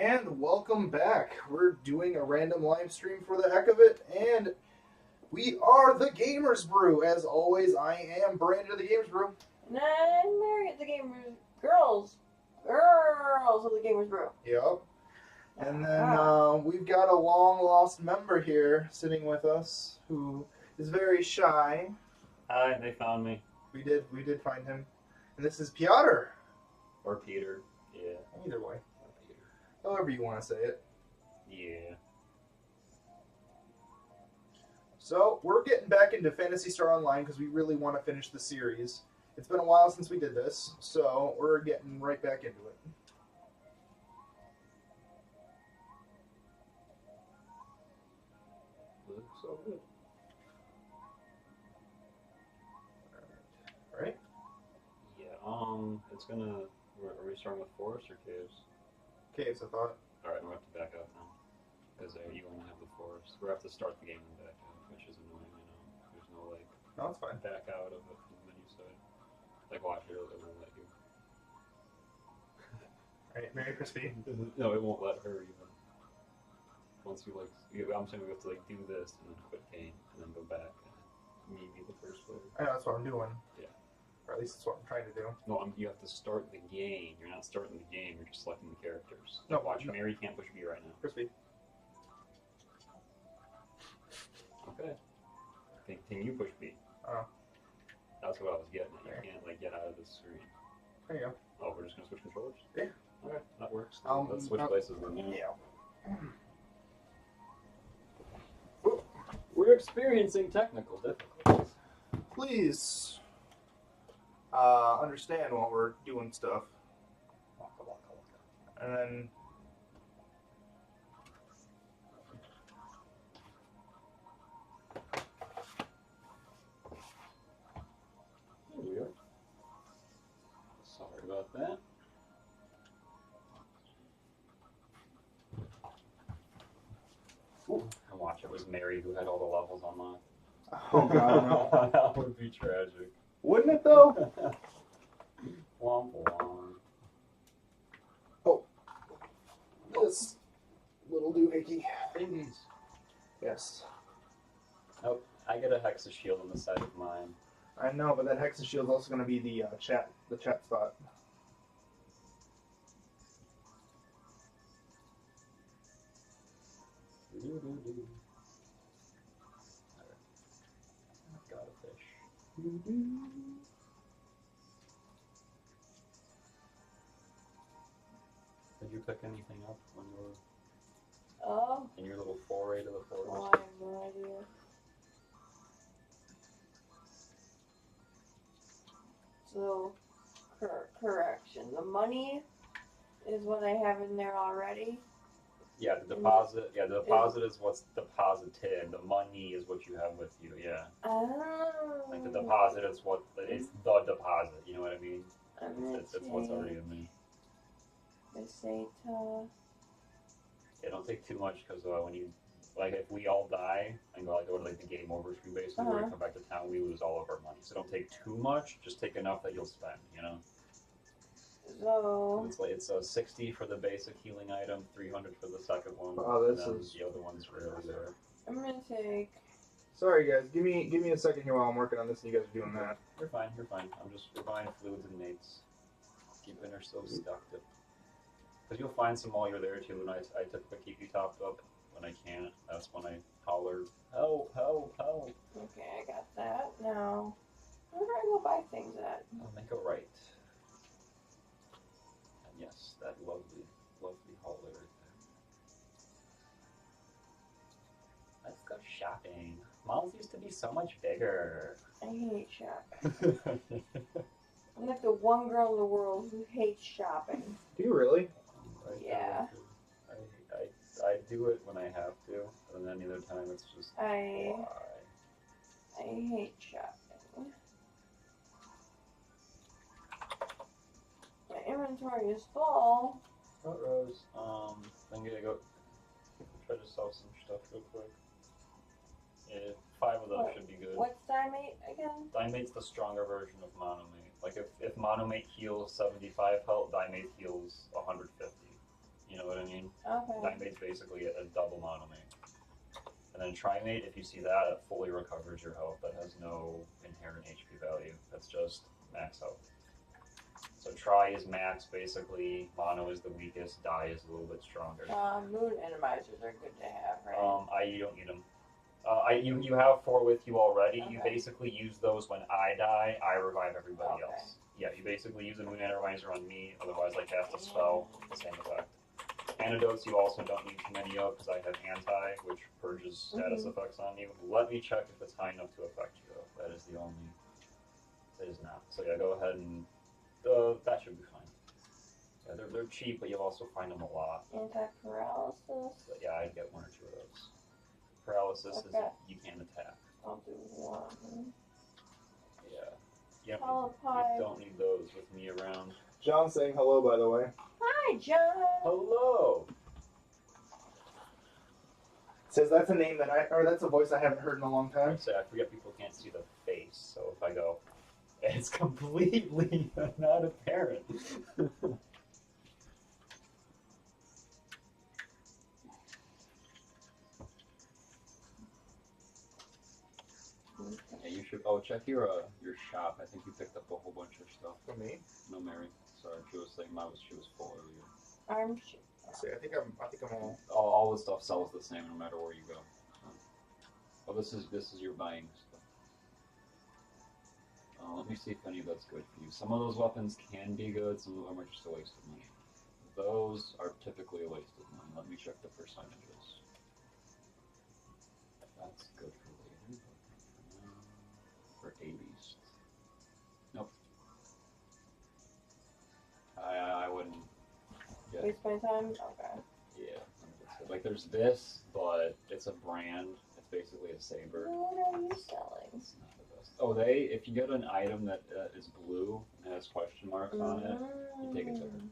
And welcome back. We're doing a random live stream for the heck of it, and we are the Gamers Brew. As always, I am Brandon of the Gamers Brew. And I'm Mary at the Gamers Girls of the Gamers Brew. Yep. And then we've got a long lost member here sitting with us who is very shy. Hi, they found me. We did find him. And this is Piotr. Or Peter. Yeah. Either way. However you want to say it. Yeah. So, we're getting back into Phantasy Star Online because we really want to finish the series. It's been a while since we did this, so we're getting right back into it. Looks so good. Alright. Yeah, it's gonna... Are we starting with forest or caves? Caves, I thought. Alright, we have to back out now. Because you only have the forest. We have to start the game and back out, which is annoying, I know. There's no, like, No, it's fine. back out of it from the menu side. Like, watch it, it won't let you. Alright, Merry Crispy. No, it won't let her even. Once you, like... I'm saying we have to, like, do this and then quit game and then go back and me be the first player. I know, that's what I'm doing. Yeah. Or at least that's what I'm trying to do. No, you have to start the game. You're not starting the game. You're just selecting the characters. No, watch. no. Mary can't push B right now. Crispy. Okay. Can you push B? Oh. That's what I was getting at. You Okay. can't like get out of the screen. There you go. Oh, we're just gonna switch controllers? Yeah. Okay, that works. Let's switch I'll- places then. Yeah. We're experiencing technical difficulties. Please understand while we're doing stuff. And then Here we are. Sorry about that. Ooh, and watch, it was Mary who had all the levels unlocked. oh god, no. That would be tragic. Wouldn't it though? Womp womp. Oh. This little doohickey. Babies. Yes. Oh, I get a Hexa shield on the side of mine. I know, but that Hexa Shield's also going to be the chat spot. I've got a fish. Did you pick anything up when you were Oh, in your little foray to the forest? I have no idea. So, correction. The money is what I have in there already. Yeah, the deposit. Yeah, the deposit is what's deposited. The money is what you have with you. Yeah, Oh. like the deposit is what it's the deposit. You know what I mean? I'm gonna It's what's already in there. Yeah, don't take too much because when you like if we all die and go to like the game over screen basically where we come back to town, we lose all of our money. So don't take too much. Just take enough that you'll spend. You know. So It's 60 for the basic healing item, 300 for the second one. Oh, this and then is- the other one's really there. I'm gonna take. Sorry guys, give me a second here while I'm working on this and you guys are doing that. You're fine. You're fine. We're buying fluids and mates, keeping ourselves stocked up. Because you'll find some while you're there too. And I typically keep you topped up when I can. That's when I holler, help, help, help. Okay, I got that. Now, where do I go buy things at? I'll make a right. And yes, that lovely, lovely holler right there. Let's go shopping. Malls used to be so much bigger. I hate shopping. I'm like the one girl in the world who hates shopping. Do you really? Yeah. I do it when I have to, and then the other time it's just I why? hate shopping. My inventory is full. Oh, Rose. I'm gonna go try to sell some stuff real quick. Yeah, 5 of them should be good. What's Dimate again? Dimate's the stronger version of Monomate. Like if Monomate heals 75 health, Dimate heals 150. You know what I mean? Okay. Nightmate's basically a double monomate. And then Trimate, if you see that, it fully recovers your health. That has no inherent HP value. That's just max health. So Tri is max, basically. Mono is the weakest. Die is a little bit stronger. Moon Atomizers are good to have, right? You don't need them. You have 4 with you already. Okay. You basically use those when I die. I revive everybody else. Yeah, you basically use a Moon Atomizer on me. Otherwise, I cast a spell. Same effect. Antidotes you also don't need too many of because I have anti, which purges status effects on you. Let me check if it's high enough to affect you, though. That is the only. It is not. So yeah, go ahead and that should be fine. Yeah, they're cheap, but you'll also find them a lot. Anti-paralysis. But yeah, I'd get 1 or 2 of those. Paralysis is you can't attack. I'll do 1. Yeah. Yep. Polypi. You don't need those with me around. John's saying hello, by the way. Hi, John. Hello. Says that's a name that that's a voice I haven't heard in a long time. I'd say I forget people can't see the face, so if I go, it's completely not apparent. Yeah, you should. Oh, check your shop. I think you picked up a whole bunch of stuff. For me? No, Mary. Sorry, she was saying she was full earlier. I think I'm all. All the stuff sells the same no matter where you go. Well, this is your buying stuff. Let me see if any of that's good for you. Some of those weapons can be good. Some of them are just a waste of money. Those are typically a waste of money. Let me check the percentages. That's good for later. For 80s. Nope. I wouldn't. Yeah. Waste my time? Okay. Yeah. Like there's this, but it's a brand. It's basically a saber. What are you selling? It's not the best. Oh, if you get an item that is blue and has question marks on it, you take it to her.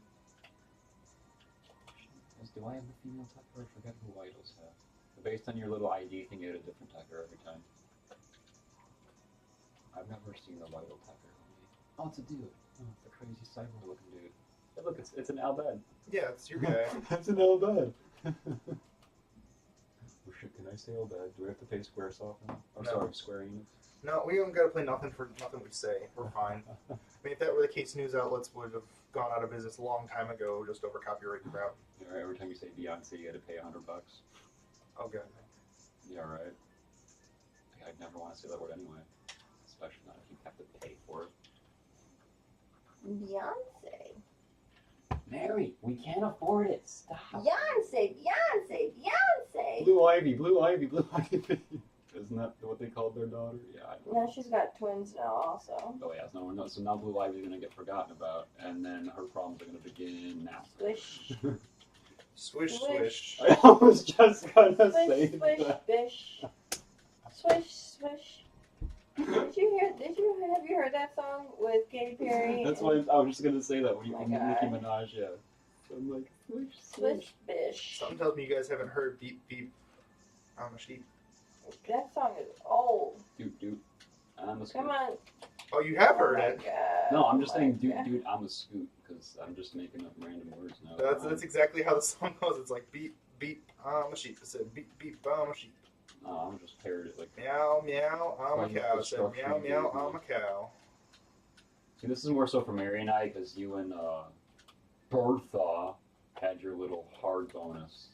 Do I have the female tucker? I forget who idols have. But based on your little ID thing, you get a different tucker every time. I've never seen the vital tucker on me. Oh, it's a dude. Oh, it's a crazy cyber looking dude. Hey, look, it's an Albed. Yeah, it's your guy. That's an Albed. Oh shit, can I say Albed? Do we have to pay square soft now? Oh, No. sorry, square units. No, we don't gotta play nothing for nothing we say. We're fine. I mean, if that were the case, news outlets would have gone out of business a long time ago just over copyright crap. Yeah, right, every time you say Beyonce, you had to pay $100. Oh god. Yeah, right. I'd never want to say that word anyway. Especially not if you have to pay for it. Beyonce. Mary, we can't afford it. Stop. Beyonce. Blue Ivy, Blue Ivy, Blue Ivy. Isn't that what they called their daughter? Yeah, I know. Now she's got twins now also. Oh yeah, no one knows. So now Blue Ivy's gonna get forgotten about, and then her problems are gonna begin now. Swish. Swish, Swish. swish. I was just gonna say Swish, swish, that. bish. Swish, swish. Have you heard that song with Katy Perry? That's why I was just gonna say that when you Oh my when God. Nicki Minaj, yeah. So I'm like, swish, Swish, bish. Something tells me you guys haven't heard Beep Beep. I'm a sheep. That song is old. Dude. I'm a scoot. Come on. Oh, you have Oh heard my it. God. No, I'm just Oh my saying, God. dude, I'm a scoot, because I'm just making up random words now. That's exactly how the song goes. It's like beep beep. I'm a sheep. It said beep beep. I'm a sheep. No, I'm just parroted it like. Meow meow. I'm a Playing cow. the It said structure meow you meow. gave me. I'm a cow. See, this is more so for Mary and I, because you and Bertha had your little hard bonus.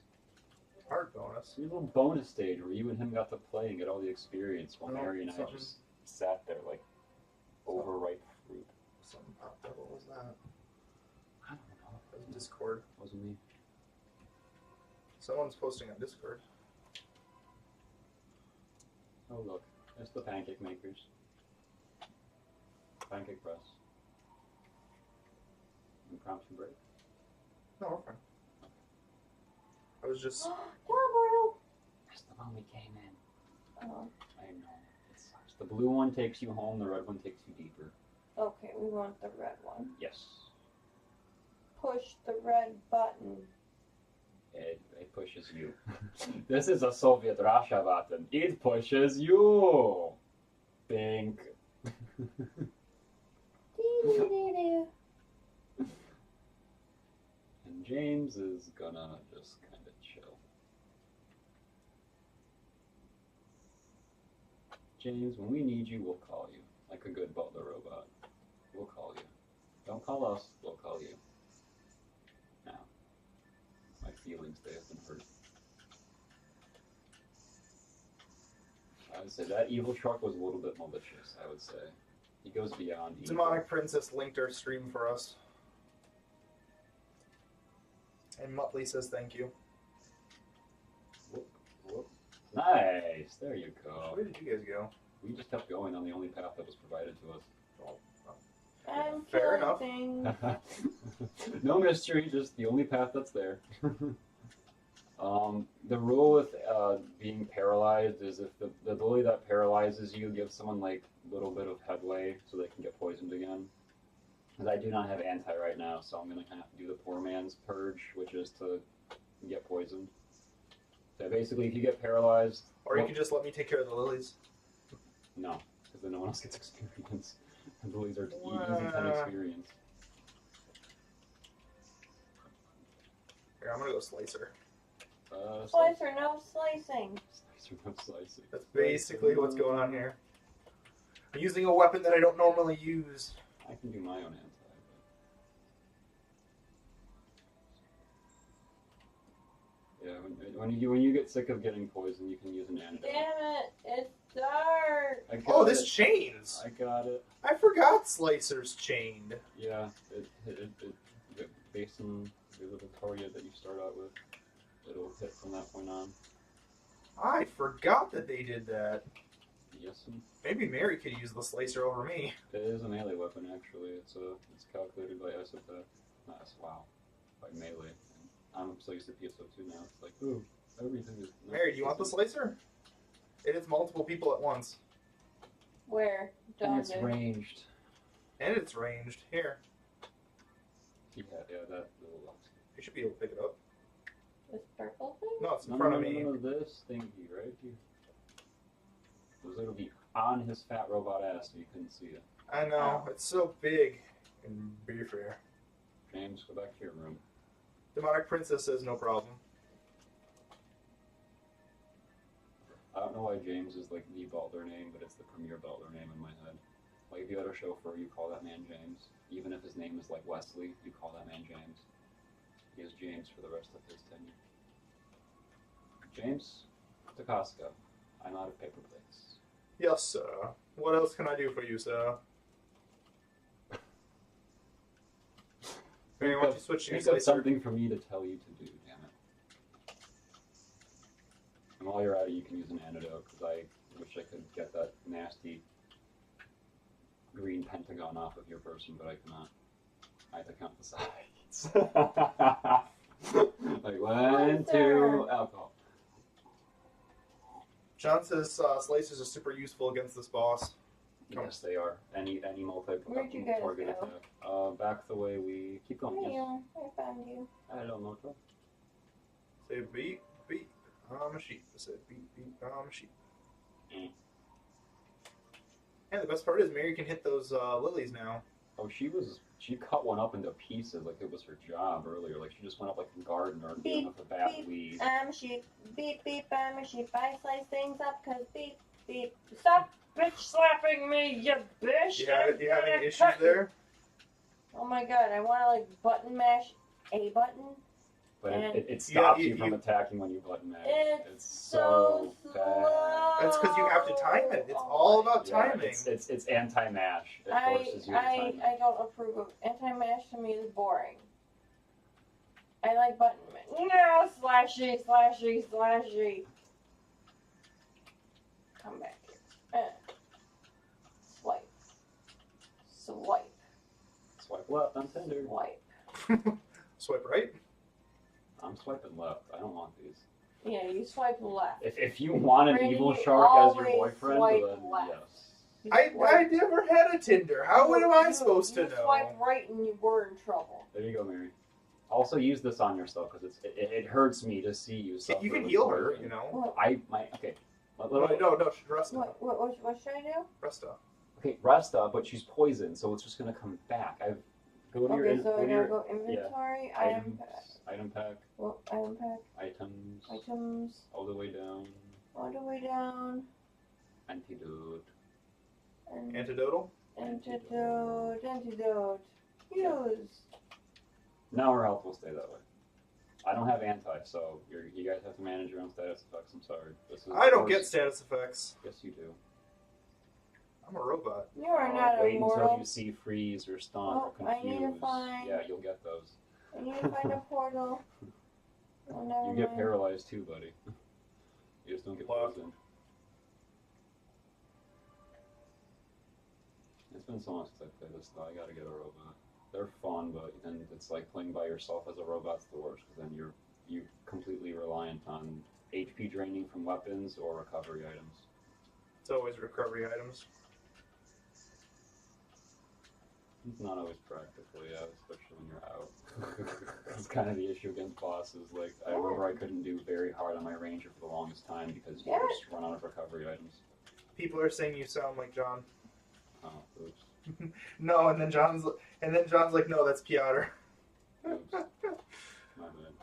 Hard bonus. Your little bonus stage where you and him got to play and get all the experience, while Oh, Mary and I something. just sat there like overripe fruit. Something popped up. What was that? I don't know. That was Discord. It wasn't me. Someone's posting on Discord. Oh look, it's the pancake makers. Pancake press. Impromptu break. No, we're fine. I was just. Teleportal. That's the one we came in. Oh, I know. It sucks. The blue one takes you home, the red one takes you deeper. okay, we want the red one. Yes. Push the red button. It pushes you. This is a Soviet Russia button. It pushes you. Pink. Dee-dee-dee-dee. And James James is gonna just kind of chill. James, when we need you, we'll call you. Like a good butler robot. We'll call you. Don't call us, we'll call you. Now, my feelings, they have been hurt. I would say that evil truck was a little bit malicious, I would say. He goes beyond evil. Demonic Princess linked our stream for us. And Muttley says thank you. Whoop, whoop. Nice! There you go. Where did you guys go? We just kept going on the only path that was provided to us. I'm Fair enough. things. No mystery, just the only path that's there. The rule with being paralyzed is if the ability that paralyzes you gives someone like a little bit of headway so they can get poisoned again. Because I do not have anti right now, so I'm going to kind of have to do the poor man's purge, which is to get poisoned. So basically, if you get paralyzed... Or you can just let me take care of the lilies. No, because then no one else gets experience. The lilies are easy 10 experience. Here, I'm going to go Slicer. Slicer, no slicing. Slicer, no slicing. That's basically what's going on here. I'm using a weapon that I don't normally use. I can do my own anti. But... Yeah, when you get sick of getting poisoned, you can use an antidote. Damn it, it's dark. I got Oh, this it. chains! I got it. I forgot Slicer's chained. Yeah, based on the target that you start out with, it'll hit from that point on. I forgot that they did that. Yes, and Maybe Mary could use the Slicer over me. it is a melee weapon actually. It's calculated by SFF. By melee. And I'm so used to PSO2 now. It's like, ooh, everything is. Mary, do you want the Slicer? It is multiple people at once. Where? And it's Don't ranged. And it's ranged. Here. Yeah, that little box. You should be able to pick it up. This purple thing? No, it's in front of me. No, this thingy right here. It'll be on his fat robot ass so you couldn't see it. I know. It's so big and beefy. James, go back to your room. Demonic Princess says no problem. I don't know why James is like the butler name, but it's the premier butler name in my head. Like if you had a chauffeur, you call that man James. Even if his name is like Wesley, you call that man James. He is James for the rest of his tenure. James, to Costco. I'm out of paper plates. Yes, sir. What else can I do for you, sir? Mary, why don't you switch to your Think of Slicer? something for me to tell you to do, damn it. And while you're at it, you can use an antidote, because I wish I could get that nasty green pentagon off of your person, but I cannot. I have to count the sides. Like 1, 2, alcohol. John says Slicers are super useful against this boss. Yes, they are. Any Where'd you guys target go? attack. Back the way we keep going. Yes. Yeah, I found you. I don't know. Say beep, beep, I'm a sheep. I said beep, beep, I'm a sheep. Mm. And the best part is Mary can hit those lilies now. Oh, she cut one up into pieces like it was her job earlier. Like she just went up like a gardener Beep, with a bat beep. weed. I'm a sheep. Beep, beep, I'm a sheep. I slice things up because beep, beep. Stop bitch slapping me, you bitch! Do you have any issues there? Oh my god, I want to like button mash A button. But And- it stops Yeah, you from attacking when you button mash. It's so so bad. That's because you have to time it. It's all about Yeah, timing. it's anti-mash. It I forces you to time I don't approve of anti-mash. To me is boring. I like button mash. No, slashy, slashy, slashy. Come back here. Swipe. Swipe. Swipe left on Tinder. Swipe. Swipe right. I'm swiping left. I don't want these. Yeah, you swipe left. If you want an Brandon, evil you shark as your always boyfriend, swipe then left. yes. You I swipe- never had a Tinder. How am I supposed to you know? swipe right and you were in trouble. There you go, Mary. Also use this on yourself because it hurts me to see you suffer. You can with heal her, poison. you know. What? Okay. No, Resta. What should I do? Resta. Okay, Resta, but she's poisoned, so it's just gonna come back. Go to Okay, so I go to gotta your go inventory, items, item pack, well, item pack, items, all the way down, all the way down, antidote. and Antidotal? antidote, use. Now our health will stay that way. I don't have anti, so you guys have to manage your own status effects. I'm sorry. This is I don't get status effects. Yes, you do. I'm a robot. You are not Wait immortal. until you see freeze or stun or Oh, I confuse. need to find- Yeah, you'll get those. I need to find a portal. Oh, never You get mind. paralyzed too, buddy. You just don't get poisoned. It's been so long since I played this though. I gotta get a robot. They're fun, but then it's like playing by yourself as a robot's the worst because then you completely reliant on HP draining from weapons or recovery items. It's always recovery items. It's not always practical, yeah, especially when you're out. That's kind of the issue against bosses. Like, I remember I couldn't do very hard on my ranger for the longest time because you just run out of recovery items. People are saying you sound like John. Oh, oops. No, and then John's like, no, that's Piotr. Oops. My bad.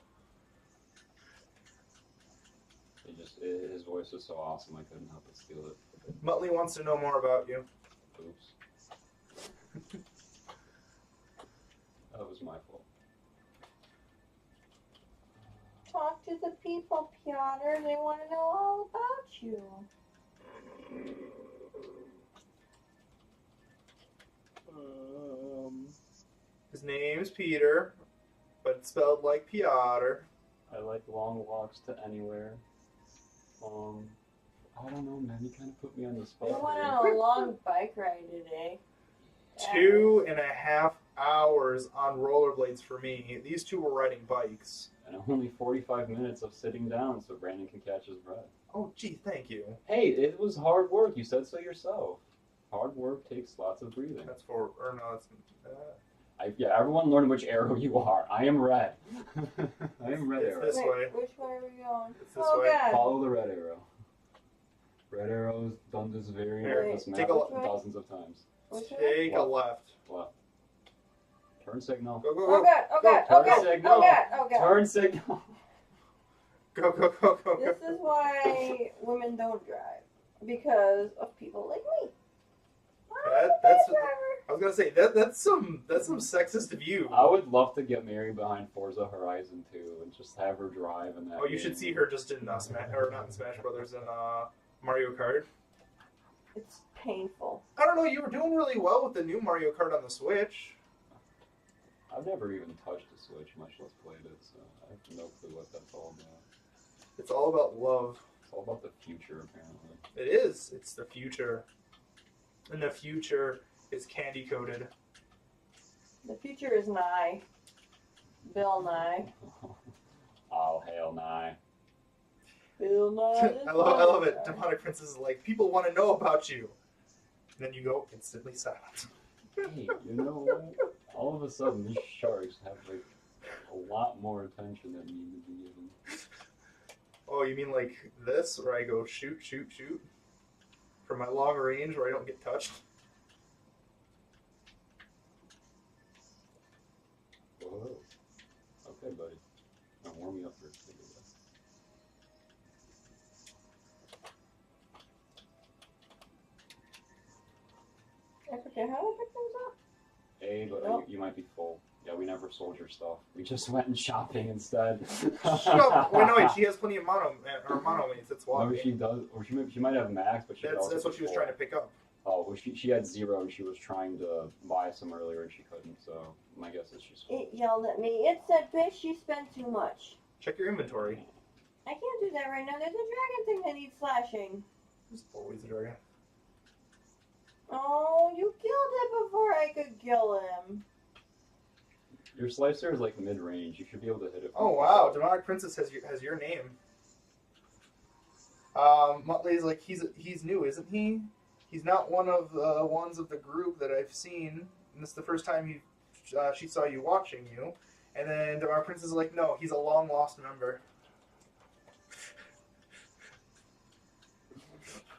His voice was so awesome I couldn't help but steal it. Muttley wants to know more about you. Oops. That was my fault. Talk to the people, Piotr. They want to know all about you. His name's Peter, but it's spelled like Piotr. I like long walks to anywhere. I don't know, man. You kind of put me on the spot. We went here. on a long bike ride today. 2.5 hours on rollerblades for me. These two were riding bikes. And only 45 minutes of sitting down so Brandon can catch his breath. Oh, gee, thank you. Hey, it was hard work. You said so yourself. Hard work takes lots of breathing. That's for, or no, that's, Yeah, everyone learn which arrow you are. I am red. I am red It's arrow. this Wait, way. which way are we going? It's this Oh, way. God. Follow the red arrow. Red arrow's done this Here, this map take a look. dozens of times. Which way? Take a left. Left. Turn signal. Go, go, Oh, go. God. Oh, God. Turn Oh, God. signal. Oh, God. Oh, God. Turn signal. Go, go, go, go, go. This is why women don't drive. Because of people like me. That's I was gonna say that's some sexist view. I would love to get Mary behind Forza Horizon 2 and just have her drive in that. Oh, you should see her just in Smash, or not in Smash Brothers, in Mario Kart. It's painful. I don't know. You were doing really well with the new Mario Kart on the Switch. I've never even touched a Switch, much less played it, so I have no clue what that's all about. It's all about love. It's all about the future, apparently. It is. It's the future, and the future is candy coated. The future is nigh. Bill Nye. All hail Nye. Bill Nye. I love it. Demonic Princess is like, people want to know about you. And then you go instantly silent. Hey, you know what? All of a sudden, these sharks have like a lot more attention than need to be given. Oh, you mean like this, where I go shoot, shoot, shoot? From my long range where I don't get touched? Whoa. Okay, buddy. Now warm me up first. I forget how to pick things up. Hey, but Nope. you might be full. Yeah, we never sold your stuff. We just went shopping instead. Shut up. Wait, no, wait, she has plenty of mono mates, that's why. No, she does. Or she might have max, but she That's what she was trying to pick up. Oh, well, she had 0 and she was trying to buy some earlier and she couldn't, so my guess is she's full. It yelled at me. It said, bitch, you spent too much. Check your inventory. I can't do that right now. There's a dragon thing that needs slashing. There's always a dragon. Oh, you killed it before I could kill him. Your slicer is like mid-range. You should be able to hit it. Oh wow, Demonic Princess has your name. Muttley's like he's new, isn't he? He's not one of the ones of the group that I've seen. And this is the first time she saw you watching you. And then Demonic Princess is like, no, he's a long lost member.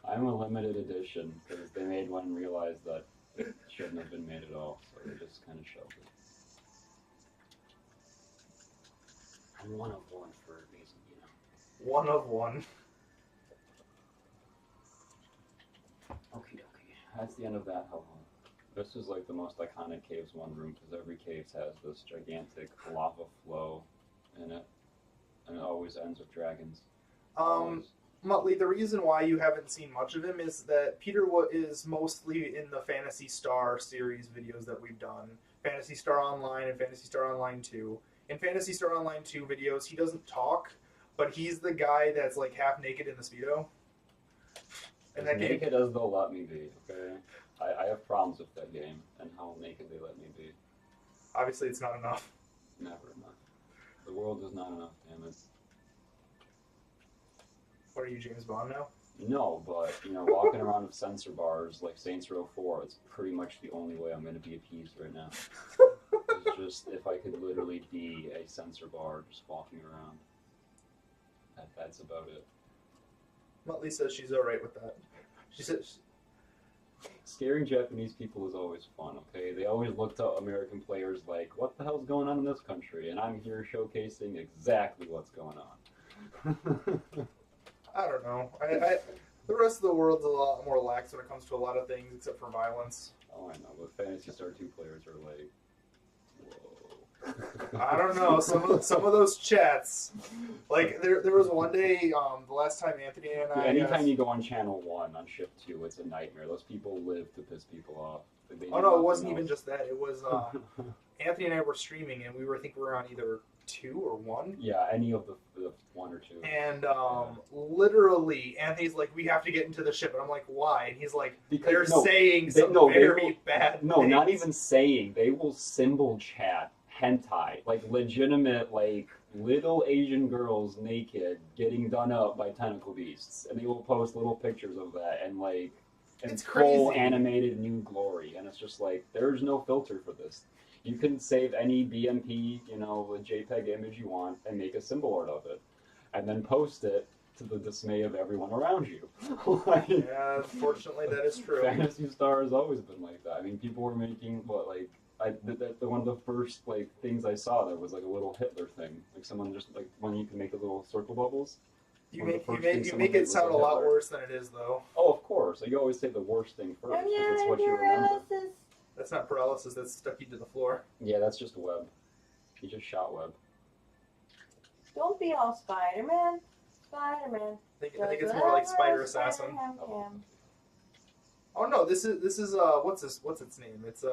I'm a limited edition because they made one and realized that it shouldn't have been made at all, so they just kind of shelved it. I'm one of one for a reason, you know. One of one. Okay. That's the end of that hellhole. This is like the most iconic Caves 1 room because every Caves has this gigantic lava flow in it. And it always ends with dragons. Always. Muttley, the reason why you haven't seen much of him is that Peter is mostly in the Phantasy Star series videos that we've done. Phantasy Star Online and Phantasy Star Online 2. In Phantasy Star Online 2 videos, he doesn't talk, but he's the guy that's like half naked in the Speedo. And as naked as they'll let me be, okay? I have problems with that game and how naked they let me be. Obviously, it's not enough. Never enough. The world is not enough, damn it. What are you, James Bond now? No, but, you know, walking around with sensor bars like Saints Row 4, it's pretty much the only way I'm going to be appeased right now. It's just if I could literally be a sensor bar just walking around. That's about it. Muttley says she's alright with that. She says... Scaring Japanese people is always fun, okay? They always look to American players like, what the hell's going on in this country? And I'm here showcasing exactly what's going on. I don't know. The rest of the world's a lot more lax when it comes to a lot of things, except for violence. Oh, I know, but Phantasy Star 2 players are like, whoa. I don't know. Some of those chats, like there was one day, the last time Anthony and I. Anytime you go on channel 1 on shift 2, it's a nightmare. Those people live to piss people off. Oh no, it wasn't even just that. It was Anthony and I were streaming, and we were on either 2 or 1. Yeah, any of the 1 or 2. And literally, Anthony's like, "We have to get into the ship," and I'm like, "Why?" And he's like, "They're saying some very bad." No, not even saying. They will symbol chat hentai, like legitimate, like little Asian girls naked getting done up by tentacle beasts, and they will post little pictures of that and like in full animated new glory, and it's just like there's no filter for this. You can save any BMP, you know, a JPEG image you want and make a symbol art of it, and then post it to the dismay of everyone around you. Like, yeah, unfortunately, that is true. Phantasy Star has always been like that. I mean, people were making one of the first like things I saw that was like a little Hitler thing, like someone just like when you can make the little circle bubbles. You make it sound a lot worse than it is, though. Oh, of course. You always say the worst thing first because it's what you remember. That's not paralysis. That's stuck you to the floor. Yeah, that's just web. You just shot web. Don't be all Spider-Man. Spider-Man. I think it's more like Spider Assassin. Oh no, this is what's its name? It's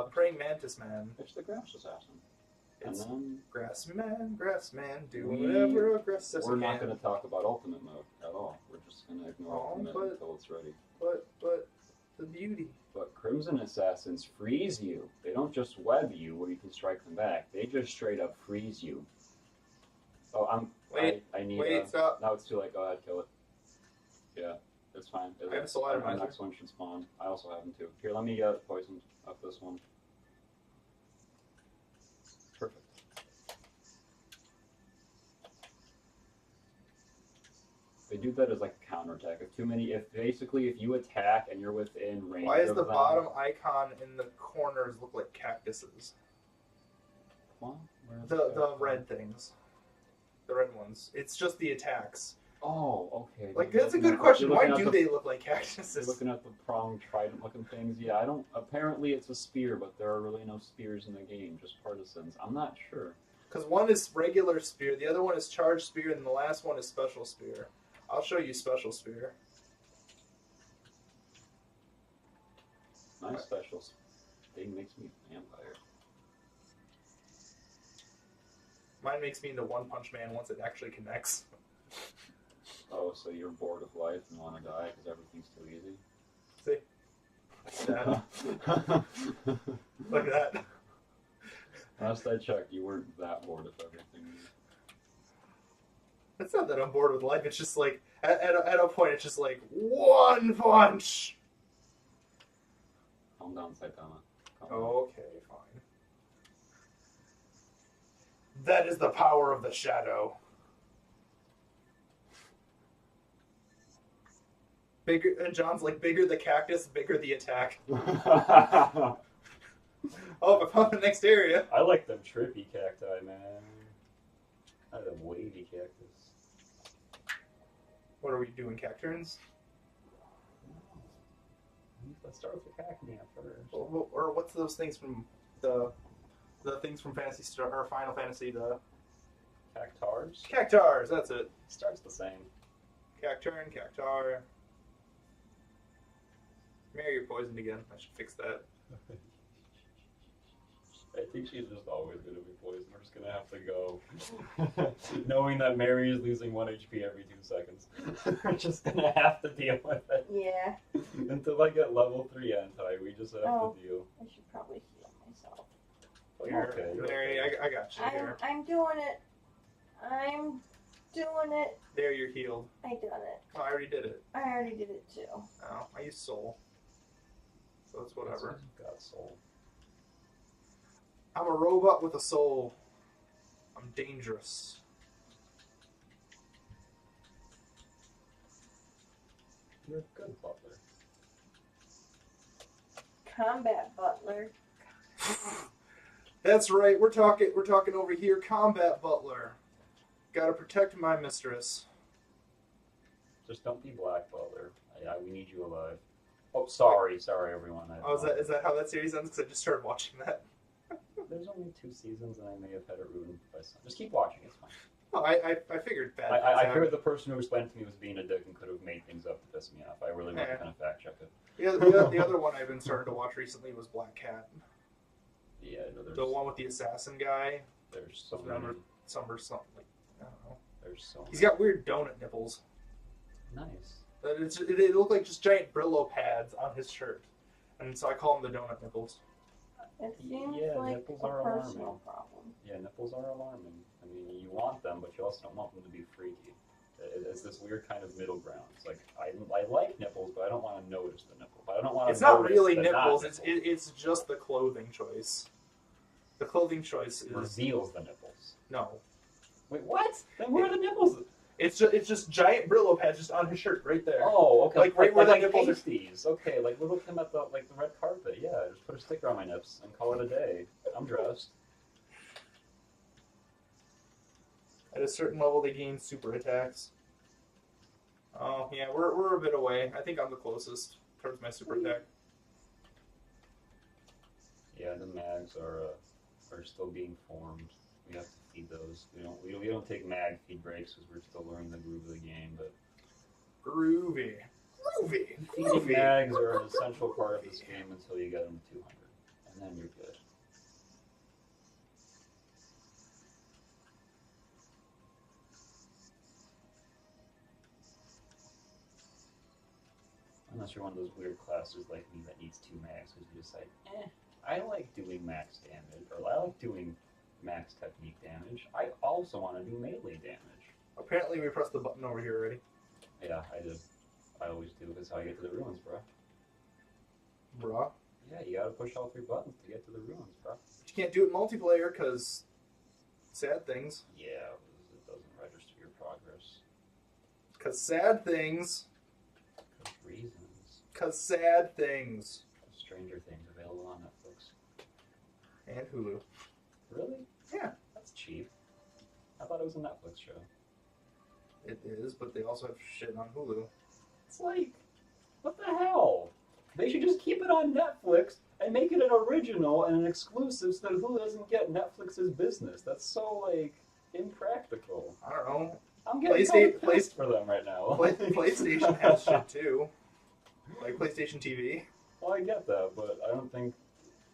Praying Mantis Man. It's the Grass Assassin. It's Grass Man, do whatever aggressive. We're not going to talk about Ultimate Mode at all. We're just going to ignore Ultimate until it's ready. But the beauty. But Crimson Assassins freeze you. They don't just web you where you can strike them back. They just straight up freeze you. Oh, I need. Stop. Now it's too late. Go ahead, kill it. Yeah, it's fine. I have a soul atomizer. The next one should spawn. I also have them too. Here, let me get poisoned up this one. Perfect. They do that as like a counterattack. If you attack and you're within range. Why does the bottom icon in the corners look like cactuses? What? The red things. The red ones. It's just the attacks. Oh, okay. Like, that's a good question. Why do they look like cactuses? You're looking at the pronged trident looking things. Yeah, I don't. Apparently it's a spear, but there are really no spears in the game, just partisans. I'm not sure. Because one is regular spear, the other one is charged spear, and the last one is special spear. I'll show you special spear. My special thing makes me a vampire. Mine makes me into One Punch Man once it actually connects. Oh, so you're bored of life and want to die because everything's too easy? See? Look at that. Last I checked, you weren't that bored of everything. It's not that I'm bored with life, it's just like, at a point, it's just like, one punch! Calm down, Saitama. Okay, fine. That is the power of the shadow. Bigger, and John's like, bigger the cactus, bigger the attack. Oh, I found the next area. I like them trippy cacti, man. I have a wavy cactus. What are we doing, cacturns? Let's start with the cacnea first. Or what's those things from the things from Phantasy Star or Final Fantasy? The Cactars? cactars. That's it. Starts the same. Cacturn, cactar. Mary, you're poisoned again. I should fix that. I think she's just always going to be poisoned. We're just going to have to go. Knowing that Mary is losing 1 HP every 2 seconds. We're just going to have to deal with it. Yeah. Until I get level 3 anti, we just have to deal. I should probably heal myself. Here, Okay, Mary, I got you here. I'm doing it. I'm doing it. There, you're healed. I done it. Oh, I already did it. I already did it too. Oh, I used soul. So it's whatever. Got soul. I'm a robot with a soul. I'm dangerous. You're a good butler. Combat butler. That's right. We're talking over here. Combat butler. Gotta protect my mistress. Just don't be Black Butler. We need you alive. Oh, sorry, everyone. Oh, is that how that series ends? Because I just started watching that. There's only 2 seasons, and I may have had it ruined by some. Just keep watching. It's fine. Oh, I figured bad. I figured the person who explained it to me was being a dick and could have made things up to piss me off. I really wasn't going to fact check it. The other one I've been starting to watch recently was Black Cat. Yeah, no, there's The one with the assassin guy. There's so many. Something like I don't know. There's so. He's got weird donut nipples. Nice. It looked like just giant Brillo pads on his shirt, and so I call them the donut nipples. It seems Yeah, like nipples a are personal alarming. problem. Yeah, nipples are alarming. I mean, you want them, but you also don't want them to be freaky. It's this weird kind of middle ground. It's like I like nipples, but I don't want to notice the nipple. But I don't want to. It's not notice really the nipples. not It's just the clothing choice. The clothing choice is reveals the nipples. no. Wait, what? Then where are the nipples? It's just giant Brillo pads just on his shirt right there. Oh, okay. Like right where the like nipples are. pasties. Okay, like little Kim at the the red carpet. Yeah, just put a sticker on my nips and call it a day. I'm dressed. At a certain level, they gain super attacks. Oh yeah, we're a bit away. I think I'm the closest towards my super attack. Yeah, the mags are still being formed. We have to feed those. We don't take mag feed breaks because we're still learning the groove of the game. But Groovy. feeding mags are an essential part of this game until you get them to 200, and then you're good. Unless you're one of those weird classes like me that needs 2 mags because you just like, I like doing max damage, or I like doing max technique damage. I also want to do melee damage. Apparently, we pressed the button over here already. Yeah, I did. I always do. That's how I get to the ruins, bro. Bruh. Yeah, you gotta push all 3 buttons to get to the ruins, bro. You can't do it multiplayer because sad things. Yeah, it doesn't register your progress. Because sad things. Because reasons. Because sad things. Stranger Things available on Netflix. And Hulu. Really? Yeah. That's cheap. I thought it was a Netflix show. It is, but they also have shit on Hulu. It's like, what the hell? They should just keep it on Netflix and make it an original and an exclusive so that Hulu doesn't get Netflix's business. That's so, like, impractical. I don't know. I'm getting kind of PlayStation pissed for them right now. PlayStation has shit too. Like PlayStation TV. Well, I get that, but I don't think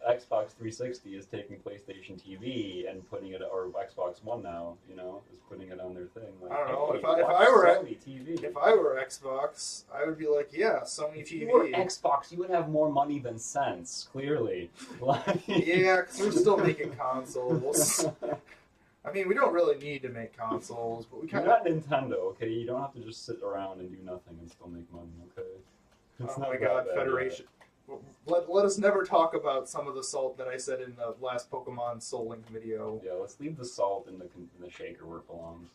Xbox 360 is taking PlayStation TV and putting it, or Xbox One now, is putting it on their thing. Like, I don't know. hey, If I watch were Sony TV. If I were Xbox, I would be like, yeah, Sony If TV. you were Xbox, you would have more money than sense, clearly. Like... Yeah, because we're still making consoles. I mean, we don't really need to make consoles, but we You're kind of. not Nintendo, okay? You don't have to just sit around and do nothing and still make money, okay? It's Oh not my that god, bad Federation. Let us never talk about some of the salt that I said in the last Pokemon Soul Link video. Yeah, let's leave the salt in the shaker where it belongs.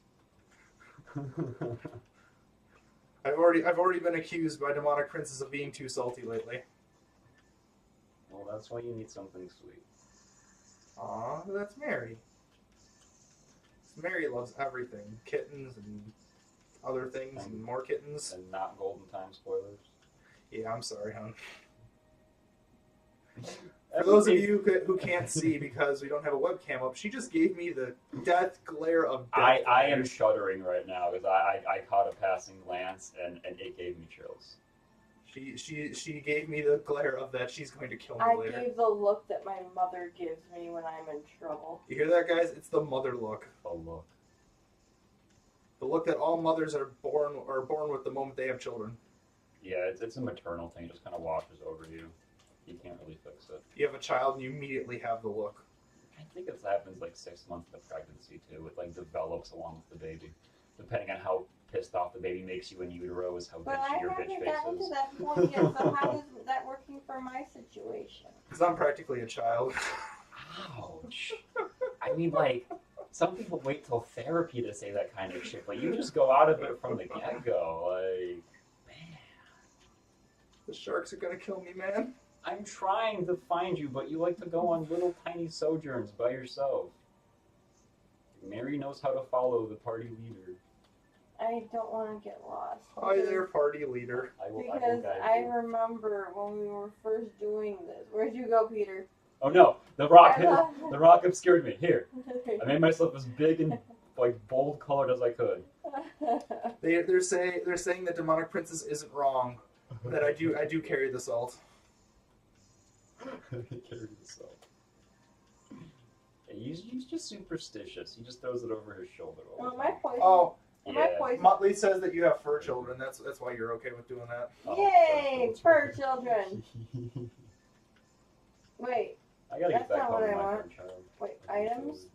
I've already been accused by demonic princes of being too salty lately. Well, that's why you need something sweet. Aw, that's Mary. Mary loves everything. Kittens and other things and more kittens. And not Golden Time spoilers. Yeah, I'm sorry, hon. For those of you who can't see because we don't have a webcam up, she just gave me the death glare of death. I am shuddering right now because I caught a passing glance and it gave me chills. She gave me the glare of that she's going to kill me I later. gave the look that my mother gives me when I'm in trouble. You hear that, guys? It's the mother look. Oh look. The look that all mothers are born with the moment they have children. Yeah, it's a maternal thing. It just kind of washes over you. You can't really fix it. You have a child and you immediately have the look. I think it happens like 6 months into pregnancy too. It like develops along with the baby. Depending on how pissed off the baby makes you in utero is how But I bitchy your bitch haven't face gotten to is. that point yet, so how is that working for my situation? Because I'm practically a child. Ouch. I mean, like, some people wait till therapy to say that kind of shit, but you just go out of it from the get-go. Like, man. The sharks are going to kill me, man. I'm trying to find you, but you like to go on little tiny sojourns by yourself. Mary knows how to follow the party leader. I don't want to get lost. Hi there, party leader. I will Because guide I you. remember when we were first doing this. Where'd you go, Peter? Oh no, the rock I the rock obscured me. Here, I made myself as big and like bold colored as I could. They're saying that Demonic Princess isn't wrong. That I do carry the salt. Carry the salt. Yeah, he's just superstitious. He just throws it over his shoulder all Well, the my time. poison. Oh, My Yeah. poison. Motley says that you have fur children. That's why you're okay with doing that. Oh, Yay, fur fur children. Wait, I gotta get That's back not home what to I my want. fur child. wait, items?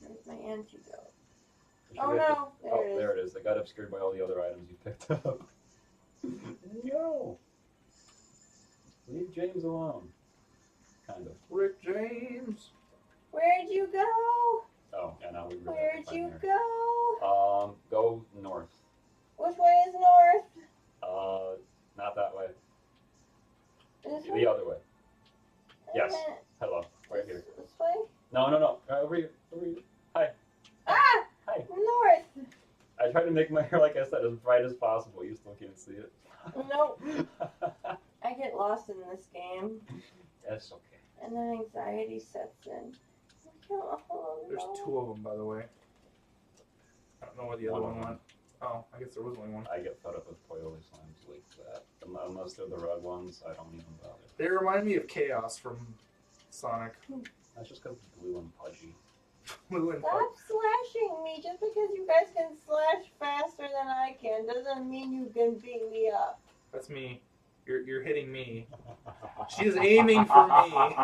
There's my antidote. Oh no, there it is. There it is. It got obscured by all the other items you picked up. No! Leave James alone. Kind of. Rick James. Where'd you go? Oh, yeah, now we really have to Where'd find you her. go? Go north. Which way is north? Not that way. This The way? other way. Yes. Uh, Hello. Right here. This way? No. Over here. Over here. Hi. Ah! Hi. North! I tried to make my hair, like I said, as bright as possible. You still can't see it. Nope. I get lost in this game, That's okay. and then anxiety sets in. There's two of them, by the way. I don't know where the other one went. Oh, I guess there was only one. I get fed up with Poyoli slimes like that. Unless they're the red ones, I don't even bother. They remind me of Chaos from Sonic. That's just because it's blue and pudgy. Blue and Stop slashing me. Just because you guys can slash faster than I can doesn't mean you can beat me up. That's me. You're hitting me. She is aiming for me.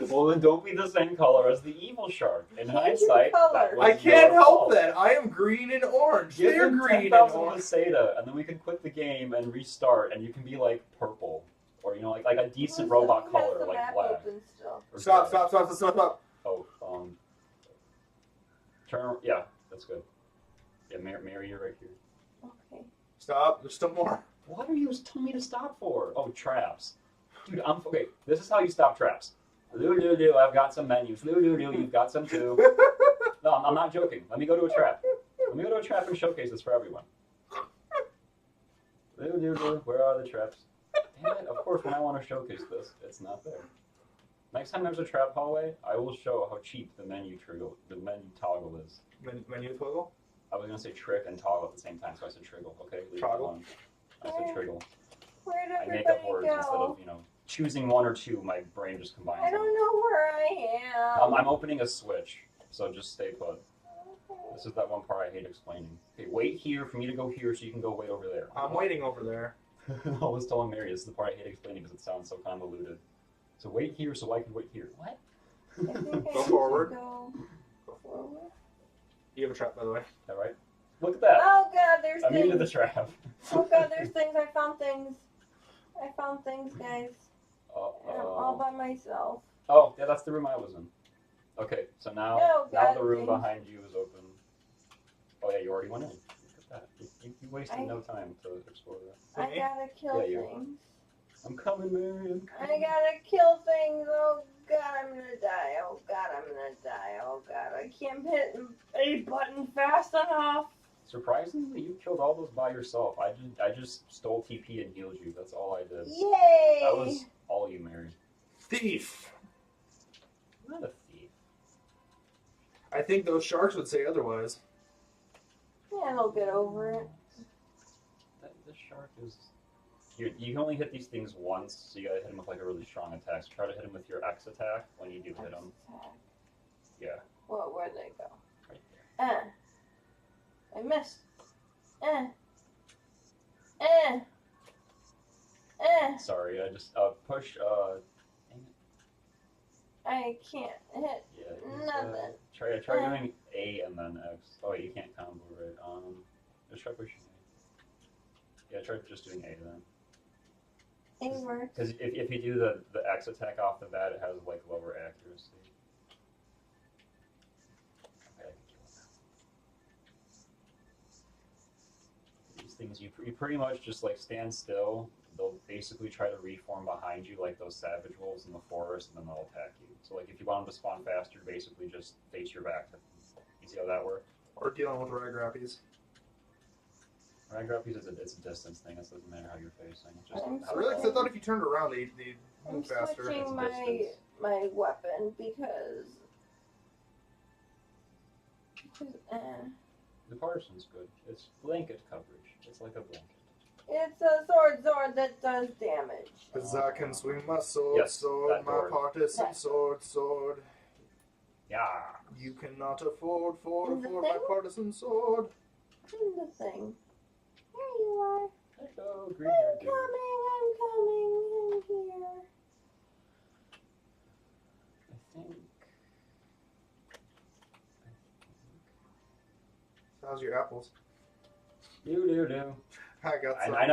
Well, then don't be the same color as the evil shark. In Change your hindsight, color. that was I can't your help fault. that. I am green and orange. Give They're him green and 10,000 orange. Masada, and then we can quit the game and restart, and you can be like purple, or like a decent Who robot has color, the like map black. open still? Or Stop! black. Stop! Oh, turn. Yeah, that's good. Yeah, Mary, you're right here. Okay. Stop! There's still more. What are you telling me to stop for? Oh, traps. Dude, okay. This is how you stop traps. Loo, I've got some menus. Loo, you've got some too. No, I'm not joking. Let me go to a trap. Let me go to a trap and showcase this for everyone. Loo, where are the traps? Damn it, of course, when I want to showcase this, it's not there. Next time there's a trap hallway, I will show how cheap the menu toggle is. Menu toggle? I was going to say trick and toggle at the same time, so I said triggle. Okay, leave it Toggle? alone. I said triggle. Where did I make everybody up words go? instead of, choosing one or two. My brain just combines I them. don't know where I am. I'm opening a switch, so just stay put. This is that one part I hate explaining. Okay, wait here for me to go here so you can go wait over there. I'm waiting over there. I was telling Mary, this is the part I hate explaining because it sounds so convoluted. So wait here so I can wait here. What? I think I Go need to forward. Go forward. You have a trap, by the way. All right. Look at that. Oh god, there's I'm into things. the trap. Oh god, there's things. I found things. I found things, guys. And I'm all Uh-oh. by myself. Oh, yeah, that's the room I was in. Okay, so now, No, now God, the room things. behind you is open. Oh yeah, you already went in. Look at that. You wasted no time to explore that. I Me? gotta kill Yeah, you- things. I'm coming, Mary. I'm I coming. gotta kill things. Oh God, I'm gonna die. Oh God, I'm gonna die. Oh God, I can't hit a button fast enough. Surprisingly, you killed all those by yourself. I just stole TP and healed you. That's all I did. Yay! That was all you, Mary. Thief. I'm not a thief. I think those sharks would say otherwise. Yeah, they'll get over it. This shark is. You can only hit these things once, so you gotta hit him with like a really strong attack. So try to hit him with your X attack when you do hit him. Yeah. Well, where'd they go? Right there. I missed. Sorry, I just push. Dang it. I can't hit Yeah. nothing. Try doing A and then X. Oh, wait, you can't combo, right? Just try pushing A. Yeah, try just doing A then. Because if you do the X attack off the bat, it has like lower accuracy. Okay, I can kill it now. These things, you pretty much just like stand still. They'll basically try to reform behind you like those savage wolves in the forest, and then they'll attack you. So like if you want them to spawn faster, basically just face your back. You see how that works? Or dealing with rag rappies. Rag rappies is a distance thing. It doesn't matter how you're facing. It's just how Really? 'Cause I thought if you turned around, they'd I'm move faster. switching It's my weapon because The Parson's good. It's blanket coverage. It's like a blanket. it's a sword that does damage. Cause I can swing my sword, Yes, sword, that my door. partisan That. sword. Yeah. You cannot afford And the my thing? partisan sword. And the thing. There you are. Hello, green I'm hair coming. I'm here. I think. How's your apples? Do. I got some. I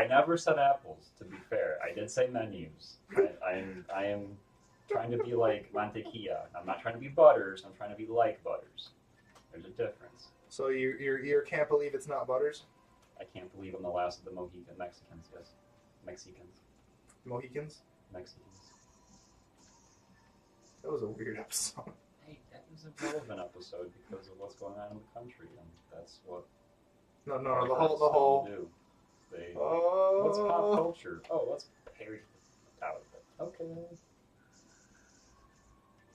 never said apples. To be fair, I did say menus. I am trying to be like mantequilla. I'm not trying to be butters. I'm trying to be like butters. There's a difference. So you can't believe it's not Butters? I can't believe I'm the last of the Mohican Mexicans. Yes, Mexicans. Mohicans? Mexicans. That was a weird episode. Hey, that was a relevant episode because of what's going on in the country, and that's what. No, the whole. Do. They. Oh. What's pop culture? Oh, let's parry out of it. Okay.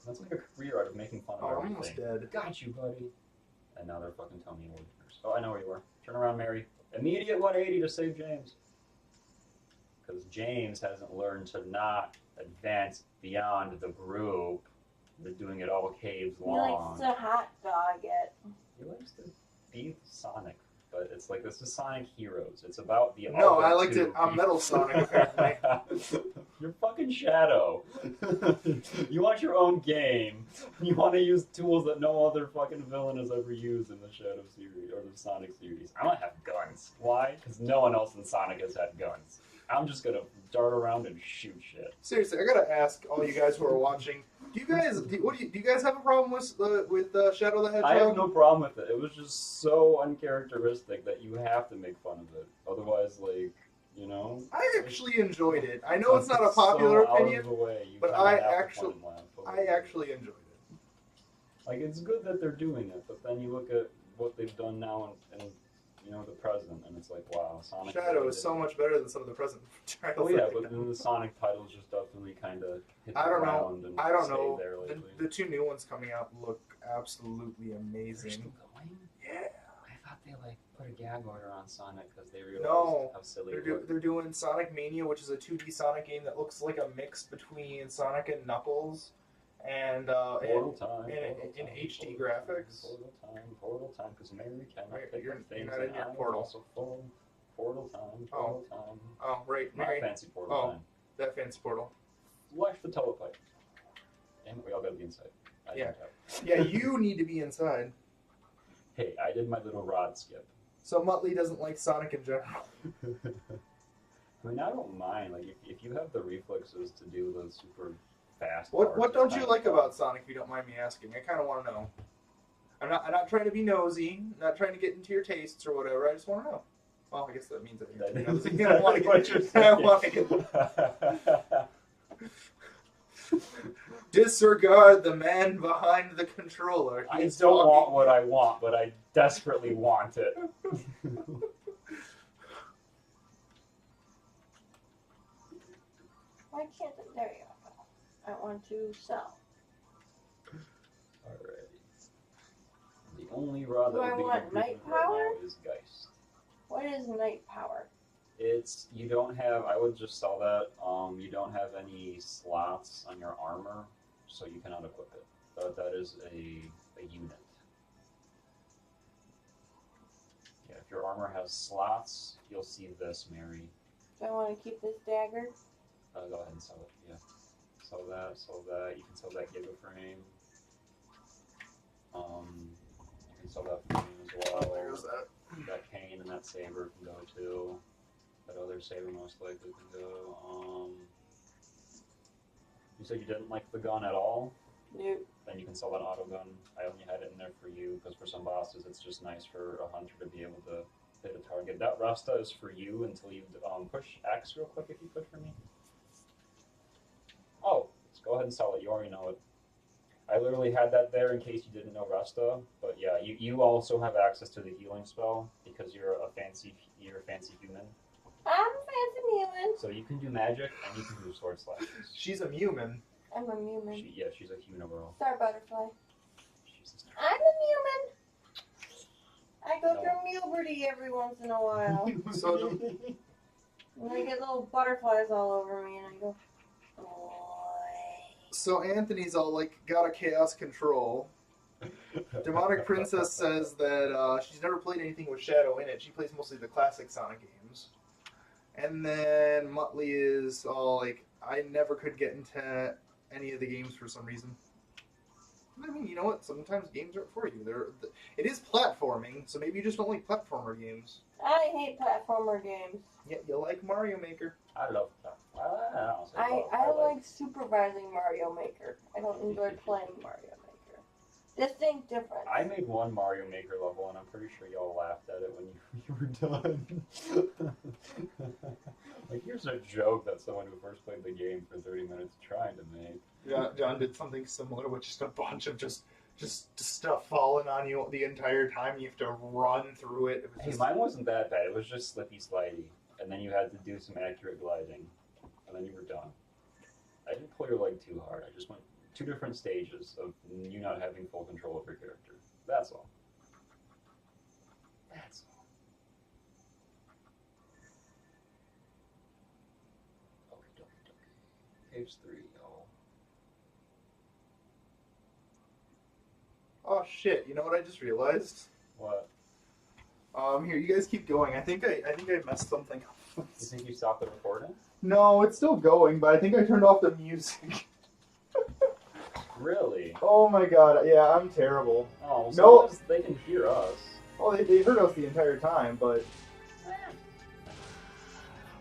That's like a career out of making fun of Oh, I'm everything. almost dead. Got you, buddy. And now they're fucking telling me orders. Oh, I know where you were. Turn around, Mary. Immediate 180 to save James. Because James hasn't learned to not advance beyond the group. They're doing it all caves He long. likes to hot dog it. He likes to be Sonic. But it's like, this is Sonic Heroes. It's about the No, other I liked two it. I'm Metal Sonic, apparently. You're fucking Shadow. You want your own game. You want to use tools that no other fucking villain has ever used in the Shadow series or the Sonic series. I don't have guns. Why? Because no one else in Sonic has had guns. I'm just gonna dart around and shoot shit. Seriously, I gotta ask all you guys who are watching. Do you guys have a problem with Shadow the Hedgehog? I have no problem with it. It was just so uncharacteristic that you have to make fun of it. Otherwise, like, you know. I actually enjoyed it. I know it's not a popular so out opinion, of the way. You but kinda I have to actually- point and laugh a I little bit. actually enjoyed it. Like, it's good that they're doing it, but then you look at what they've done now and you know, the present, and it's like, wow, Sonic. Shadow is so much better than some of the present titles. Oh yeah, but then the Sonic titles just definitely kind of hit the I don't know. ground and I don't stayed know. there lately. The two new ones coming out look absolutely They're amazing. still going? Yeah. I thought they like put a gag order on Sonic because they realized No, how silly They're, it was. they're doing Sonic Mania, which is a 2D Sonic game that looks like a mix between Sonic and Knuckles, and Portal time, in portal in time, HD portal graphics. Portal time, because Mary cannot Wait, pick you're up things not in and your I'm portal. also full. Portal time, portal time. Oh, right, Not Mary. fancy portal Oh. time. That fancy portal. Flush the telepipe. Damn it, we all gotta be inside. I Yeah. jumped out. Yeah, you need to be inside. Hey, I did my little rod skip. So Muttley doesn't like Sonic in general. I mean, I don't mind. Like, if you have the reflexes to do the super fast. What parts, don't it's you kinda like fun. about Sonic? If you don't mind me asking, I kind of want to know. I'm not trying to be nosy. Not trying to get into your tastes or whatever. I just want to know. Well, I guess that means that you're That nosy. is I want to what get. you're I want to get. Disregard the man behind the controller. I He's don't talking. want what I want, but I desperately want it. Why can't I? There you go. I want to sell. Alrighty. The only rod Do that I will be want improvement night right power? now is Geist. What is night power? It's you don't have. I would just sell that. You don't have any slots on your armor, so you cannot equip it. But that is a unit. Yeah, if your armor has slots, you'll see this, Mary. Do I want to keep this dagger? Go ahead and sell it. Yeah, sell that. Sell that. You can sell that Giga frame. You can sell that frame as well. Oh, there's that. That cane and that saber can go too. That other saber most likely can go. You said you didn't like the gun at all? Nope. Then you can sell that auto gun. I only had it in there for you because for some bosses it's just nice for a hunter to be able to hit a target. That Rasta is for you until you push X real quick if you could for me. Oh, let's go ahead and sell it. You already know it. I literally had that there in case you didn't know Rasta, but yeah, you also have access to the healing spell because you're a fancy human. I'm a fancy human. So you can do magic and you can do sword slashes. She's a human. I'm a human. She's a human girl. Star butterfly. She's a star. I'm a human. I go through puberty every once in a while. So, And I get little butterflies all over me, and I go, boy. so Anthony's all like, got a chaos control. Demonic Princess says that she's never played anything with Shadow in it. She plays mostly the classic Sonic games. And then Muttley is all like, I never could get into any of the games for some reason. I mean, you know what? Sometimes games aren't for you. It is platforming, so maybe you just don't like platformer games. I hate platformer games. Yet you like Mario Maker. I love that. I like supervising Mario Maker. I don't enjoy playing Mario Maker. Distinct difference. I made one Mario Maker level, and I'm pretty sure y'all laughed at it when you were done. Like, here's a joke that someone who first played the game for 30 minutes trying to make. Yeah, John did something similar with just a bunch of just stuff falling on you the entire time. You have to run through it. Hey, mine wasn't that bad. It was just slippy slidey, and then you had to do some accurate gliding, and then you were done. I didn't pull your leg too hard. I just went 2 different stages of you not having full control of your character. That's all. That's all. Page 3, y'all. Oh shit! You know what I just realized? What? Here, you guys keep going. I think I messed something up. You think you stopped the recording? No, it's still going, but I think I turned off the music. Really? Oh my god! Yeah, I'm terrible. Oh, so No. they can hear us. Oh, they heard us the entire time, but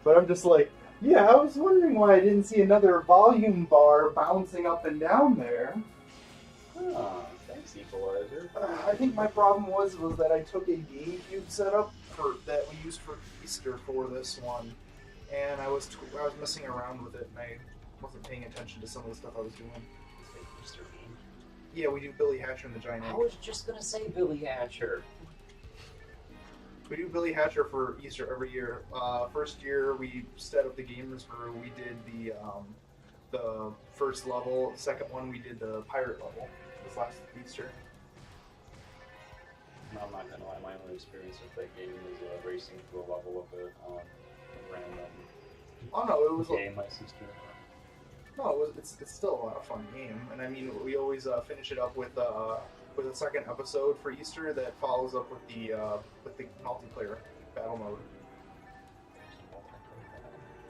I'm just like, yeah, I was wondering why I didn't see another volume bar bouncing up and down there. Huh. Thanks, Equalizer. I think my problem was that I took a GameCube setup that we used for Easter for this one, and I was messing around with it, and I wasn't paying attention to some of the stuff I was doing. Easter game. Yeah, we do Billy Hatcher and the Giant Egg. I was just gonna say Billy Hatcher. We do Billy Hatcher for Easter every year. First year we set up the Gamers Brew. We did the first level. Second one we did the pirate level. This last Easter. No, I'm not gonna lie. My only experience with that game was racing through a level of it on a random Oh no, it was game. My sister. no, it's still a lot of fun game. And I mean, we always finish it up with a second episode for Easter that follows up with the multiplayer battle mode.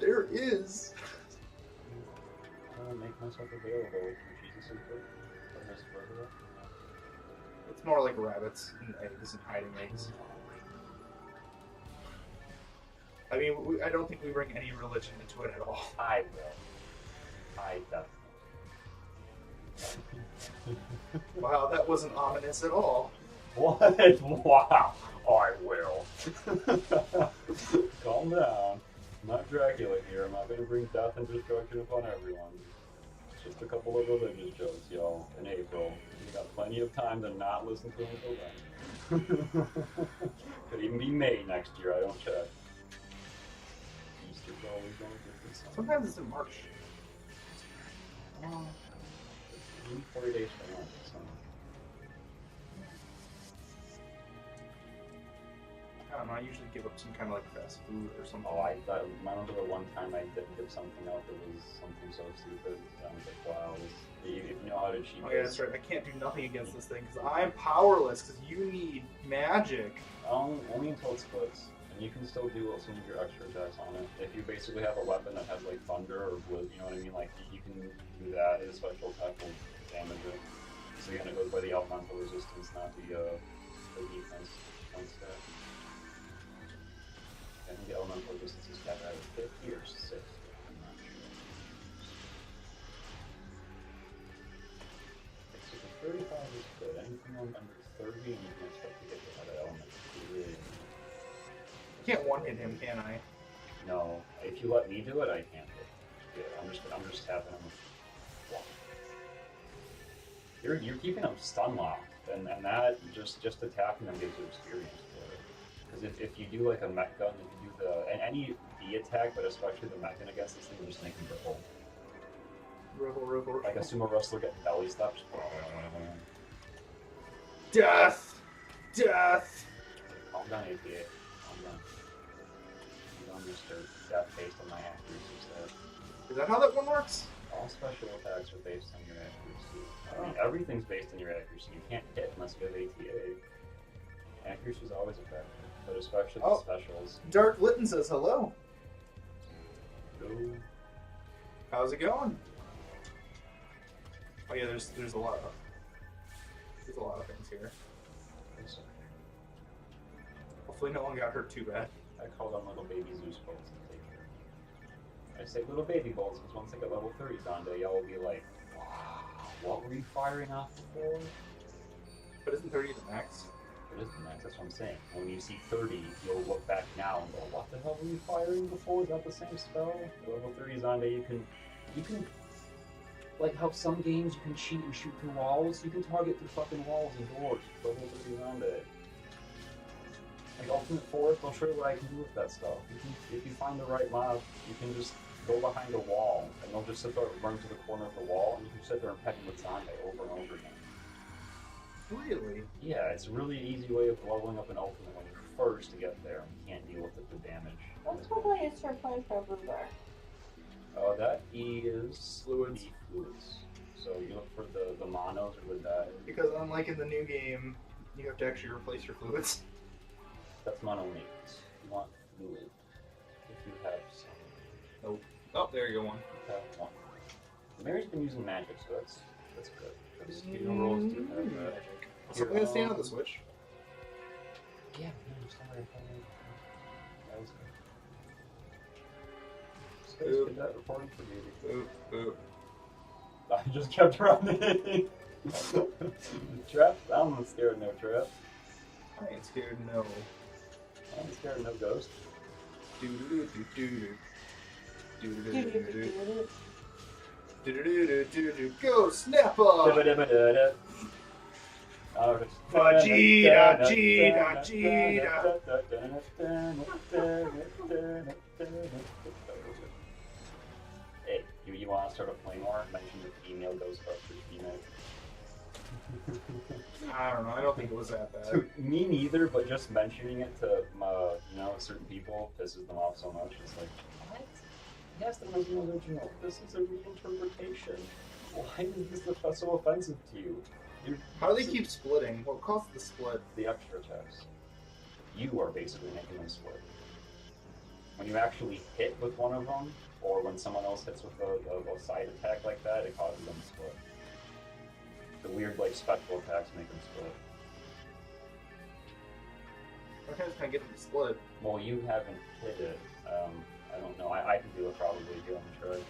There is. I'll make myself available for Jesus input. It's more like rabbits and eggs and hiding eggs. I mean, I don't think we bring any religion into it at all. I will. I definitely. Wow, that wasn't ominous at all. What? Wow. I will. Calm down. I'm not Dracula here. I'm not going to bring death and destruction upon everyone. Just a couple of religious jokes, y'all, in April. You got plenty of time to not listen to them until then. Could even be May next year, I don't check. Easter's always going to be something. Sometimes it's in March. Oh, 40 days for lunch, so. I don't know, I usually give up some kind of like fast food or something. Oh, I remember the one time I didn't give something out that was something so stupid. I was like, wow, if you know how to cheat. Oh yeah, that's right. I can't do nothing against this thing because I'm powerless. Because you need magic. Only until it splits, and you can still do some of your extra attacks on it. If you basically have a weapon that has like thunder or blizz, you know what I mean? Like you can do that. His special attack will damage it. So again, it goes by the elemental resistance, not the defense stat. I think the elemental resistance is capped at 50 or 60. I'm not sure. So the 35 is good. Anything under 30, you can expect to get that element. Really. I can't one-hit him, can I? No, if you let me do it, I can't do it. Yeah, I'm just tapping him. You're keeping him stun locked, and that just attacking them gives you experience for it. Because if you do like a mech gun, if you do any B attack, but especially the mech gun against this thing, you just make him ripple. Ripple. Like a sumo wrestler getting belly steps. Death! Death! Calm down, APA. Calm down. Calm down, Mr. Death based on my accuracy stat. Is that how that one works? All special attacks are based on your accuracy. I mean, everything's based on your accuracy. You can't hit unless you have ATA. Accuracy is always a factor, but especially the specials. Dark Litton says hello. Go. How's it going? Oh yeah, there's a lot of things here. Hopefully no one got hurt too bad. I call them little baby Zeus bolts to take care. I say little baby bolts because once they get level 30 Zonda, y'all will be like, wow, what were you firing off before? But isn't 30 the max? It is the max, that's what I'm saying. When you see 30, you'll look back now and go, what the hell were you firing before? Is that the same spell? Level 30 Zonda, you can, like how some games you can cheat and shoot through walls, you can target through fucking walls and doors. Level 30 Zonda. Like Ultimate Force, I'll show you what I can do with that stuff. If you find the right mob, you can just go behind a wall, and they'll just sit there and run to the corner of the wall, and you can sit there and peck them with Zonda over and over again. Really? Yeah, it's a really easy way of leveling up an ultimate when you're first to get there and you can't deal with the damage. What's the latest for play for Brew? That is Fluids. the fluids. So you look for the monos or with that. Because unlike in the new game, you have to actually replace your fluids. That's mono needs. You want fluid. If you have some. Nope. Oh, there you go one. You have one. Mary's been using magic, so that's good. Because hero rolls do have that. Something to stand on the switch. Yeah, somewhere that was good. Space Cadet reporting for duty. Boop, boop. I just kept running. Trap? I'm not scared of no trap. I ain't scared, no. I'm scared of no ghost. Go, snap up! Vegeta, Gita, Gita. Hey, you want to start a flame war? Mention the female Ghostbusters remake. I don't know. I don't think it was that bad. Dude, me neither, but just mentioning it to certain people pisses them off so much. It's like, what? Yes, that was the original. This is a reinterpretation. Why is this so offensive to you? How do they keep splitting? What caused the split? The extra attacks. You are basically making them split. When you actually hit with one of them, or when someone else hits with a side attack like that, it causes them to split. The weird, special attacks make them split. Sometimes can I get them to split? Well, you haven't hit it. I don't know. I can do it probably if you haven't tried.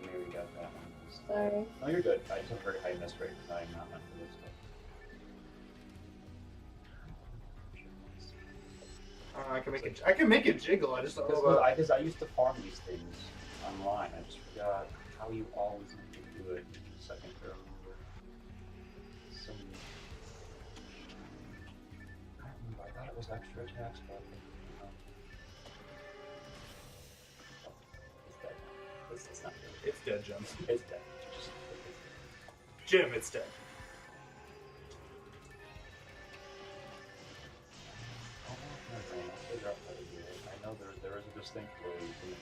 Maybe we got that one. Sorry. No, you're good. I just have a very high miss rate because I'm not meant for this stuff. I can make it jiggle. I just don't know about. Because I used to farm these things online. I just forgot how you always need to do it. Give me a second to remember. I thought it was extra attacks, but it's not good. It's dead, Jim. It's dead. Jim, it's dead. I know there is a distinct way you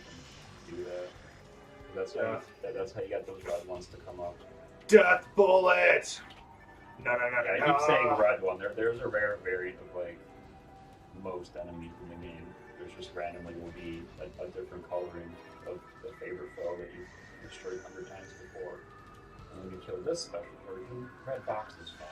can do that. That's how you got those red ones to come up. Death bullet. No. Yeah, I keep saying red one. There's a rare variant of like most enemies in the game. There's just randomly will be a different coloring of the favorite foe that you've destroyed 100 times before. And when you kill this special version, red boxes fire.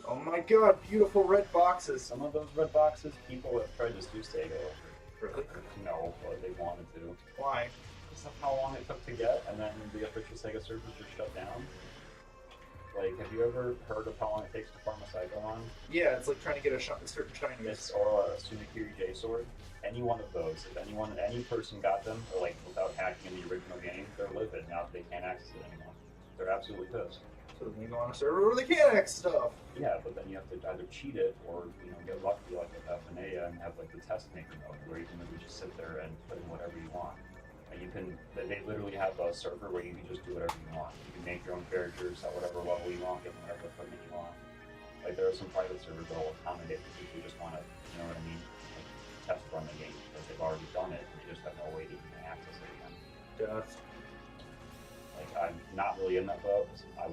Oh my god, beautiful red boxes. Some of those red boxes, people have tried to do Sega over. Really? No, but they wanted to. Why? Because of how long it took to get, and then the official Sega servers just shut down. Like, have you ever heard of how long it takes to farm a Cyclone? Yeah, it's like trying to get a certain shiniest. Or a Sunikiri J sword. Any one of those, if any person got them, or like without hacking in the original game, they're livid now. They can't access it anymore. They're absolutely pissed. So then you go on a server where they can't access stuff. Yeah, but then you have to either cheat it or get lucky like with Phantasy and have like the test making mode where you can literally just sit there and put in whatever you want. And you can they literally have a server where you can just do whatever you want. You can make your own characters at whatever level you want, get whatever equipment you want. Like there are some private servers that will accommodate for people who just want to, you know what I mean, like, test run the game because they've already done it and they just have no way to even access it again. Death. Like I'm not really in that boat. I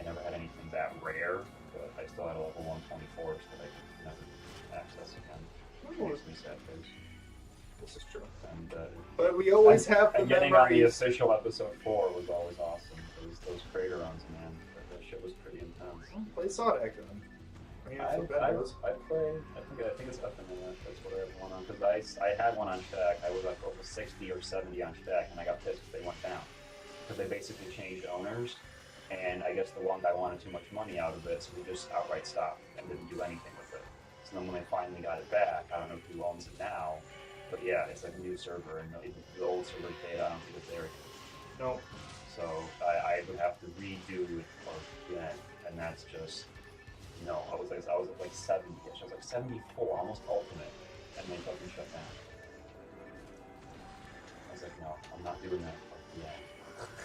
never had anything that rare, but I still had a level 124 that I could never access again. Makes me sad face. This is true. And, but we always have the and getting on the memories. official episode 4 was always awesome. Those crater runs, man. That shit was pretty intense. Play Sonic then. I mean, I think it's up in there. That's what I have one on. Because I had one on Shack. I was like over 60 or 70 on Shack, and I got pissed because they went down. Because they basically changed owners, and I guess the one guy wanted too much money out of it, so he just outright stopped and didn't do anything with it. So then when they finally got it back, I don't know who owns it now, but yeah, it's like a new server, and the old server paid, I don't think it's there. No. So I would have to redo it again, and that's just, no, I was at like 70-ish, I was like 74, almost ultimate, and they fucking shut down. I was like, no, I'm not doing that. Yeah.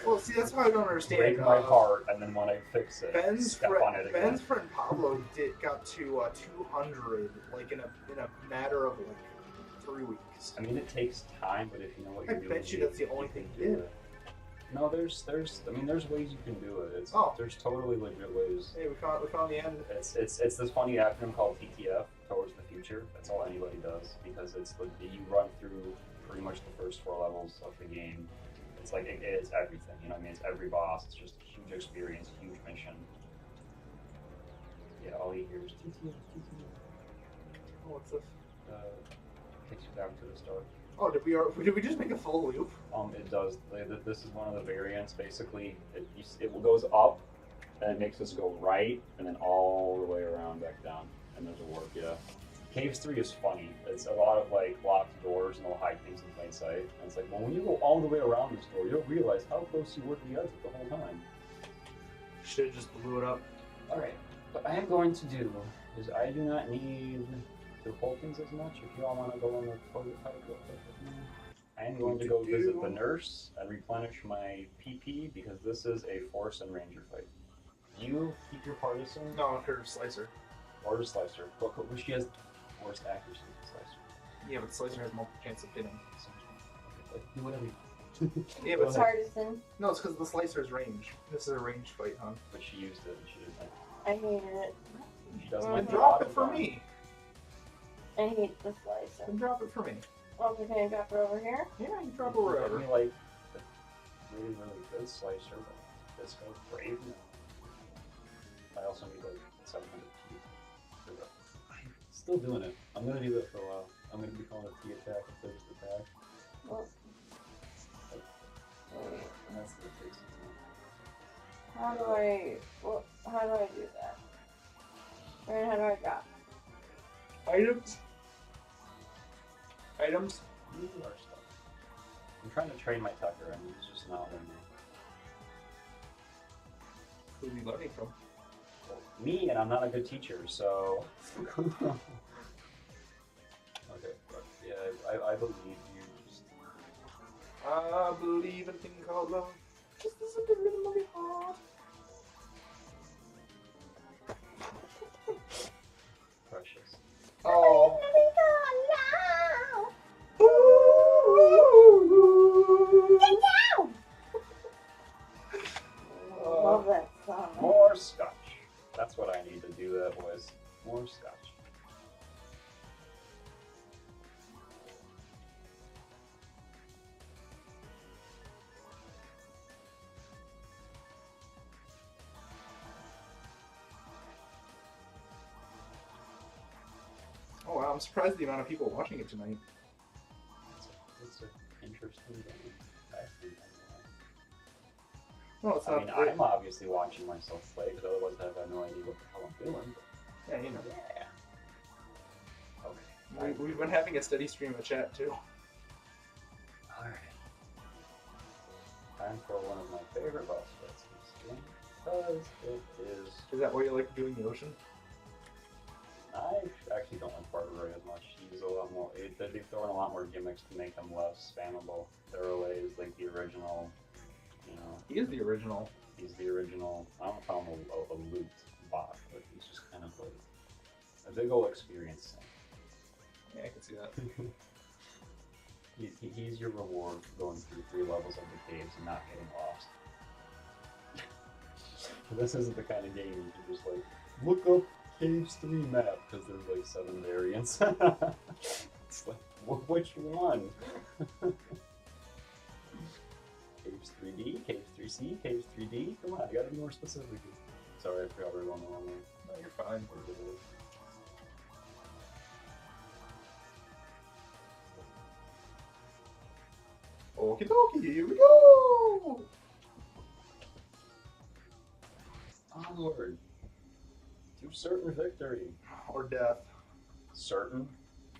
Well, see, that's why I don't understand. Break my heart, and then when I fix it, Ben's step on it again. Ben's friend Pablo got to 200 like in a matter of like 3 weeks. I mean, it takes time, but if you know what you're doing, I bet you that's the only thing he did. No, there's ways you can do it. There's totally legit ways. Hey, we found the end. It's this funny acronym called TTF, Towards the Future. That's all anybody does because it's you run through pretty much the first 4 levels of the game. It's like it's everything. You know what I mean? It's every boss. It's just a huge experience, huge mission. Yeah, all you hear is TTF. Oh, what's this? Takes you back to the start. Oh, did we just make a full loop? It does. This is one of the variants. Basically, it goes up, and it makes us go right, and then all the way around back down. And there's a warp, yeah. Caves 3 is funny. It's a lot of like locked doors, and they'll hide things in plain sight. And it's like, well, when you go all the way around this door, you'll realize how close you were to the exit the whole time. Should have just blew it up. All right. What I am going to do is I do not need to hold things as much. If you all want to go on the toilet real quick with me, I am going to go visit the nurse and replenish my PP because this is a Force and Ranger fight. You keep your partisan. No, her slicer. Or the slicer. But she has worst accuracy with the slicer. Yeah, but slicer has multiple chance of hitting. Like, do whatever you Yeah, but partisan. No, it's because the slicer's range. This is a range fight, huh? But she used it and she didn't like I hated it. She doesn't Then like the drop it auto for gun. me. I hate the slicer. Then drop it for me. Okay, can I drop it over here? Yeah, you can drop it You wherever. give me, like, a really, really good slicer, but this goes brave now. I also need like 700 T. Still doing it. I'm gonna do that for a while. I'm gonna be calling it T attack and thirst attack. Well, And that's the fix. how do I do that? Right, how do I drop? Items? Items? You are stuff. I'm trying to train my Tucker and he's just not learning. Who are you learning from? Me, and I'm not a good teacher, so. Okay, but yeah, I believe you. Just... I believe in a thing called love. Just listen to the rhythm of your heart. Precious. Oh. Love that song. More scotch. That's what I need to do that, boys. More scotch. Oh wow, I'm surprised the amount of people watching it tonight. It's an interesting game. I think. No, it's I not. mean, I'm obviously watching myself play, because otherwise I'd have no idea what the hell I'm doing. Yeah, you know. Yeah. Okay. We've been having a steady stream of chat too. Alright. Time for one of my favorite boss fights in this game, because it is... Is that why you like doing the ocean? I actually don't like Barbara as much. He's a lot more... They've thrown a lot more gimmicks to make him less spammable. Thurley is like the original, you know... He is the original. He's the original... I don't call him a loot bot, but he's just kind of like a big ol' experience thing. Yeah, I can see that. He's your reward for going through 3 levels of the caves and not getting lost. This isn't the kind of game you can just like, look up Caves 3 map, because there's like 7 variants. It's like, which one? Caves 3D, Caves 3C, Caves 3D? Come on, you gotta be more specific. Sorry, I forgot we're going the wrong way. No, you're fine. Okie dokie, here we go! Onward to certain victory. Or death. Certain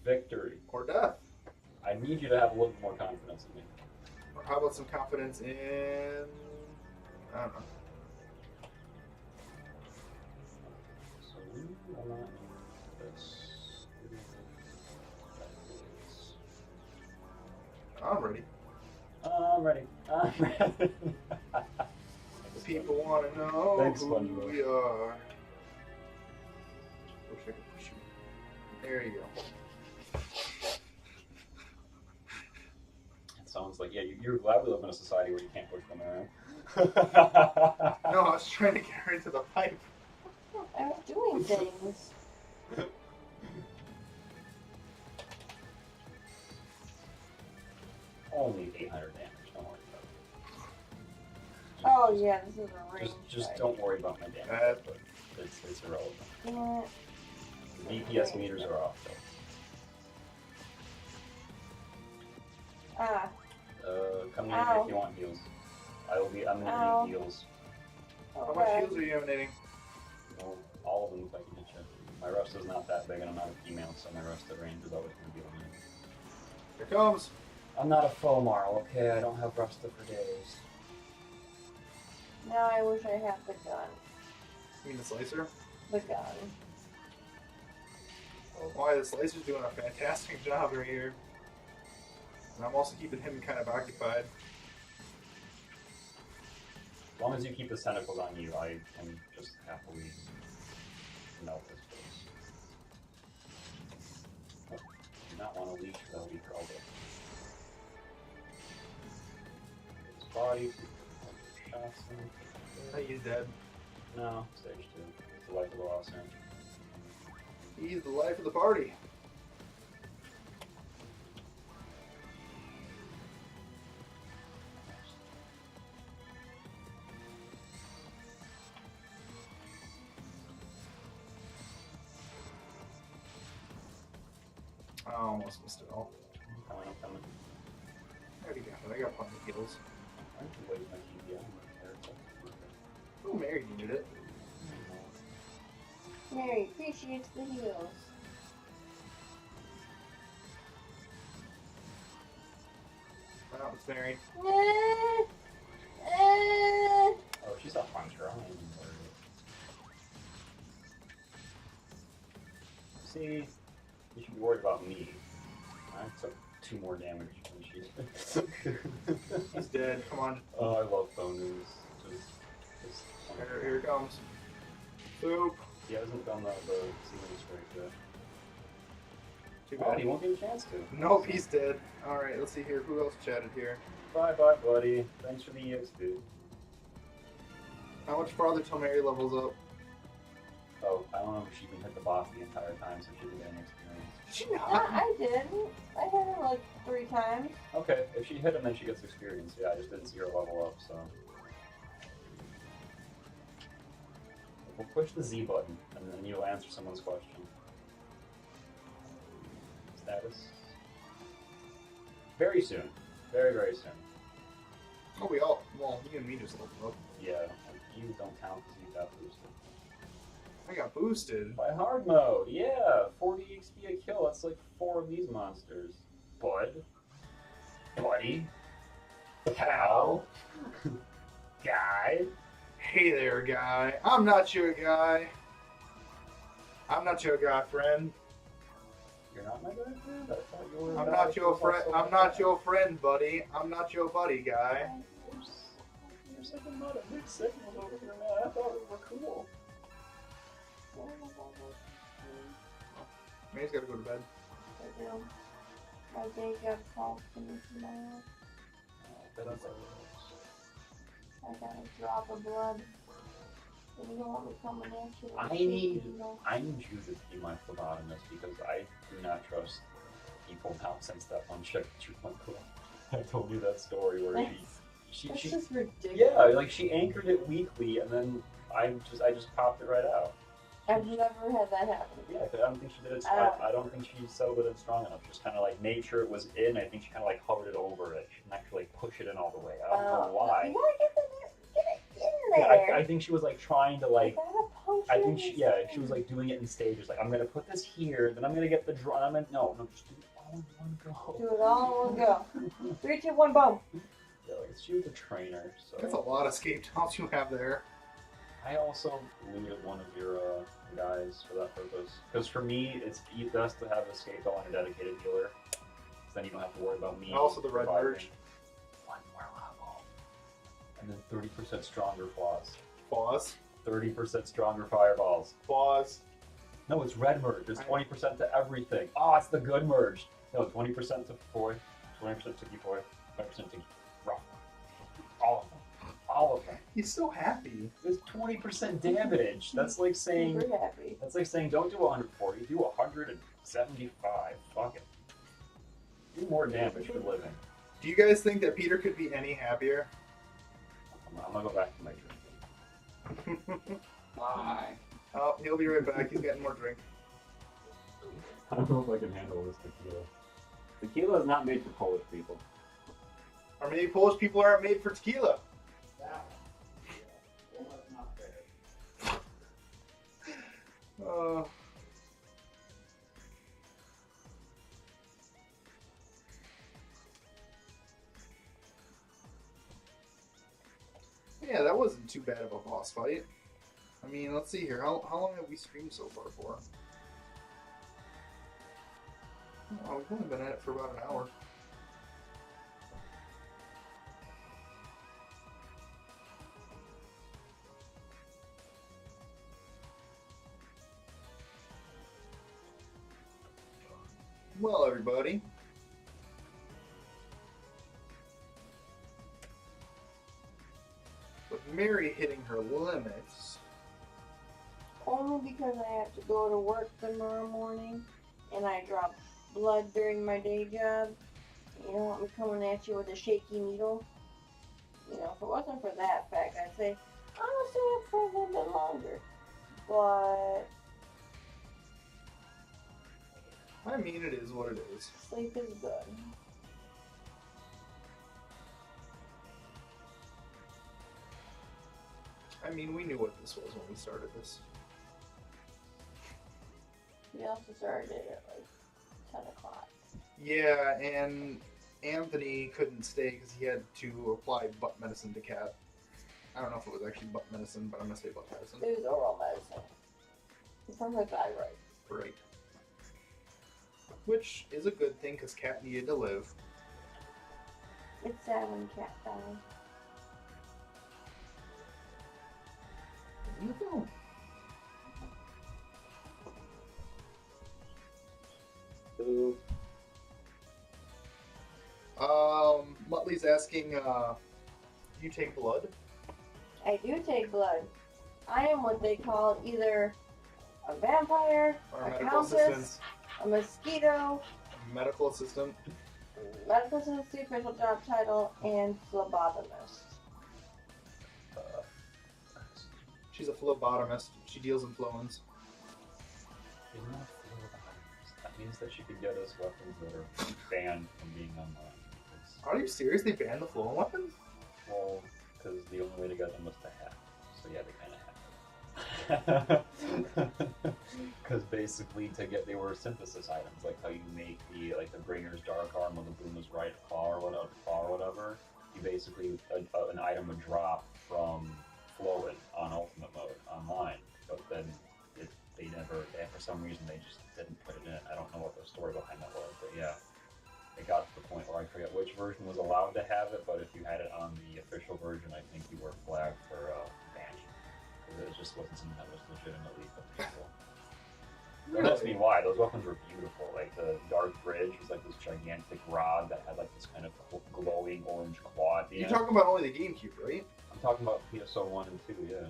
victory. Or death. I need you to have a little more confidence in me. Or how about some confidence in... I don't know. So we will not need this. I'm ready. I'm ready. I'm ready. People want to know Thanks, who SpongeBob. we are. Wish I could push you. There you go. It sounds like, yeah, you're glad we live in a society where you can't push women around. No, I was trying to get her into the pipe. I was doing things. Only 800 damage, don't worry about it. Oh yeah, this is a range. Just don't worry about my damage, but it's irrelevant. Yeah. The DPS meters are off, though. Ah. Come in Ow. if you want heals. I'm Ow. gonna need heals. How much heals are you emanating? Well, all of them if I can hit you. My rust is not that big and I'm not a female, so my rusted range is always gonna be limited. Here comes. I'm not a foe marl, okay? I don't have rusted for days. Now I wish I had the gun. You mean the slicer? The gun. Why, the slicer's doing a fantastic job right here. And I'm also keeping him kind of occupied. As long as you keep the tentacles on you, I can just happily melt his face. Oh, do not want to leech, that'll be crawled up. His body, shots him. He's dead. No, stage 2. It's the life of the lost man. He's the life of the party. I almost missed it all. I'm coming. I already got it. I got plenty of heals. I can wait my TBI on my character. Oh, Mary needed it. Mary appreciates the heals. It's Mary. Eh, eh. Oh, she's up on trying. See, you should be worried about me. I took 2 more damage than she did. He's dead. Come on. Oh, I love phone news. Just Here it comes. Boop. he hasn't done the ceiling strike yet. Too Oh, bad. he won't get a chance to. Nope, he's dead. Alright, let's see here. Who else chatted here? Bye bye, buddy. Thanks for the EXP. How much farther till Mary levels up? Oh, I don't know if she can hit the boss the entire time, so she didn't get any experience. Did she Yeah, not? I did. I hit him like 3 times. Okay, if she hit him, then she gets experience. Yeah, I just didn't see her level up, so. We'll push the Z button, and then you'll answer someone's question. Status? Very soon. Very, very soon. Oh, we all. Well, you and me just leveled up. Yeah, you don't count because you got boosted. I got boosted. By hard mode, yeah! 40 XP a kill, that's like 4 of these monsters. Bud. Buddy. Pal. Guy. Hey there, guy. I'm not your guy. I'm not your guy, friend. You're not my guy friend? I thought you were. I'm not your friend. I'm not your friend, buddy. I'm not your buddy, guy. You're sucking mud at big signals over here, man. I thought we were cool. Mary's gotta go to bed. I do. My day job calls to me tomorrow. I got a drop of blood. And you don't want me coming at you. with I a need shaky needle. you to be my phlebotomist because I do not trust people now since that one chick went cool. I told you that story where she That's just ridiculous. yeah, like she anchored it weekly and then I just popped it right out. I've never had that happen. Yeah, 'cause I don't think she did it. I don't think she settled it in strong enough. Just kind of like made sure it was in. I think she kind of like hovered it over it. She didn't actually like push it in all the way. I don't know why. You gotta get it in Yeah, there. I think she was like trying to like. You gotta punch I it think in. she was like doing it in stages. Like I'm gonna put this here, then I'm gonna get the draw. I'm gonna no, just do it all in one go. Do it all in one go. 3, 2, 1, boom. Yeah, like she was a trainer, That's a so. lot of escape tops you have there. I also needed one of your guys for that purpose. Because for me, it's best to have escape doll and a dedicated healer. Because then you don't have to worry about me. And also the red reviving. merge. One more level. And then 30% stronger flaws. Pause. 30% stronger fireballs. Pause. No, it's red merge. It's 20% to everything. Oh, it's the good merge. No, 20% to Foy, 20% to Defoy, 5% to Rough. All of them. All of them. He's so happy. It's 20% damage. That's like saying. Super happy. That's like saying don't do 140, do 175. Fuck it. Do more damage for living. Do you guys think that Peter could be any happier? I'm gonna go back to my drinking. Bye. Oh, he'll be right back. He's getting more drink. I don't know if I can handle this tequila. Tequila is not made for Polish people. Or maybe Polish people aren't made for tequila. Uh, yeah, that wasn't too bad of a boss fight. I mean, let's see here. How long have we streamed so far for? Oh, we've only been at it for about an hour. Well, everybody. With Mary hitting her limits. Only because I have to go to work tomorrow morning and I drop blood during my day job. You don't want me coming at you with a shaky needle. You know, if it wasn't for that fact, I'd say, I'm gonna stay up for a little bit longer. But I mean, it is what it is. sleep is good. I mean, we knew what this was when we started this. We also started at like 10 o'clock. Yeah, and Anthony couldn't stay because he had to apply butt medicine to Kat. I don't know if it was actually butt medicine, but I'm gonna say butt medicine. It was oral medicine from her thyroid. Right. Which is a good thing because Kat needed to live. It's sad when Cat dies. Ooh. Muttley's asking, you take blood? I do take blood. I am what they call either a vampire, Or a medical countess, assistant? a mosquito, Medical assistant? medical assistant, official job title, and phlebotomist. She's a phlebotomist. She deals in flowins. She's not phlebotomist. That means that she could get us weapons that are banned from being online. Are you serious? They banned the flowin weapons? Well, because the only way to get them was to hack. So yeah, they kind of hacked. Because basically, they were synthesis items, like how you make the bringer's dark arm or the boomer's right claw or whatever. You basically an item would drop from flowin on ultimate mode online, but then for some reason they just didn't put it in. I don't know what the story behind that was, but yeah. It got to the point where I forget which version was allowed to have it, but if you had it on the official version, I think you were flagged for banning. Because it just wasn't something that was legitimately applicable. Don't ask me why. Those weapons were beautiful. Like the Dark Bridge was like this gigantic rod that had like this kind of glowing orange claw at the You're end. talking about only the GameCube, right? I'm talking about PSO 1 and 2, yeah.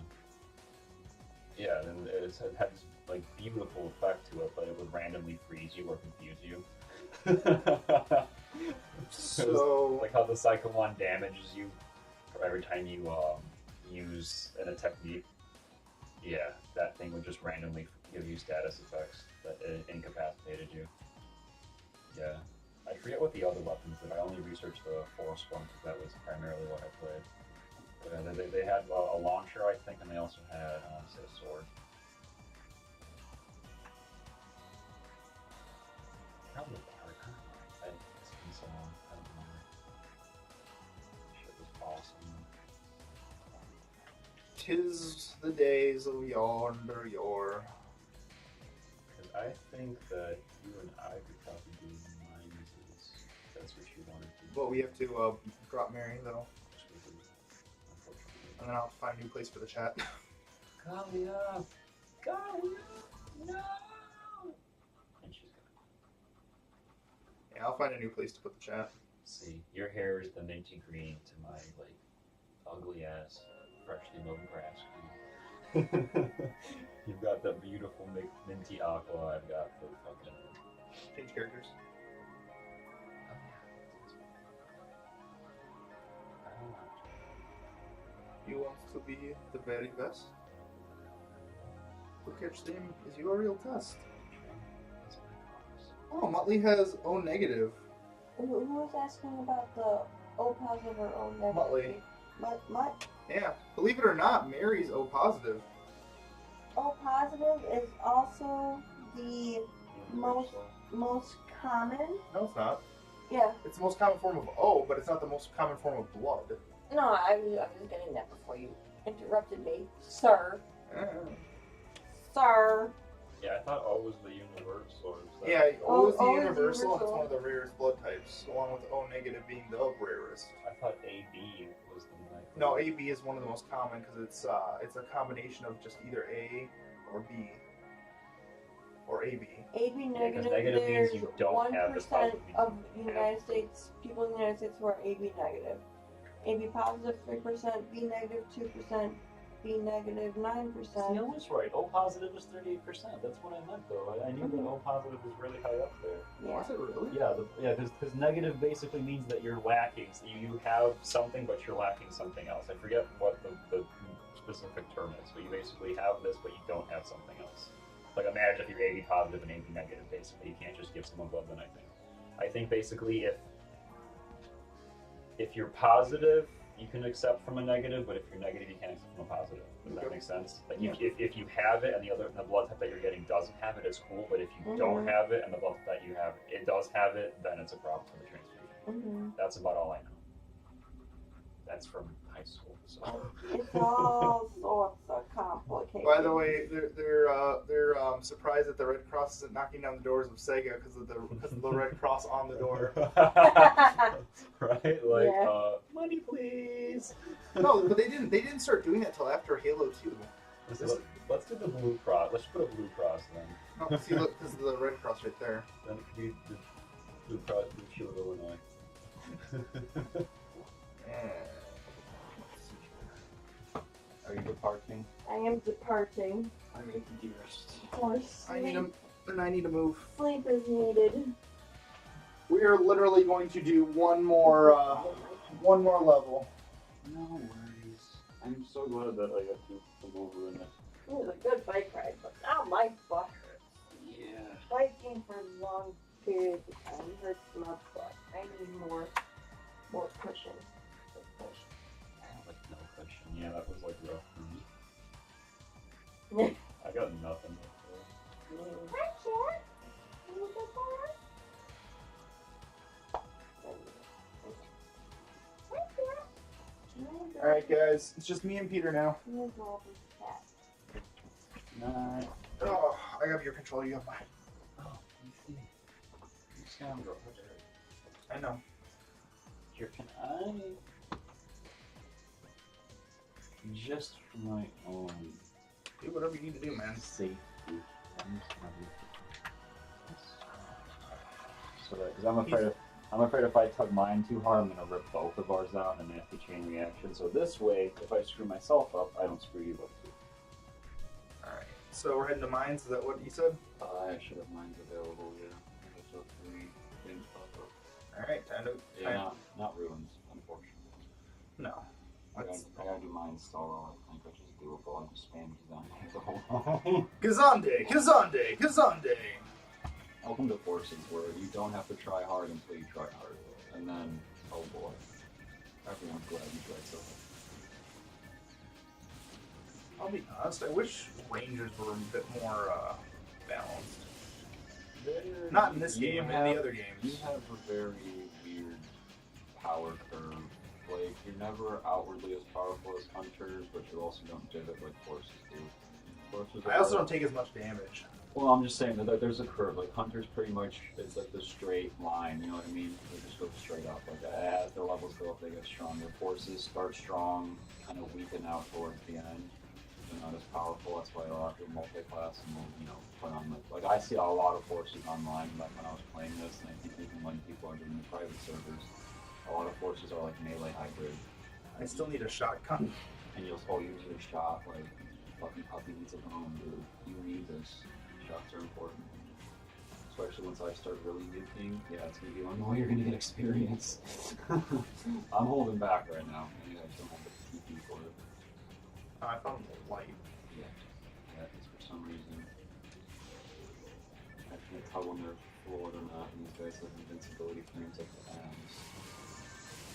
Yeah, and it had this like beautiful effect to it, but it would randomly freeze you or confuse you. So, like how the Psycho 1 damages you every time you use a technique. Yeah, that thing would just randomly give you status effects that incapacitated you. Yeah. I forget what the other weapons did. I only researched the Force one because that was primarily what I played. But they had a launcher, I think, and they also had, I want to say, a sword. Probably it's been so long. I don't remember. Shit was awesome. 'tis the days of yonder yore. Because I think that you and I could probably do mines if that's what you wanted to do. But we have to drop Mary, though. Unfortunately. And then I'll have to find a new place for the chat. Kalia! Kalia! No! And she's gone. Yeah, I'll find a new place to put the chat. See, your hair is the minty green to my, like, ugly ass, freshly mown grass green. You've got the beautiful minty aqua, I've got the fucking... Change characters. You want to be the very best? To catch them is your real test. Oh, Muttley has O negative. Who was asking about the O positive or O negative? Muttley. Mutt? Yeah, believe it or not, Mary's O positive. O positive is also the most common. No, it's not. Yeah. It's the most common form of O, but it's not the most common form of blood. No, I was getting that before you interrupted me, sir. Sir. Yeah, I thought O was the universal. Yeah, O is the O is universal, and it's universal. one of the rarest blood types, along with O negative being the rarest. I thought AB was the like. No, AB is one of the most common because it's a combination of just either A or B. Or AB. AB negative, negative means there's you don't have this 1% positive, of you United States, people in the United States who are AB negative. AB positive 3%, B negative 2%, B negative 9%. See, I was right. O positive is 38%. That's what I meant, though. I knew that O positive was really high up there. Yeah. Was it really? Yeah, because negative basically means that you're lacking. So you have something, but you're lacking something else. I forget what the specific term is, but you basically have this, but you don't have something else. Like imagine if you're AB positive and AB negative, basically you can't just give someone blood. Then I think basically if you're positive, you can accept from a negative, but if you're negative, you can't accept from a positive. Does that make sense? Like if you have it and the blood type that you're getting doesn't have it, it's cool. But if you don't have it and the blood type that you have it does have it, then it's a problem for the transfusion. That's about all I know. That's from high school, so. It's all sorts of complicated. By the way, they're surprised that the Red Cross isn't knocking down the doors of Sega because of the Red Cross on the door. Right? Like, Yeah. money please. No, but they didn't start doing that till after Halo 2. Let's do the blue cross. Let's put a blue cross then. No, see, look, this is the Red Cross right there. Then it could be the blue cross Blue Shield of Illinois. Are you departing? I am departing. I'm making dearest. For I need sleep. I need to move. Sleep is needed. We are literally going to do one more level. No worries. I'm so glad that I got to come over in it. It was a good bike ride, but now my butt hurts. Yeah. Biking for long periods of time hurts my butt. I need more cushion. Like no cushion. Yeah, that was like rough for me. I got nothing. Alright, guys. It's just me and Peter now. Nah. Oh, I have your controller. You have mine. Oh, you see. You scoundrel. I know. Here, can I? Just for my own Do whatever you need to do, man. safety. So that, because I'm afraid if I tug mine too hard, I'm gonna rip both of ours out and then have to chain reaction. So this way, if I screw myself up, I don't screw you up too. Alright. So we're heading to mines. Is that what you said? I should have mines available. Yeah. There's a 3 things pop up. Alright, time to. Yeah, not ruins, unfortunately. No. I gotta do mine install. I think which is doable. I just spam Kazande the whole time. Kazande! Kazande! Kazande! Welcome to Forces, where you don't have to try hard until you try hard. And then, oh boy. Everyone's glad you tried so hard. I'll be honest, I wish Rangers were a bit more balanced. Not in this game, in the other games. You have a very weird power curve. Like, you're never outwardly as powerful as Hunters, but you also don't give it like Forces do. Forces I also don't take as much damage. Well, I'm just saying that there's a curve. Like, Hunters pretty much, it's like the straight line, you know what I mean? They just go straight up. Like, as their levels go up, they get stronger. Forces start strong, kind of weaken out towards the end. They're not as powerful. That's why a lot of people multi-class and will, you know, put on like I see a lot of Forces online, like when I was playing this, and I think even when people are doing the private servers, a lot of Forces are like melee hybrid. I still need a shotgun. And you'll use your shot, like, fucking puppy needs a bone, dude. You need this. Shots are important. Especially once I start really nuking, yeah, it's gonna be one more you're gonna get experience. I'm holding back right now. I guys don't have the TP for it. I found the light. Yeah. Yeah, because for some reason I can't tell when they're floored or not, and these guys have invincibility frames up the ass.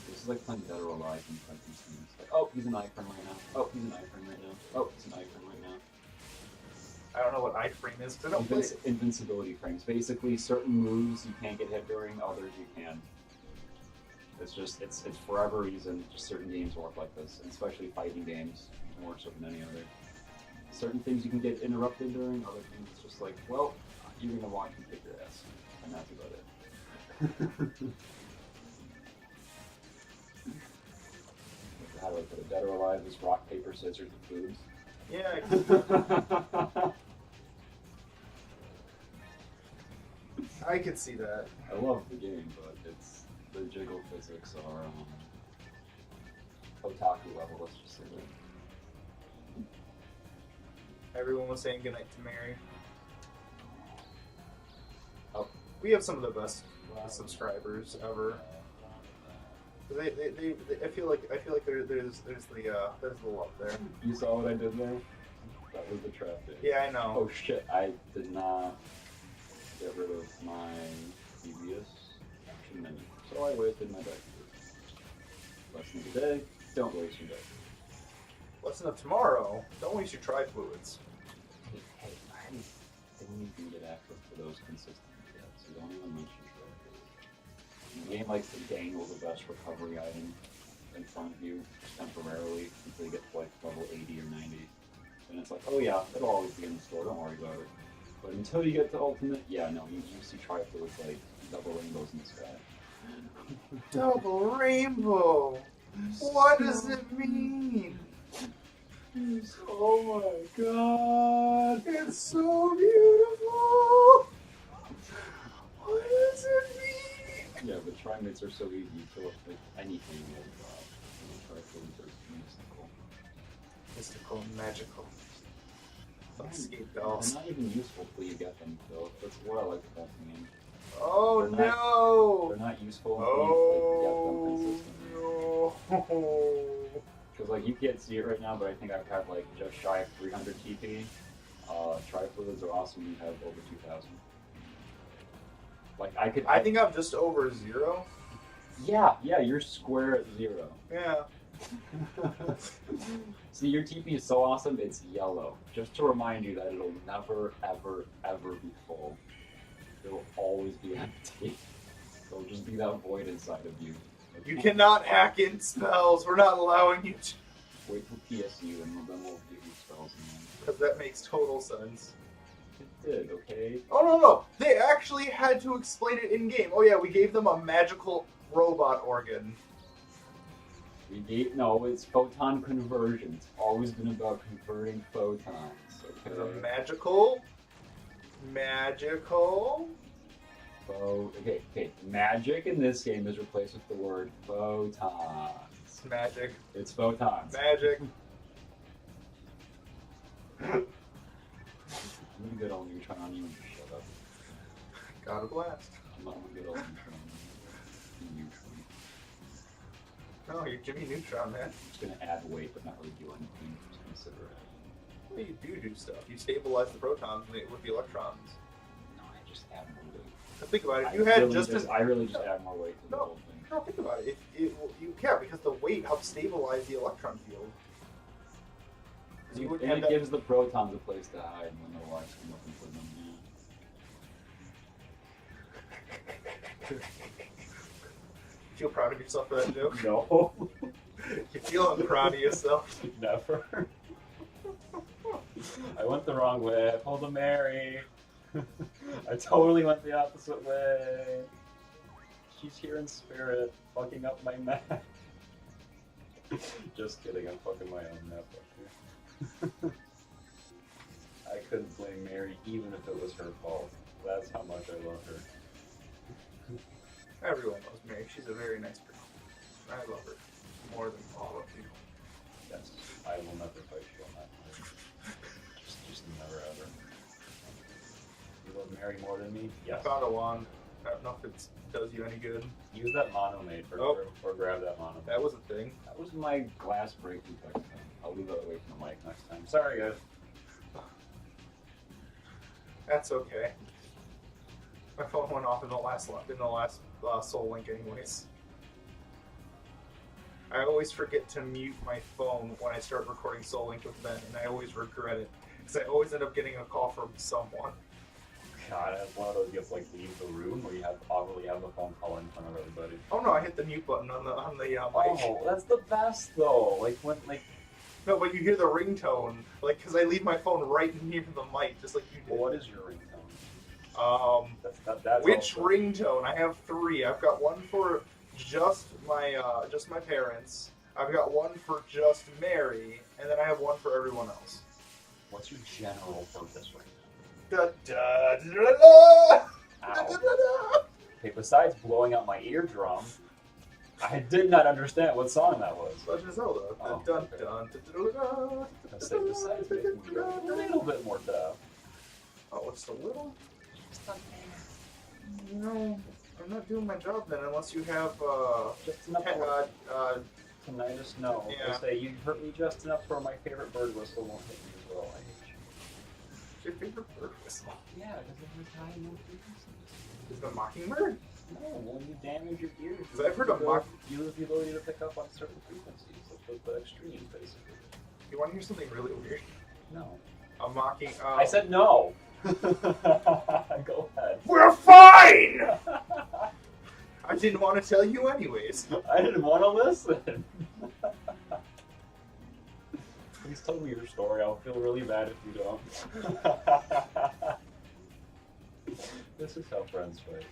This is like playing Dead or Alive in fighting scenes. Like, oh, he's an iframe right now. Oh, he's an iframe right now. Oh, he's an iframe right now. I don't know what iframe is because I don't play it. Invincibility frames. Basically, certain moves you can't get hit during, others you can. It's just, it's for whatever reason, just certain games work like this, and especially fighting games, more so than any other. Certain things you can get interrupted during, other things it's just like, well, you're gonna watch me kick your ass, and that's about it. How do I put it? Dead or Alive is rock, paper, scissors, and foods. Yeah. I could see that. I love the game, but it's the jiggle physics are otaku level. Let's just say that. Everyone was saying goodnight to Mary. Oh. We have some of the best subscribers ever. They I feel like there's the love there. You saw what I did there? That was the trap day. Yeah, I know. Oh shit! I did not get rid of my previous action menu, so I wasted my deck. Lesson of the day: don't waste your deck. Lesson of tomorrow: don't waste your tri-fluids. Hey, I didn't even get access to those consistently yet, so don't even mention tri-fluids. The game likes to dangle the best recovery item in front of you temporarily until you get to like level 80 or 90. And it's like, oh yeah, it'll always be in the store, don't worry about it. But until you get to ultimate, yeah, no, you see Trifle with like double rainbows in the sky. Double rainbow. What does it mean? Oh my god! It's so beautiful. What does it mean? Yeah, but Trimates are so easy to look like anything will drop. Trifles are mystical. Mystical and magical. Escape They're bells. not even useful till you get them, though. That's what I like about the game. Oh They're no! They're not useful until you get them Oh consistently. no! Because like you can't see it right now, but I think I've had like just shy of 300 TP. Trifluids are awesome. You have over 2,000. Like I think I'm just over 0. Yeah, you're square at 0. Yeah. See, your TP is so awesome, it's yellow. Just to remind you that it'll never, ever, ever be full. It'll always be empty. It'll just be that void inside of you. You cannot hack in spells. We're not allowing you to. Wait for PSU and then we'll give you spells in them. Because that makes total sense. It did, okay? Oh no! They actually had to explain it in game. Oh yeah, we gave them a magical robot organ. No, it's photon conversion. It's always been about converting photons. There's Okay. a magical. Okay. Magic in this game is replaced with the word photons. It's magic. It's photons. Magic. I'm a good old neutron on you and just shut up. Got a blast. I'm not a good old neutron. Neutron. No, you're Jimmy Neutron, man. I'm just gonna add weight but not really do anything. Just consider it. Well, you do stuff. You stabilize the protons with the electrons. No, I just add more weight. Now think about it. If you I had really just I really just add more weight to the No. whole thing. No, think about it. You can't because the weight helps stabilize the electron field. You wouldn't And have it that. gives the protons a place to hide when the lights come up and put them Feel proud of yourself for that joke? No. You feel proud of yourself? Never. I went the wrong way. I pulled a Mary. I totally went the opposite way. She's here in spirit, fucking up my map. Just kidding, I'm fucking my own map up here. I couldn't blame Mary even if it was her fault. That's how much I love her. Everyone loves Mary. She's a very nice person. I love her more than all of you. Yes, I will never fight you on that. Just never ever. You love Mary more than me? I Yes. found a wand. I don't know if it does you any good. Use that monomate or grab that monomate. That was a thing. That was my glass breaking text. I'll leave that away from the mic next time. Sorry, guys. That's okay. My phone went off in the last Soul Link, anyways. I always forget to mute my phone when I start recording Soul Link with Ben, and I always regret it because I always end up getting a call from someone. God, that's one of those you have to like leave the room where you have awkwardly have the phone call in front of everybody. Oh no, I hit the mute button on the mic. Oh, that's the best though. Like when No, but you hear the ringtone, like, because I leave my phone right near the mic, just like you did. well, what is your ringtone? That's Which also... ringtone? I have 3. I've got one for just my parents. I've got one for just Mary, and then I have one for everyone else. What's your general purpose ringtone? Da, da, da, da, da, da, da, da. Okay, besides blowing out my eardrum, I did not understand what song that was. Legend of Zelda. Oh, Dun, okay. dun, dun, dun, dun, I say besides making me go a little bit more deaf. Oh, it's a little? No, I'm not doing my job then unless you have, Just enough tinnitus, no. Yeah. I say you hurt me just enough where my favorite bird whistle won't hit me as well. I hate you. your favorite bird whistle. Yeah, because every time you frequencies. Is the mockingbird? No, when you damage your ears, 'Cause I've heard of you lose the ability to pick up on certain frequencies, like the extremes, basically. You want to hear something really weird? No. A mocking. I said no. Go ahead. We're fine! I didn't want to tell you anyways. I didn't want to listen. Please tell me your story. I'll feel really bad if you don't. This is how friends fight.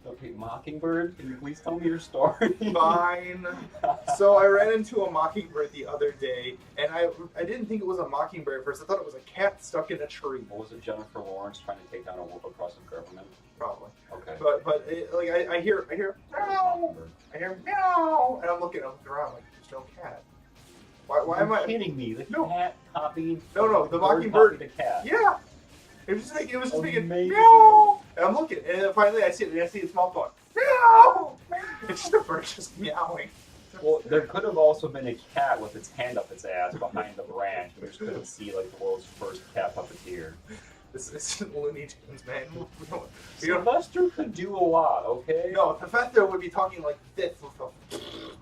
Okay, Mockingbird, can you please tell me your story? Fine. So I ran into a mockingbird the other day, and I didn't think it was a mockingbird at first. I thought it was a cat stuck in a tree. What was it, Jennifer Lawrence trying to take down a oppressive government? Probably. Okay. But it, like I hear meow, I hear meow, and I'm looking around like there's no cat. Why am I kidding me? The No. cat copied. No, the bird mockingbird. copied the cat. Yeah. It was just making Amazing. meow, and I'm looking, and then finally I see it, and I see its mouth going meow. It's just a bird just meowing. Well, there could have also been a cat with its hand up its ass behind the branch. We just couldn't see like the world's first cat puppeteer. This isn't Looney Tunes, man. We don't- Sylvester could do a lot, okay? No, Professor would be talking like this.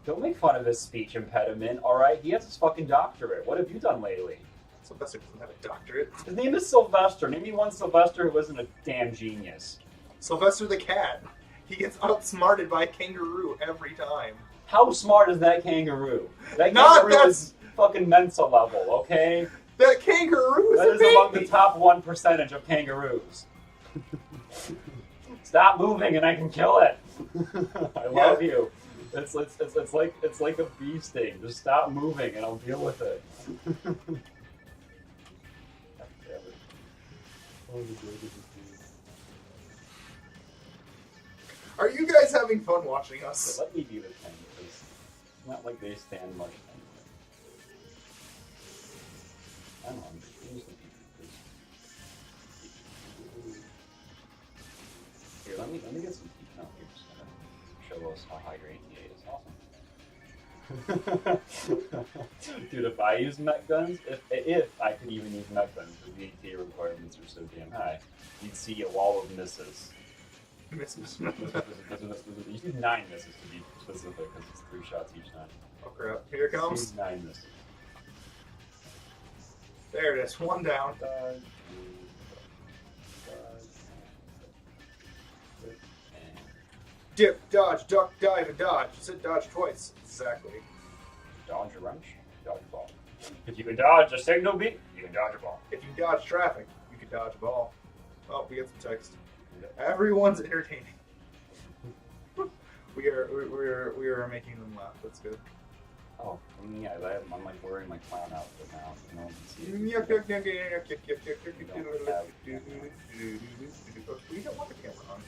Don't make fun of his speech impediment, alright? He has his fucking doctorate. What have you done lately? Sylvester doesn't have a doctorate. His name is Sylvester. Name me one Sylvester who isn't a damn genius. Sylvester the cat. He gets outsmarted by a kangaroo every time. How smart is that kangaroo? That Not kangaroo that- is fucking Mensa level, okay? That kangaroo is That a is baby. among the top 1% of kangaroos. Stop moving and I can kill it. I love you. It's like a bee sting. Just stop moving and I'll deal with it. Are you guys having fun watching us? So let me do the thing because it's not like they stand much anyway. I'm hungry. Give me some pizza, please. Here, let me get some pizza. No, you're just gonna show us how high your ATA is. Awesome. Dude, if I use mech guns, if I could even use mech guns, because the ATA requirements are so damn high, you'd see a wall of misses. Misses. You need 9 misses to be specific, because it's 3 shots each time. Oh crap! Here it comes. 9 misses. There it is. One down. Dodge, Dip, dodge, duck, dive, and dodge. You said dodge twice. Exactly. dodge a wrench, dodge a ball. If you can dodge a signal beat, you can dodge a ball. If you dodge traffic, you can dodge a ball. Oh, we got some text. Everyone's entertaining. We are making them laugh. That's good. Oh, yeah, I'm like wearing my clown outfit now, so no one can see it. We don't want the camera on.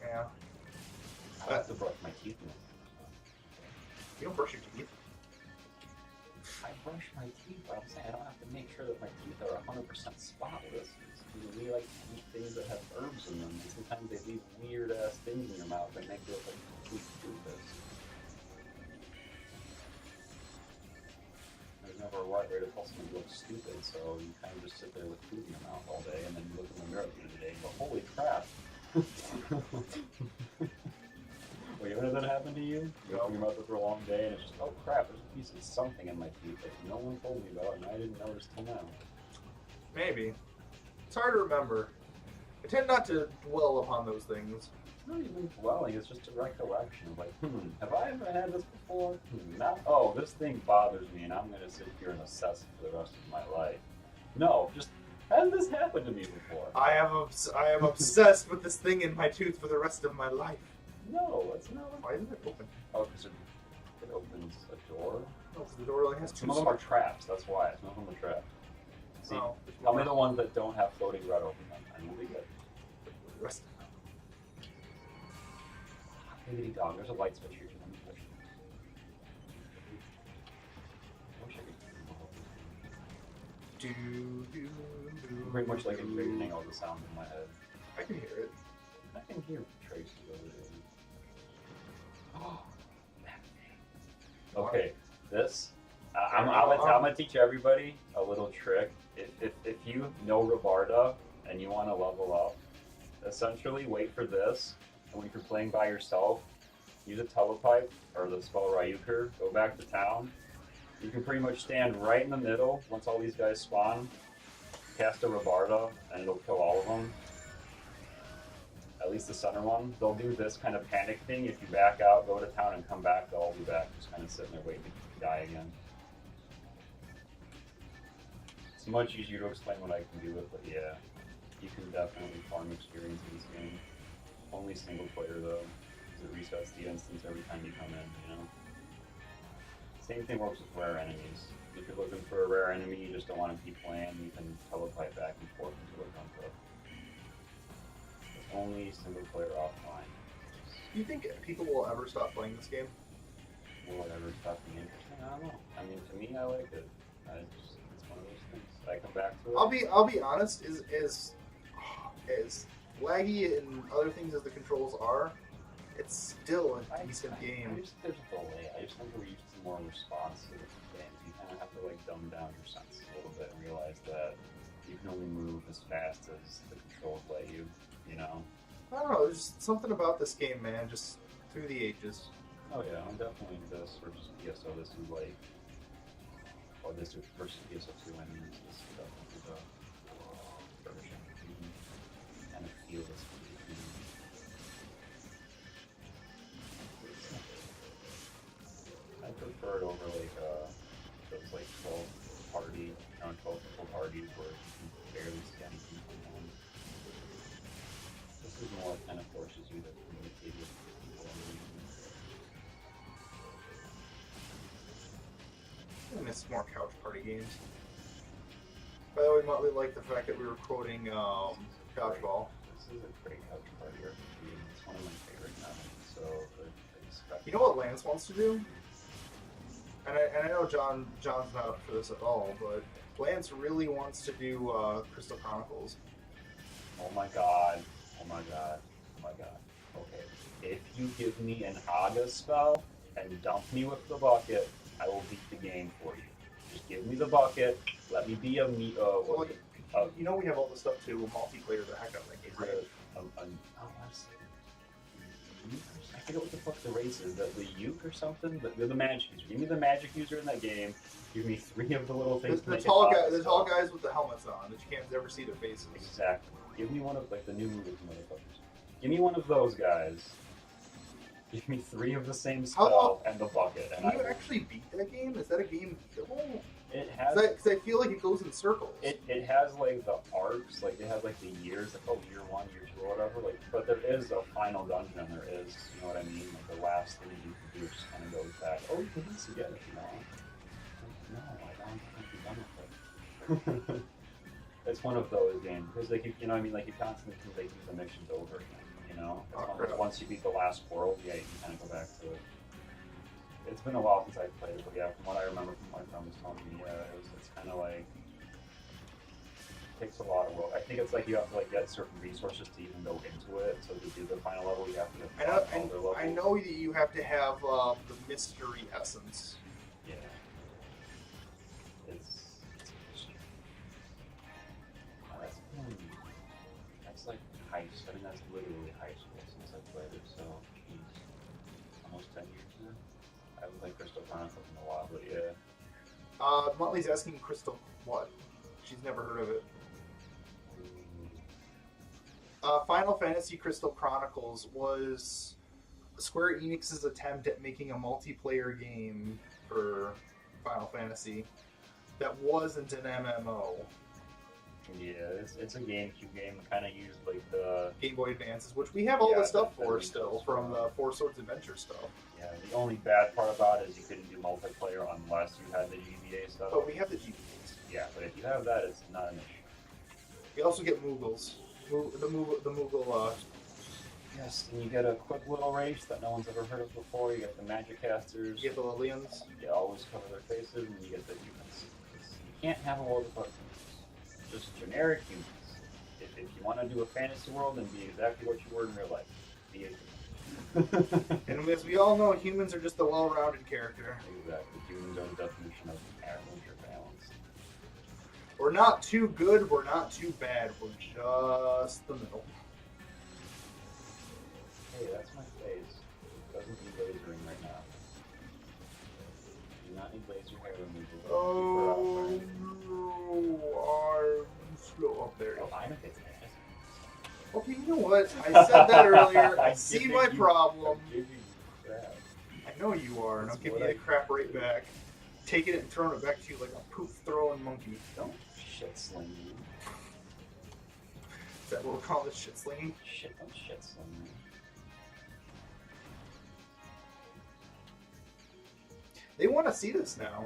Yeah. I have to brush my teeth now. You don't brush your teeth. I brush my teeth, but I'm saying I don't have to make sure that my teeth are 100% spotless. We like to eat things that have herbs in them, and sometimes they leave weird ass things in your mouth that make you look like complete stupid. There's never a right way to tell someone you look stupid, so you kind of just sit there with food in your mouth all day, and then you look in the mirror at the end of the day and go, holy crap. Well, you ever had that happen to you? You open your mouth after a long day, and it's just, oh crap, there's a piece of something in my teeth that no one told me about, and I didn't notice till now. Maybe. It's hard to remember. I tend not to dwell upon those things. It's not even dwelling, it's just a recollection of like, have I ever had this before? Not, oh, this thing bothers me and I'm going to sit here and assess it for the rest of my life. No, just, has this happened to me before? I am obsessed with this thing in my tooth for the rest of my life. No, it's not. Why isn't it open? Oh, because it opens a door? No, 'cause the door only has two. Some of them are traps, that's why. Some of them are traps. See, Oh, tell me the ones that don't have floating red open them, and we'll be good. the rest of Higgity dog, there's a light switch here. Let me push it. I wish I could. Pretty much like envisioning all the sounds in my head. I can hear it. I can hear Tracy over there. Okay, this. I'm gonna teach everybody a little trick. If you know Rabarda and you want to level up, essentially wait for this. And when you're playing by yourself, use a telepipe or the spell Ryuker. Go back to town. You can pretty much stand right in the middle once all these guys spawn, cast a Rabarda, and it'll kill all of them. At least the center one. They'll do this kind of panic thing. If you back out, go to town, and come back, they'll all be back, just kind of sitting there waiting to die again. It's much easier to explain what I can do with it, yeah. You can definitely farm experience in this game. Only single player though, because it resets the instance every time you come in, you know? Same thing works with rare enemies. If you're looking for a rare enemy you just don't want to keep playing, you can teleport back and forth until it comes up. It's only single player offline. Do you think people will ever stop playing this game? Will it ever stop being interesting? I don't know. I mean, to me, I like it. It's one of those things. I come back to it. I'll be honest. As laggy and other things as the controls are, it's still a decent game. I just think there's a delay. I just think we're used to more responsive games. You kind of have to like dumb down your senses a little bit and realize that you can only move as fast as the controls let you. You know. I don't know. There's something about this game, man. Just through the ages. Oh yeah, I'm definitely this or just PSO. This is like, or this versus PSO2 enemies. This is definitely the version. You can kind of feel this. I prefer it over like those like 12 people parties where you can barely see any people on. This is more kind of forces you to communicate with people. I miss more couch party games. By the way, Motley liked the fact that we were quoting Dodgeball. This is a great couch party RPG. It's one of my favorite now. So I expect. You know what Lance wants to do? And I know John's not up for this at all, but Lance really wants to do Crystal Chronicles. Oh my god. Oh my god. Oh my god. Okay. If you give me an Aga spell and dump me with the bucket, I will beat the game for you. Just give me the bucket. Let me be a me. You know we have all the stuff to multiplayer the heck out of that game, right? I forget what the fuck the race is. The Uke or something? They're the magic user. Give me the magic user in that game. Give me 3 of the little things. The tall guys with the helmets on that you can't ever see their faces. Exactly. Give me one of like the new movie motherfuckers. Give me one of those guys. Give me 3 of the same spell and the bucket. Can you actually beat that game? Is that a game beatable? It has. Because I feel like it goes in circles. It has like the arcs, like it has like the years, like year 1, year 2, or whatever. Like, but there is a final dungeon, and there is, you know what I mean? Like the last thing you can do just kind of goes back. Oh, you can do this again if you want. No, I don't think you're done with it. It's one of those games because like you know what I mean, like you constantly can like use the missions over again. You know, once you beat the last world, yeah, you can kind of go back to it. It's been a while since I played it, but yeah, from what I remember from my friend was telling me, it's kind of like it takes a lot of work. I think it's like you have to like get certain resources to even go into it. So to do the final level, you have to get I know that you have to have the mystery essence. Yeah. That's like high school. I mean, that's literally high school since I played it. So, almost 10 years now. I haven't played Crystal Chronicles in a while, but yeah. Motley's asking Crystal what? She's never heard of it. Final Fantasy Crystal Chronicles was Square Enix's attempt at making a multiplayer game for Final Fantasy that wasn't an MMO. Yeah, it's a GameCube game. Kind of used like the Game Boy Advances, which we have all the stuff for still from the Four Swords Adventure stuff. Yeah, the only bad part about it is you couldn't do multiplayer unless you had the GBA stuff. But we have the GBAs. Yeah, but if you have that, it's not an issue. We also get Moogles. The Moogle. Yes, and you get a quick little race that no one's ever heard of before. You get the Magic Casters. You get the Lillians. They always cover their faces, and you get the humans. You can't have a world of just generic humans. If you want to do a fantasy world, then be exactly what you were in real life. Be a human. And as we all know, humans are just a well-rounded character. Exactly. Humans are the definition of average or balanced. We're not too good, we're not too bad, we're just the middle. Hey, that's my face. It doesn't be lasering right now. Do not need laser hair removal. Oh, no, I'm slow up there. Oh, I know it's nasty. Okay, you know what? I said that earlier. I see my problem. I'm giving you crap. I know you are, and That's I'm giving what you the crap right back. Taking it and throwing it back to you like a poop-throwing monkey. Don't shit sling me. Is that what we'll call this, shit slinging? Shit, don't shit sling me. They want to see this now.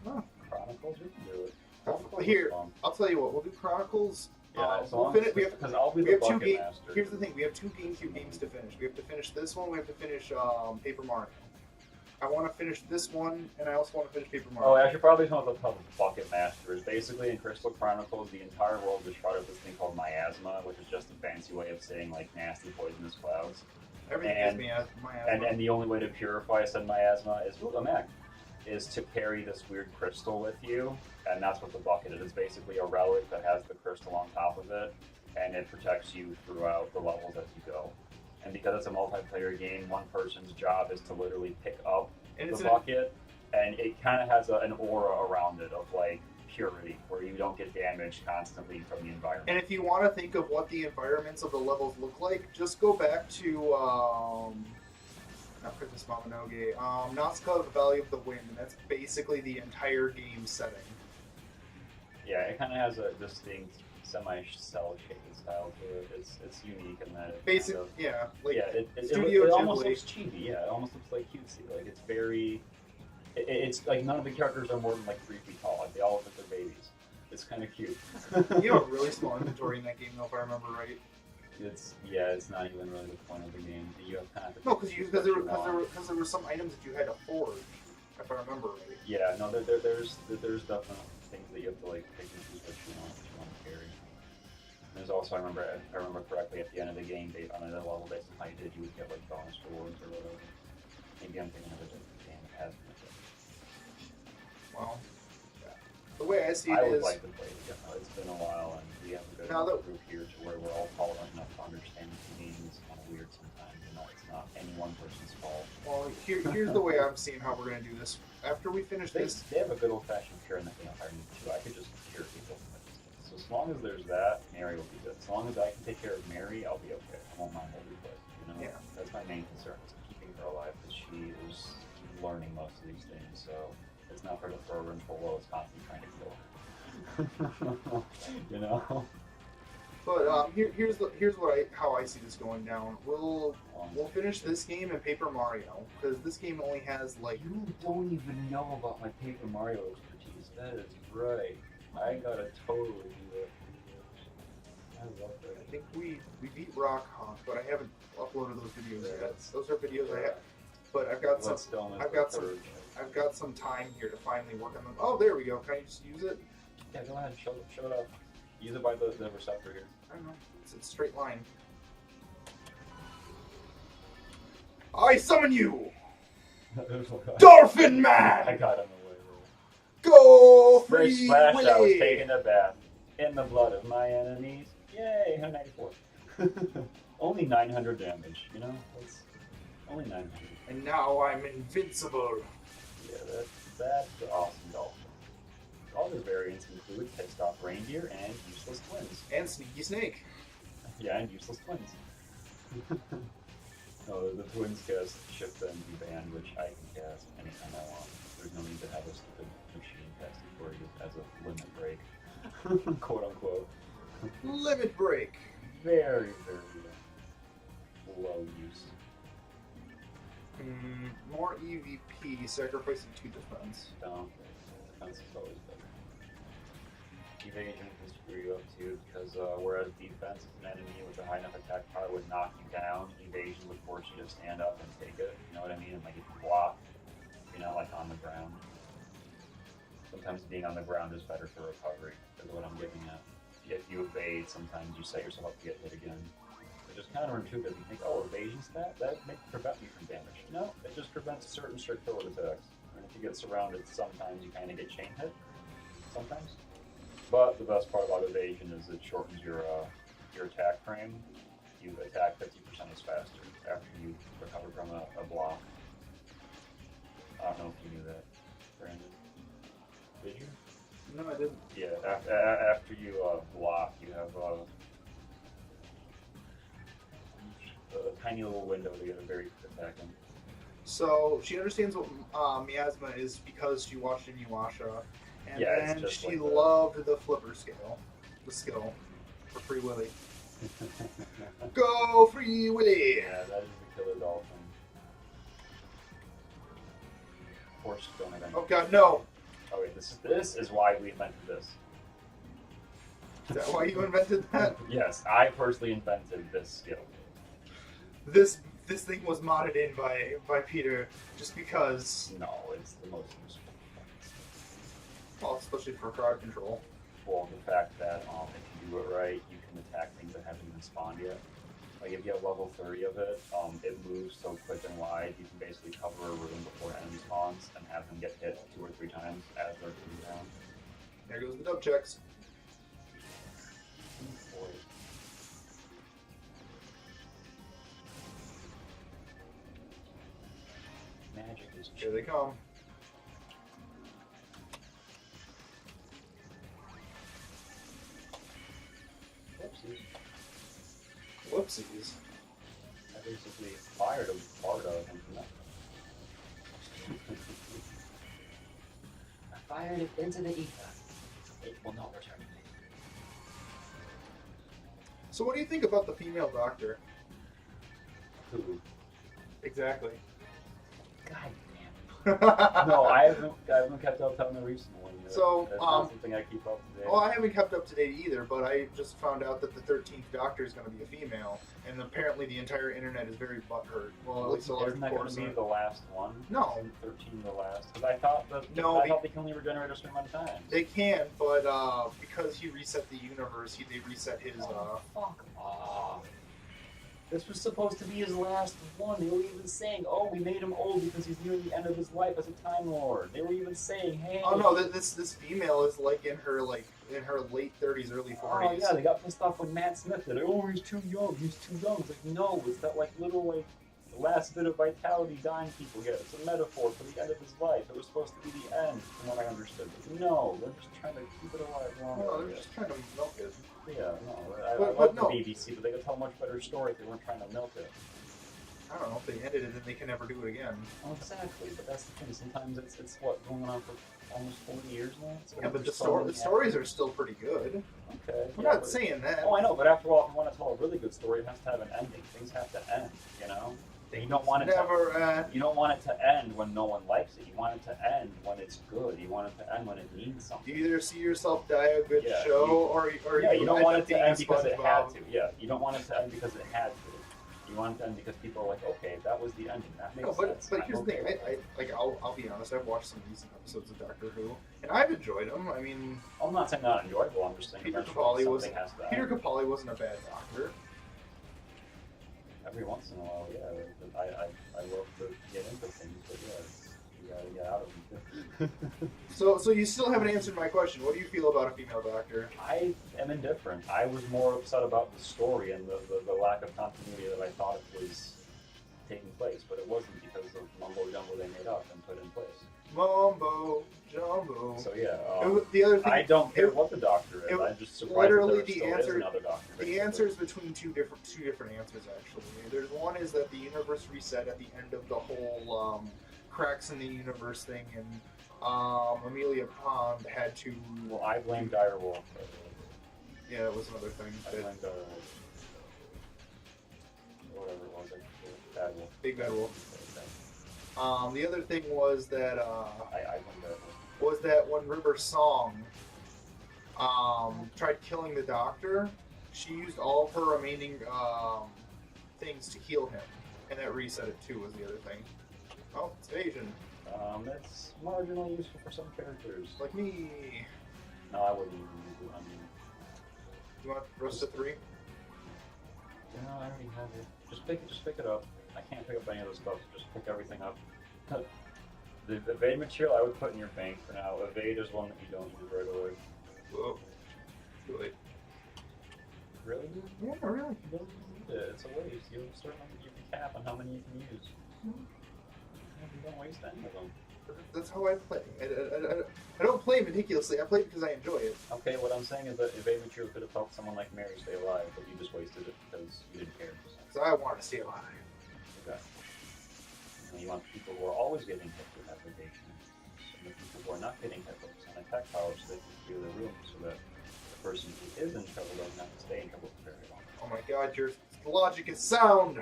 Huh. Chronicles, we can do it. Well, Chronicles here, is fun. I'll tell you what. We'll do Chronicles. Yeah, We'll finish. because I'll be We the have two bucket games. master. Here's the thing: we have two GameCube games to finish. We have to finish this one. We have to finish Paper Mario. I want to finish this one, and I also want to finish Paper Mario. Oh, I should probably know what the bucket master is. Basically, in Crystal Chronicles, the entire world is shrouded with this thing called miasma, which is just a fancy way of saying like nasty poisonous clouds. Everything and- gives me miasma. And the only way to purify said miasma is to carry this weird crystal with you, and that's what the bucket is. It's basically a relic that has the crystal on top of it, and it protects you throughout the levels as you go. And because it's a multiplayer game, one person's job is to literally pick up And the it's bucket, and it kind of has an aura around it of like purity, where you don't get damaged constantly from the environment. And if you want to think of what the environments of the levels look like, just go back to not Princess Mononoke, Nausicaa, the Valley of the Wind, and that's basically the entire game setting. Yeah, it kind of has a distinct semi-cell shaded style to it. It's unique in that it kind of, Yeah, like yeah, it Studio almost Ghibli. looks chibi. Yeah, it almost looks like cutesy. Like it's very, it's like none of the characters are more than like 3 feet tall. Like they all look like they're babies. It's kind of cute. You have a really small inventory in that game, though, if I remember right. It's not even really the point of the game. You have kind of No, because there were some items that you had to forge, if I remember right. Yeah, no, there's definitely things that you have to like pick and choose what you want to carry. There's also I remember correctly at the end of the game, on another level based on how you did, you would get like bonus rewards or whatever. Maybe I'm thinking of a different game that has it. Well, yeah. The way I see I it would is, like to play it again. It's been a while, and we have a good Now that- group here to where we're all tolerant enough to understand that the game is kind of weird sometimes. It's not any one person's fault. well, here's the way I'm seeing how we're gonna do this. After we finish this, They have a good old-fashioned cure in the game if I need to. I could just cure people from a distance. So as long as there's that, Mary will be good. As long as I can take care of Mary, I'll be okay. I won't mind every place, you know? Yeah. That's my main concern, is keeping her alive, because she is learning most of these things, so it's not for her to throw her in full low, it's constantly trying to kill her. You know? but here's how I see this going down. We'll finish this game and Paper Mario, because this game only has like. You don't even know about my Paper Mario expertise. That is right. I gotta totally do that for you. I love I that. think we beat Rock Honk, but I haven't uploaded those videos yet. Those are videos I have, but I've got some. I've got some time here to finally work on them. Oh, there we go. Can I just use it? Yeah, go ahead. Show it off. Use it by the receptor here. I don't know. It's a straight line. I summon you, Dolphin I Man. got him away. Go Fresh free splash! I was Willy. taking a bath in the blood of my enemies. Yay! 194. Only 900 damage. You know, that's only 900. And now I'm invincible. Yeah, that's the awesome dolphin. Other variants include pissed off reindeer and useless twins. And Sneaky Snake. Yeah, and useless twins. No, the twins cast shift and band, which I can cast anytime I want. There's no need to have a stupid machine cast it for you as a limit break, quote unquote. Limit Break. Very, very low use. More EVP, sacrificing 2 defense. No, defense is always better. Evasion can screw you up too, because whereas defense, if an enemy with a high enough attack power would knock you down, evasion would force you to stand up and take it. You know what I mean? And like if you block, you're not like on the ground. Sometimes being on the ground is better for recovery, is what I'm getting at. If you evade, sometimes you set yourself up to get hit again. Which is counterintuitive. You think, oh, evasion stat? That may prevent me from damage. No, it just prevents certain straightforward attacks. And if you get surrounded, sometimes you kind of get chain hit. Sometimes. But the best part about evasion is it shortens your attack frame. You attack 50% as faster after you recover from a block. I don't know if you knew that. Brandon. Did you? No, I didn't. Yeah, after you block, you have a tiny little window to get a very quick attack in. So she understands what miasma is because she watched Inuyasha, and Yeah, it's then just she like that. loved the flipper skill, the skill for Free Willy. Go Free Willy! Yeah, that is the killer dolphin. Of course, don't have any. Oh God, no! Oh wait, this is why we invented this. Is that why you invented that? Yes, I personally invented this skill. This thing was modded in by Peter just because, No, it's the most useful. well, especially for crowd control. Well, the fact that if you do it right, you can attack things that haven't even spawned yet. Like if you have level 30 of it, it moves so quick and wide, you can basically cover a room before enemy spawns and have them get hit 2 or 3 times as they're coming down. There goes the dub checks. Boy. Magic is Here they come. Whoopsies. Whoopsies. I basically fired a part of him from that. I fired it into the ether. It will not return to me. So what do you think about the female doctor? Who? Exactly. God damn. No, I haven't kept up on the recent one yet. So, That's not something I keep up to date. Well, I haven't kept up to date either, but I just found out that the 13th Doctor is going to be a female, and apparently the entire internet is very butthurt. Well, at least a large Isn't that going to portion. be the last one? No. Isn't 13 the last? Because I thought that No, I thought they can only regenerate a certain amount of times. They can, but because he reset the universe, they reset his. Fuck off. This was supposed to be his last one. They were even saying, "Oh, we made him old because he's near the end of his life as a Time Lord." They were even saying, "Hey." Oh no, this female is like in her late 30s, early 40s. Oh yeah, they got pissed off when Matt Smith did it. Oh, he's too young. He's too young. It's like, no, it's that like little like last bit of vitality dying people get. It's a metaphor for the end of his life. It was supposed to be the end, from what I understood. But no, they're just trying to keep it alive longer. No, they're just trying to milk it. Yeah, no, I But love no. the BBC, but they could tell a much better story if they weren't trying to milk it. I don't know if they ended it, then they can never do it again. Well, exactly, but that's the thing. Sometimes it's what going on for almost 40 years now. So Yeah, but there's the so many stories are still pretty good. Okay. I'm yeah, not but- saying that. Oh, I know, but after all, if you want to tell a really good story, it has to have an ending. Things have to end, you know. You don't want it Never to. You don't want it to end when no one likes it. You want it to end when it's good. You want it to end when it means something. You either see yourself die a good Yeah, show, or Yeah, you don't end want up it to being end because it had SpongeBob. to. Yeah, you don't want it to end because it had to. You want it to end because people are like, okay, that was the ending. That makes No, but sense. I'm here's the okay thing. with it. I'll be honest. I've watched some recent episodes of Doctor Who, and I've enjoyed them. I mean, I'm not saying not enjoyable. I'm just saying Peter eventually Capaldi was something has to end. Peter Capaldi wasn't a bad Doctor. Every once in a while, yeah. I love to get into things, but yeah, you gotta get out of them. So you still haven't answered my question. What do you feel about a female Doctor? I am indifferent. I was more upset about the story and the lack of continuity that I thought was taking place, but it wasn't because of mumbo jumbo they made up and put in place. Mumbo jumbo. So yeah, The other thing, I don't care what the Doctor is. I'm just surprised literally that there the still answer- is another Doctor. the answer is between two different answers actually. There's one is that the universe reset at the end of the whole cracks in the universe thing, and Amelia Pond had to. Well, I blame Direwolf. Yeah, that was another thing. I blame Direwolf. Whatever it was, Bad Wolf. Big Bad Wolf. The other thing was that I blame Direwolf. was that when River Song tried killing the Doctor, she used all of her remaining things to heal him, and that reset it too. Was the other thing. Oh, it's Asian, It's marginally useful for some characters. like me. No, I wouldn't even use it. I mean, You want the rest of 3? no, I already have it. Just pick it up. I can't pick up any of the stuff. So just pick everything up. The evade material I would put in your bank for now. Evade is one that you don't use right away. Whoa. Too late. Really? Yeah, really. You don't need it. It's a waste. You have a cap on how many you can use. You don't waste any of them. That's how I play. I don't play meticulously. I play because I enjoy it. Okay, what I'm saying is that if Amateur could have helped someone like Mary stay alive, but you just wasted it because you didn't care. So I want to stay alive. Okay. And you want people who are always getting hit with application, and the people who are not getting hit with an attack power so they can clear the room so that the person who is in trouble doesn't have to stay in trouble for very long. Oh my god, your logic is sound!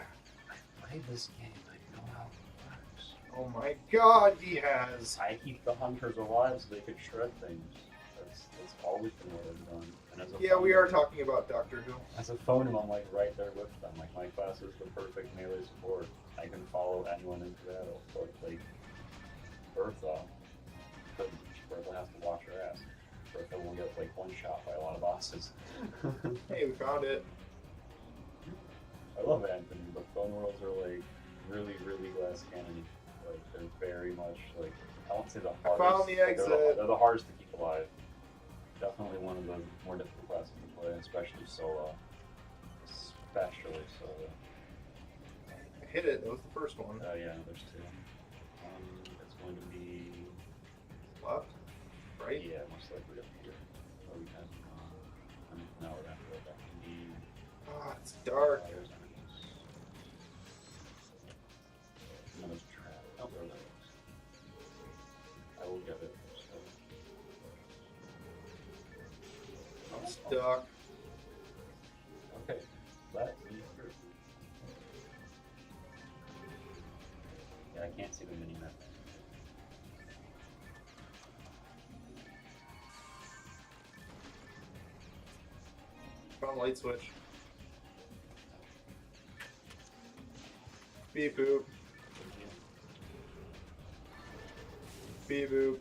I played this game, I know how it works. Oh my god, he has. I keep the hunters alive so they could shred things. That's always been what I've done. And as a Yeah, we phone- are talking about Doctor Who. As a phone, I'm like right there with them. Like my class is the perfect melee support. I can follow anyone into battle. But like Bertha, Bertha has to watch her ass. Bertha will get like one shot by a lot of bosses. Hey, we found it. I love Anthony, but phone worlds are like really, really glass cannon. Like they're very much like I won't say the hardest. Found the exit. They're the hardest to keep alive. Definitely one of the more difficult classes to play, especially solo. Especially solo. I hit it. That was the first one. Yeah, there's two. It's going to be Left? Right? yeah, most likely up here. Or we can now we're gonna have to go back to the Ah, it's dark. fires enemies. No, there's a trap. Oh, there it is. I will get it. So. I'm stuck. Okay, let me through. Yeah, I can't see the mini map. Found light switch. Beep boop. Beep boop.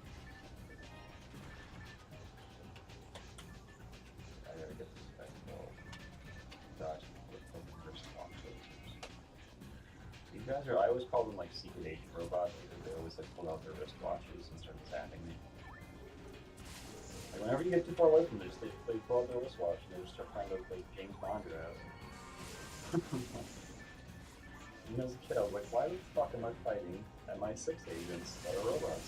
I gotta get this back involved. Dodge the first box. These guys are, I always call them like secret agent robots because they always like pull out their wristwatches and start zapping me. Like whenever you get too far away from this, they pull out their wristwatch and they just start trying to like James Bond your ass. And as a kid, I was like, why the fuck am I fighting MI6 agents that are robots?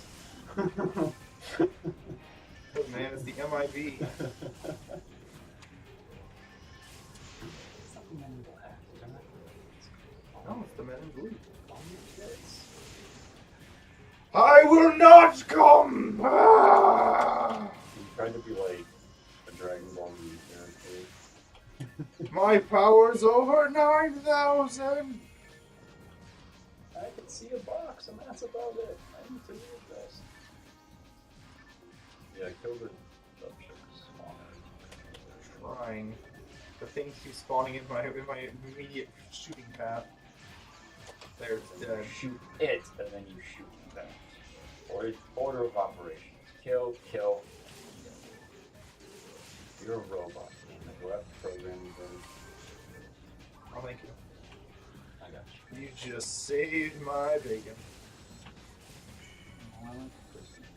Oh man, it's the MIB. Something men in black. They're not No, it's the men in blue. all your kids. I will not come! Ah! He tried to be like a Dragon Ball Z character. My power's over 9,000! I can see a box, and that's about it. I need to read this. Yeah, kill the dubchick spawner. Trying. The things keep spawning in my immediate shooting path. There, it's dead. Shoot it, and then you shoot that. Order of operations. Kill, kill, kill. You're a robot. Go after programming. Oh, thank you. I got you. You just saved my bacon. Oh, I like Christmas.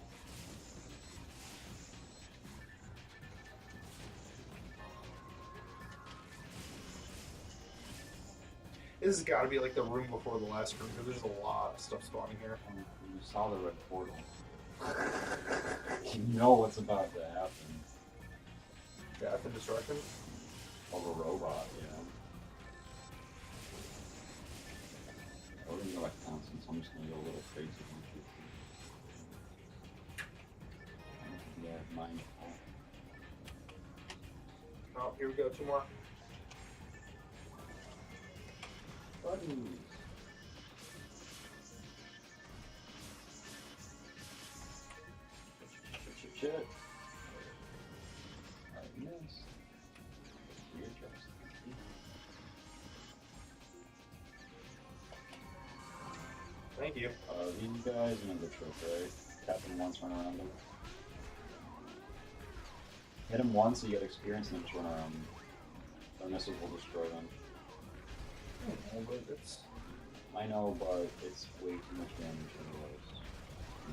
This has got to be like the room before the last room because there's a lot of stuff spawning here. You saw the red portal. You know what's about to happen. Death and destruction. Of a robot, you know. We're gonna go like constant, so I'm just gonna go a little crazy. Yeah, mine. Oh, here we go. Two more. Buttons. Shit. I missed. Readjust. Thank you. These guys, you know the trick, right? Tap them once, run around them. Hit them once, so you get experience, and then just run around them. Their missiles will destroy them. I know, but it's way too much damage otherwise.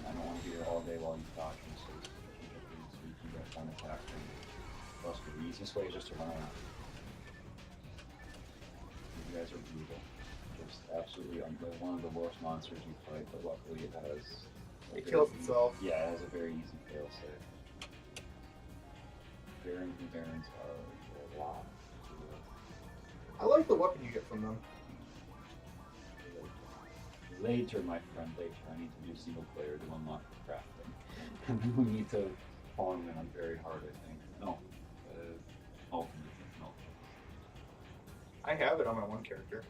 I don't want to be here all day while you talk, so you can get one attack. Plus, the easiest way is just to run around. You guys are brutal. Just absolutely one of the worst monsters you fight, but luckily it has It kills itself. Yeah, it has a very easy fail safe. Baron and Barons are a lot. I like the weapon you get from them. Later, my friend, later. I need to do single player to unlock the crafting. We need to farm them very hard, I think. No. Ultimate. No. I have it on my one character.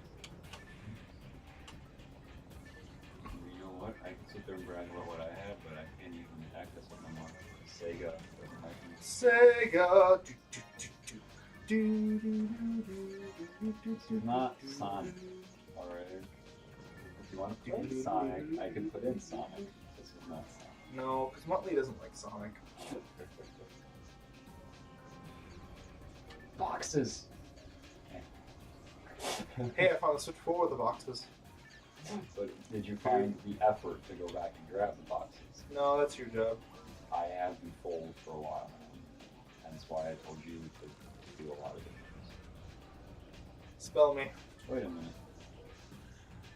You know what? I can sit there and brag about what I have, but I can't even access it no more. Sega. Sega. This is not Sonic. Alright. If you want to play Sonic, I can put in Sonic. This is not Sonic. No, because Muttley doesn't like Sonic. Boxes! Hey, I found the switch for the boxes. But did you find the effort to go back and grab the boxes? No, that's your job. I have been fold for a while now. And that's why I told you to do a lot of things. Spell me. Wait a minute.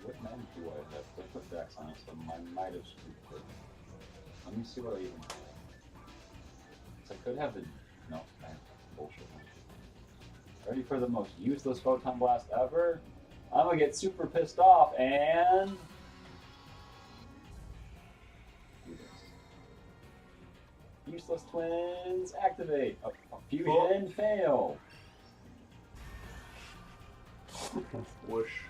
What name do I have? I put Dex on it, so I might have screwed it. Let me see what I even have. So I could have the... No, I have bullshit. Ready for the most useless photon blast ever? I'm gonna get super pissed off and... do this. Useless twins activate. A fusion fail. Whoosh.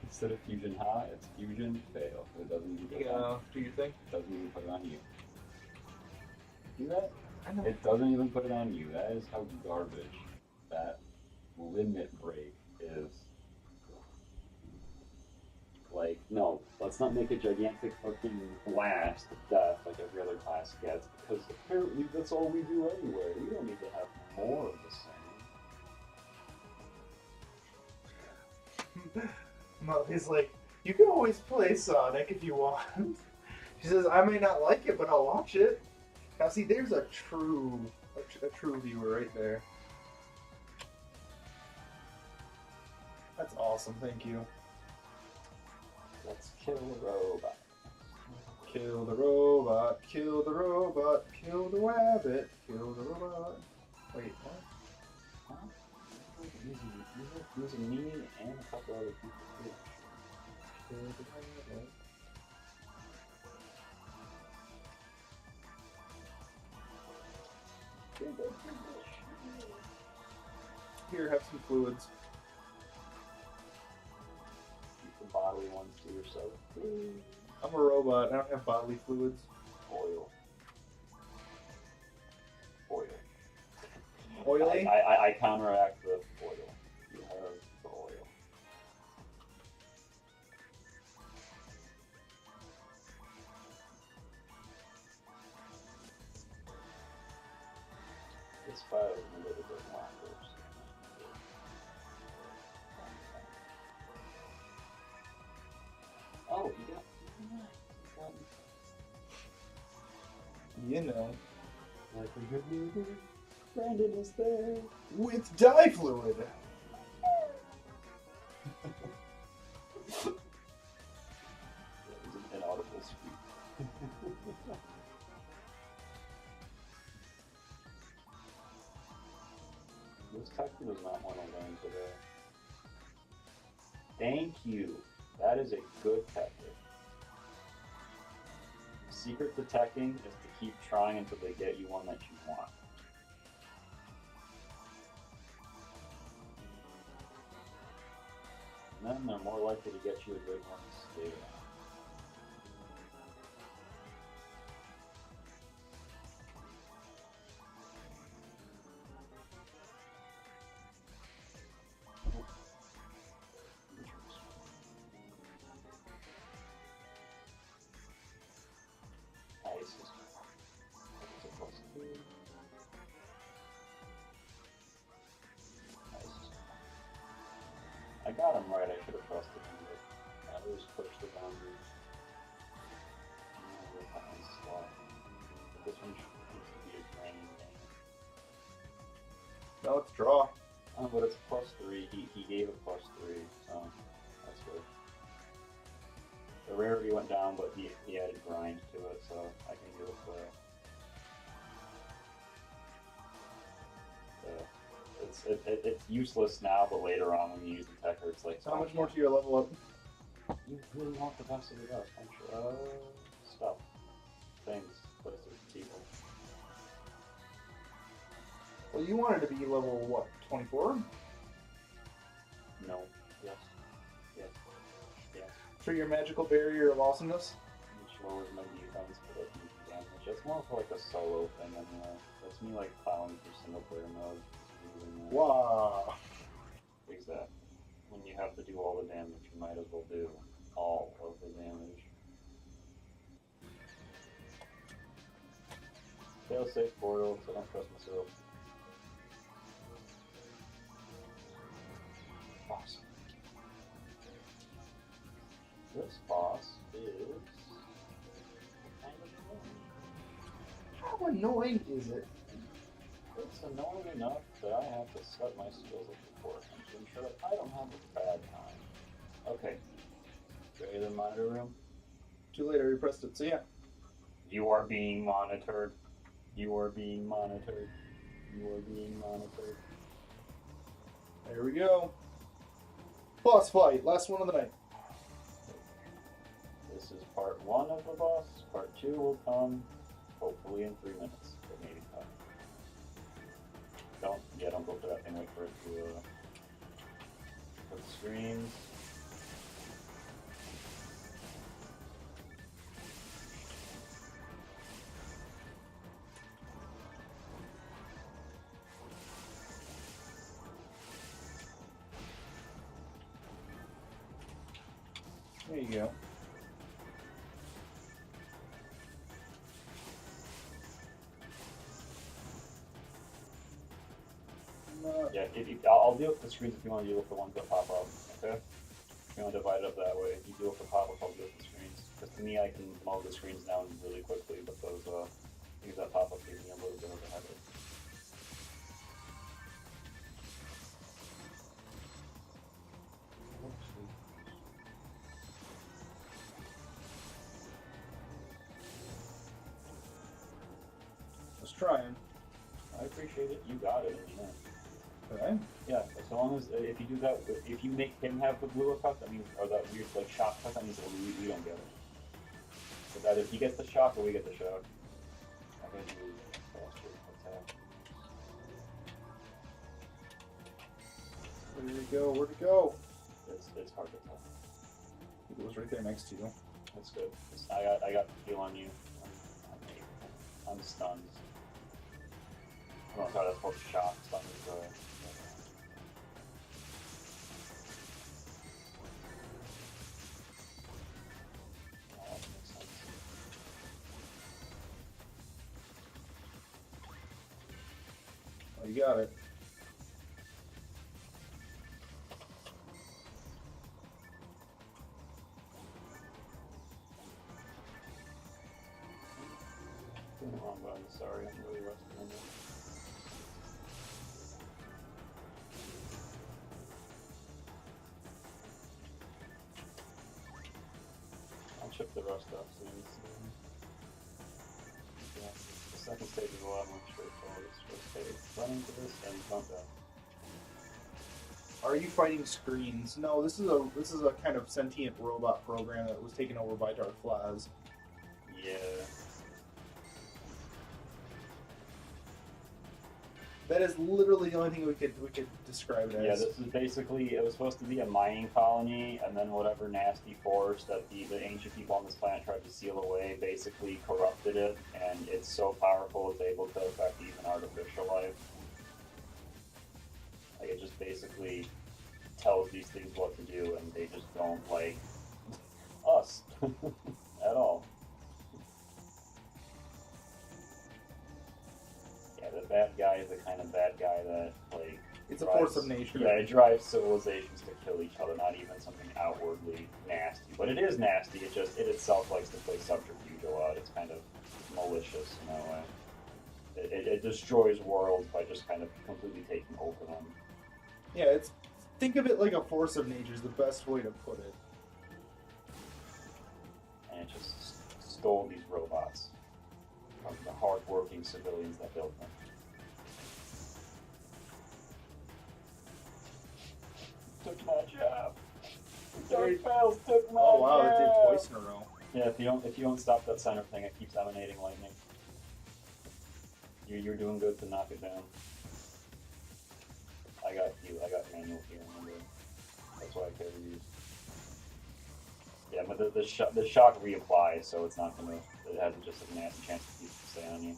Instead of fusion high, it's fusion fail. It doesn't even put it on. Do you think? It doesn't even put it on you. See that? I know. It doesn't even put it on you. That is how garbage that limit break is. Like, no, let's not make a gigantic fucking blast of death like every other class gets, because apparently that's all we do anyway. We don't need to have more of the same. Muttley's like, you can always play Sonic if you want. She says, I may not like it, but I'll watch it. Now see, there's a true viewer right there. That's awesome, thank you. Let's kill the robot. Kill the robot, kill the robot, kill the rabbit, kill the robot. Wait, what? Huh? Using me and a couple other people too. Kill the rabbit. Here, have some fluids. Keep the bodily ones to yourself. I'm a robot, I don't have bodily fluids. Oil. Oily? I counteract with oil. You have the oil. This file is a little bit longer. Oh, you got. You know. Like a good neighbor, Brandon is there. With dye fluid! That was an inaudible squeak. This Tucker does not want to learn today. Thank you. That is a good tactic. The secret to teching is to keep trying until they get you one that you want. And then they're more likely to get you a good one to stay on. I got him right, I should have trusted him, but I always push the boundaries. But this one needs to be a draining game. No, it's draw. Oh, but it's +3. He gave a +3, so that's good. So rarity went down, but he added grind to it, so I can deal with that. It's useless now, but later on when you use the Techer, it's like... So how much more to your level up? You really want the best of the best, don't you? Stuff. Things. Places. People. Well, you wanted to be level, what, 24? No. Yes. Yes. Yes. For your magical barrier of awesomeness? Which lowers my defense, but I can do damage. That's more for like a solo thing anyway. That's me like plowing through single player mode. Wow. Exactly. When you have to do all the damage, you might as well do all of the damage. Fail-safe portal, so I don't trust myself. Awesome. This boss is kind of annoying. How annoying is it? It's annoying enough that I have to set my skills up beforehand to ensure that I don't have a bad time. Okay. Ready to the monitor room? Too late, I repressed it, so yeah. You are being monitored. You are being monitored. You are being monitored. There we go. Boss fight, last one of the night. This is part 1 of the boss. Part 2 will come hopefully in 3 minutes, but maybe 5. Don't go for that thing. Wait for it to put the screens. There you go. Yeah, I'll deal with the screens if you want to deal with the ones that pop up, okay? If you want to divide it up that way, if you deal with the pop-up, I'll deal with the screens. Because to me, I can mow the screens down really quickly, but those things that pop up give me a little bit of a headache. Just trying. I appreciate it. You got it in the end. Alright. Yeah, as long as if you do that, if you make him have the blue cut, that means, or that weird like shock cut, that means we don't get it. So that if he gets the shock or we get the shock. I'm gonna do faster attack. Where did it go? Where'd it go? It's hard to tell. It was right there next to you. That's good. I got the feel on you. I'm stunned. I don't know how that's called shock. Stun is that makes sense. Oh, you got it. Doing it wrong button. Sorry, I'm really rusty on this. I'll chip the rust off soon. Yeah, the second stage is a lot more straightforward. It's just run into this and jump down. Are you fighting screens? No, this is a kind of sentient robot program that was taken over by Dark Flaz. Yeah. That is literally the only thing we could describe it Yeah, as. this is basically, it was supposed to be a mining colony, and then whatever nasty force that the ancient people on this planet tried to seal away basically corrupted it, and it's so powerful it's able to affect even artificial life. Like, it just basically tells these things what to do, and they just don't like us at all. Yeah, the bad guy is the kind of bad guy that, like... It's a force of nature. Yeah, it drives civilizations to kill each other, not even something outwardly nasty. But it is nasty, it itself likes to play subterfuge a lot. It's kind of malicious in that way. It destroys worlds by just kind of completely taking over them. Yeah, think of it like a force of nature is the best way to put it. stole these robots from the hard-working civilians that built them. Took my job. Dark Bells took my Oh wow, that did job. twice in a row. Yeah, if you don't stop that center thing, it keeps emanating lightning. You're doing good to knock it down. I got manual healing. That's why I carry these. Yeah, but the shock reapplies, so it's not gonna. It has just a nasty chance to keep staying on you.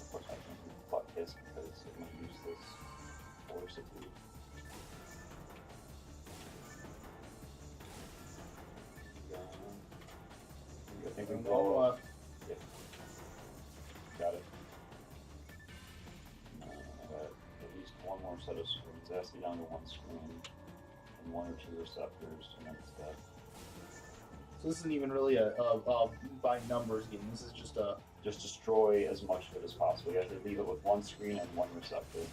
Of course, I can butt kiss because I'm gonna use this forcibly. I think we blow up. Yep. Got it. At least one more set of screens. It has to be down to one screen and one or two receptors, and then it's dead. So this isn't even really a by numbers game. This is just a. Just destroy as much of it as possible. You have to leave it with one screen and one receptor,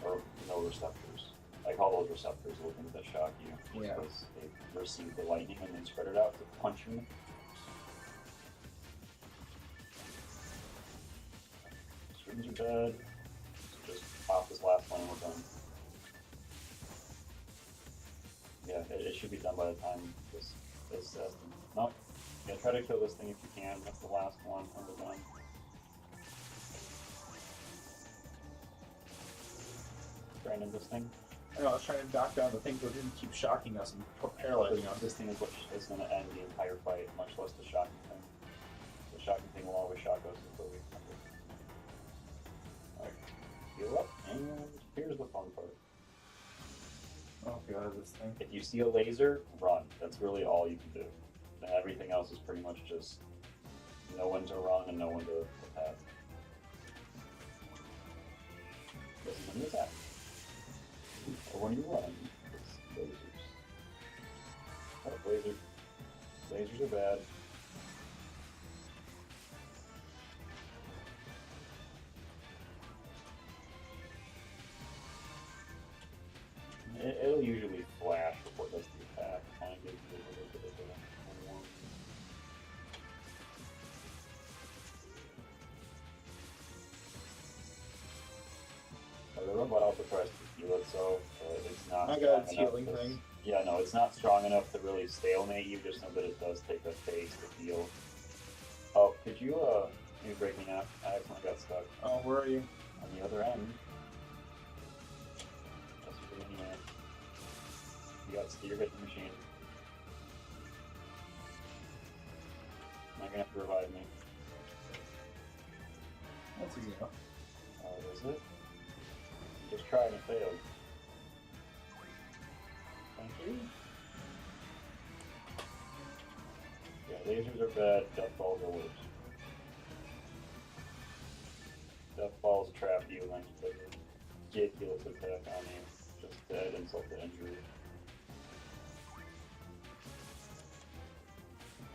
or no receptors. I call those receptors the things that shock you, Yeah. because they receive the lightning and then spread it out to punch you. Screens are dead. Just pop this last one and we're done. Yeah, it should be done by the time this is. Nope. Yeah, try to kill this thing if you can. That's the last one. And we're done. Brandon, this thing. I know, I was trying to knock down the thing so it didn't keep shocking us and paralyzing us. This thing is what is going to end the entire fight, much less the shocking thing. The shocking thing will always shock us until we. Alright, heal up, and here's the fun part. Oh god, this thing. If you see a laser, run. That's really all you can do. And everything else is pretty much just know when to run and know when to attack. This is when you attack. Or when you run. It's lasers. Oh, lasers. Lasers are bad. It'll usually flash before it does the attack. Kind of gives you a little bit of a warm. The robot also tries to heal it, so it's not. I got its strong enough healing to- thing. Yeah, no, it's not strong enough to really stalemate you. Just know that it does take a phase to heal. Oh, could you maybe break me out? I accidentally got stuck Oh, where are you? on the other end. Just bringing it. You got steer hit the machine. Not gonna have to revive me. That's easy enough. Oh, is it? You just tried and it failed. Thank you. Yeah, lasers are bad, death balls are worse. Death balls trap you and ridiculous attack on you. Just dead, insult to injury.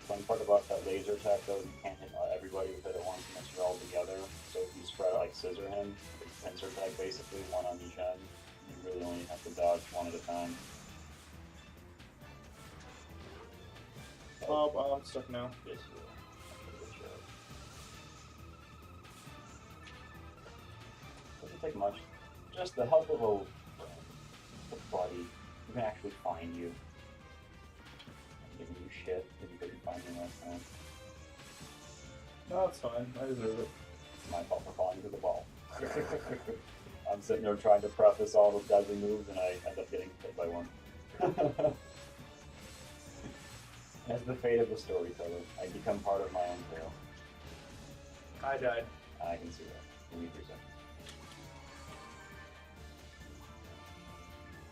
Fun part about that laser attack though is you can't hit everybody with it at once unless you're all together. So if you spread like scissor him, it's pincer attack basically, one on each end. You really only have to dodge one at a time. Oh, I'm stuck now. Yes, you will. Doesn't take much. Just the help of a buddy who can actually find you. I'm giving you shit if you couldn't find me last time. No, it's fine. I deserve it. It's my fault for falling into the ball. I'm sitting there trying to preface all the deadly moves and I end up getting hit by one. As the fate of the storyteller, I become part of my own tale. I died. I can see that. Give me 3 seconds.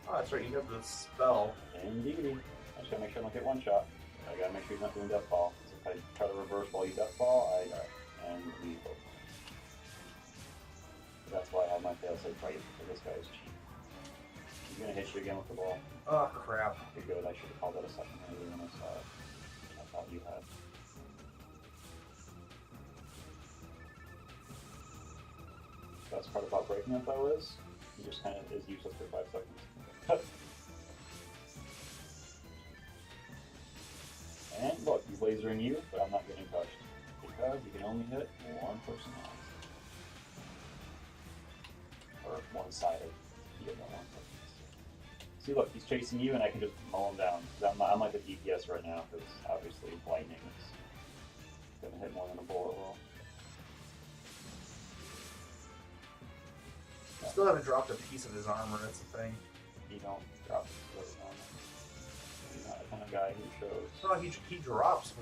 Oh, that's right. You have the spell. Indeedy. I just gotta make sure I don't get one shot. I gotta make sure he's not doing death ball. If I try to reverse while you death ball, I die. And we both. That's why I have my fail-safe right, because this guy is cheap. He's gonna hit you again with the ball. Oh, crap. Okay, good. I should have called that a second earlier when I saw it. I thought you had. Best part about breaking it though is, he just kind of is useless for 5 seconds. And look, he's He's lasering you, but I'm not getting touched. Because you can only hit one person else. Or one-sided. You get that one person. See, look, he's chasing you, and I can just mow him down. I'm like a DPS right now, because obviously lightning is going to hit more than a bullet will. Still haven't dropped a piece of his armor, that's the thing. You don't drop his armor. He's not the kind of guy who shows. No, he drops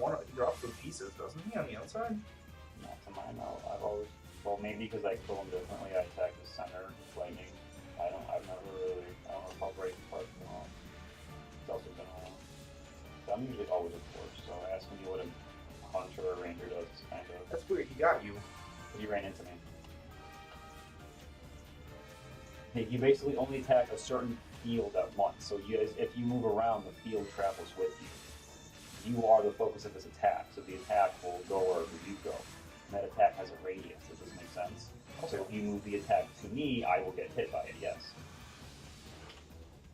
the pieces, doesn't he, on the outside? Not to my knowledge. I've always, well, maybe because I kill him differently, I attack the center, lightning. I don't know if I'll break apart from all. It's also been a while. So I'm usually always a force, so asking you what a hunter or a ranger does is kind of... That's weird, he got you. He ran into me. Hey, you basically only attack a certain field at once, so you guys, if you move around, the field travels with you. You are the focus of this attack, so the attack will go wherever you go. And that attack has a radius, does this make sense? So if you move the attack to me, I will get hit by it, yes.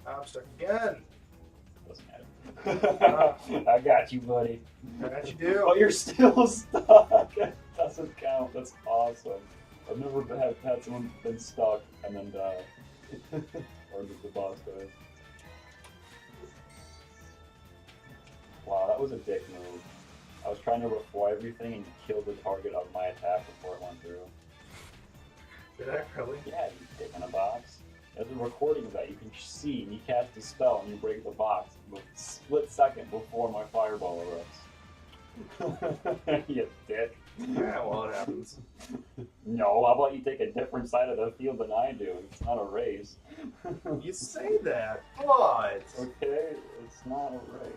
I'm stuck again. Doesn't matter. I got you, buddy. I got you, do. Oh, you're still stuck. That doesn't count. That's awesome. I've never had someone been stuck and then die. Or did the boss die? Wow, that was a dick move. I was trying to reform everything and kill the target of my attack before it went through. Did I really? Yeah, you dick in a box. There's a recording of that. You can see, and you cast a spell, and you break the box a split second before my fireball erupts. You dick. Yeah, well, it happens. No, how about you take a different side of the field than I do? It's not a race. You say that, but... Okay, it's not a race.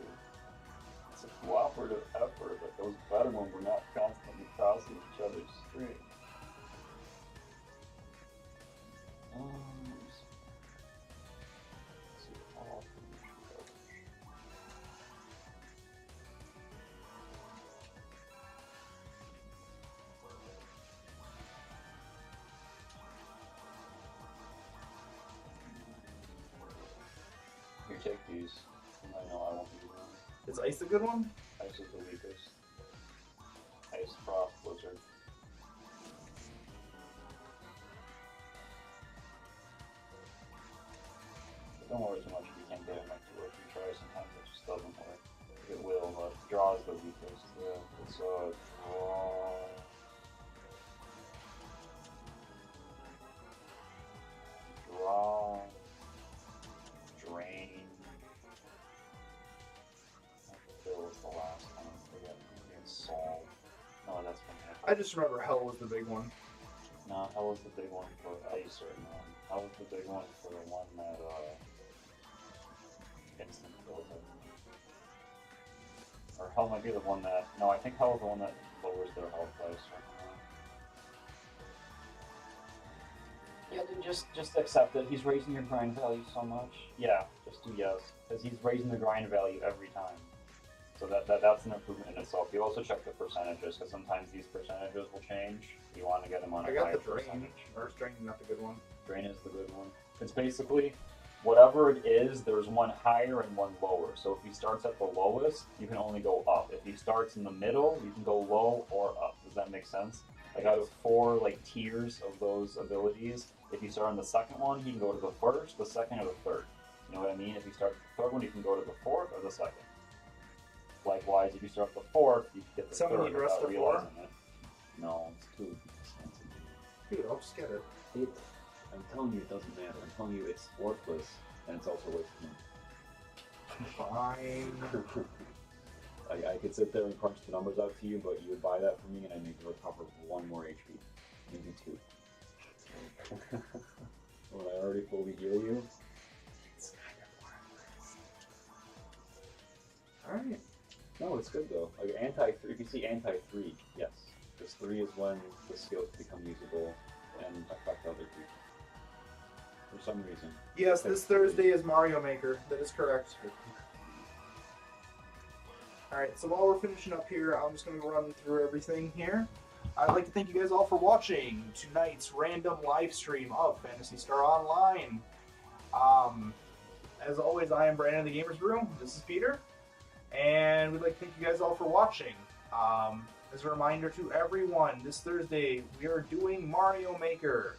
It's a cooperative effort that goes better when we're not constantly crossing each other's stream. Here, take these. I know I won't be doing. Is ice a good one? Ice is the weakest. Ice, frost, blizzard. But don't worry too much if you can't get it like 2 or 3 tries. Sometimes it just doesn't work. It will, but draw is the weakest. Yeah, it's a draw. Draw. Drain. That was the last one. I forget. Maybe Solve. No, that's from here. I just remember Hell was the big one. No, Hell was the big one for Ice or no. Hell was the big one for the one that instant kills it. Or Hell might be the one that... No, I think Hell is the one that lowers their health dice. Yeah, dude, just accept it. He's raising your grind value so much. Yeah, just do yes. Because he's raising the grind value every time. So that's an improvement in itself. You also check the percentages, because sometimes these percentages will change. You want to get them on a higher the Drain. percentage. Or Drain, not the good one. Drain is the good one. It's basically, whatever it is, there's one higher and one lower. So if he starts at the lowest, you can only go up. If he starts in the middle, you can go low or up. Does that make sense? Like out of 4 like tiers of those abilities, if you start on the second one, you can go to the first, the second, or the third. You know what I mean? If you start the third one, you can go to the fourth or the second. Likewise, if you start the fourth, you can get the Someone third need rest without for 4? realizing it. No, it's too expensive. Dude, I'll just get it. I'm telling you, it doesn't matter. I'm telling you, it's worthless, and it's also waste of money. Fine. I could sit there and crunch the numbers out to you, but you would buy that for me, and I'd make you recover 1 more HP. Maybe 2. When I already fully heal you, it's kind of worthless. Alright. No, it's good though. Like anti-3, if you see anti-3, yes. Because 3 is when the skills become usable and affect other people. For some reason. Yes, this Thursday is Mario Maker. That is correct. Alright, so while we're finishing up here, I'm just going to run through everything here. I'd like to thank you guys all for watching tonight's random live stream of Phantasy Star Online. As always, I am Brandon the Gamer's Brew. This is Peter. And we'd like to thank you guys all for watching. As a reminder to everyone, this Thursday we are doing Mario Maker,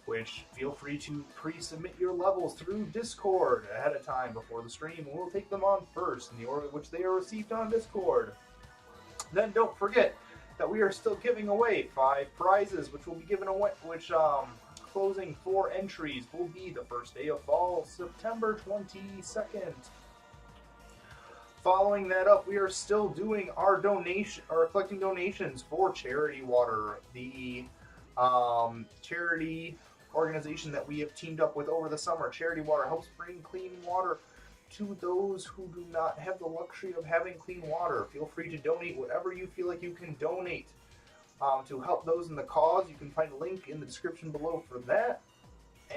which feel free to pre-submit your levels through Discord ahead of time before the stream, and we'll take them on first in the order in which they are received on Discord. Then don't forget that we are still giving away 5 prizes, which will be given away, closing 4 entries will be the first day of fall, September 22nd. Following that up, we are still doing our collecting donations for Charity Water, the charity organization that we have teamed up with over the summer. Charity Water helps bring clean water to those who do not have the luxury of having clean water. Feel free to donate whatever you feel like you can donate to help those in the cause. You can find a link in the description below for that.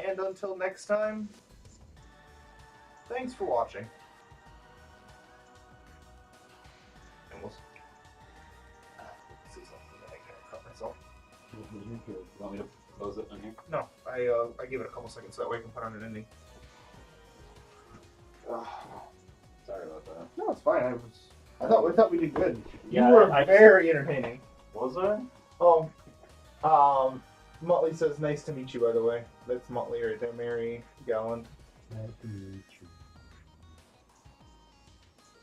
And until next time, thanks for watching. And we'll see something that I can't cut myself. You want me to close it in here? No, I give it a couple seconds so that way I can put on an ending. Sorry about that. No, it's fine. I thought we did good. Yeah, You were I- very entertaining. Was I? Muttley says, nice to meet you, by the way. That's Muttley right there, Mary Gallant. Nice to meet you.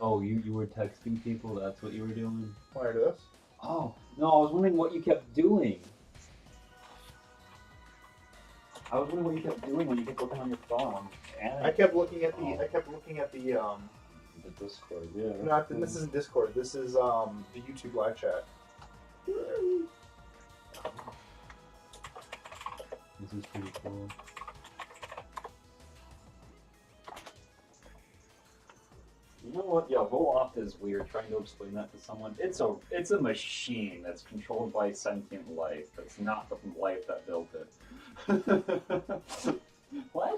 Oh, you were texting people? That's what you were doing? Prior to this. Oh, no, I was wondering what you kept doing. I was wondering what you kept doing when you kept looking on your phone. I kept looking at the, The Discord, yeah. not, this isn't Discord, this is, the YouTube live chat. This is pretty cool. You know what? Yeah, Voloft is weird. Trying to explain that to someone. It's a machine that's controlled by sentient life. That's not the life that built it. What?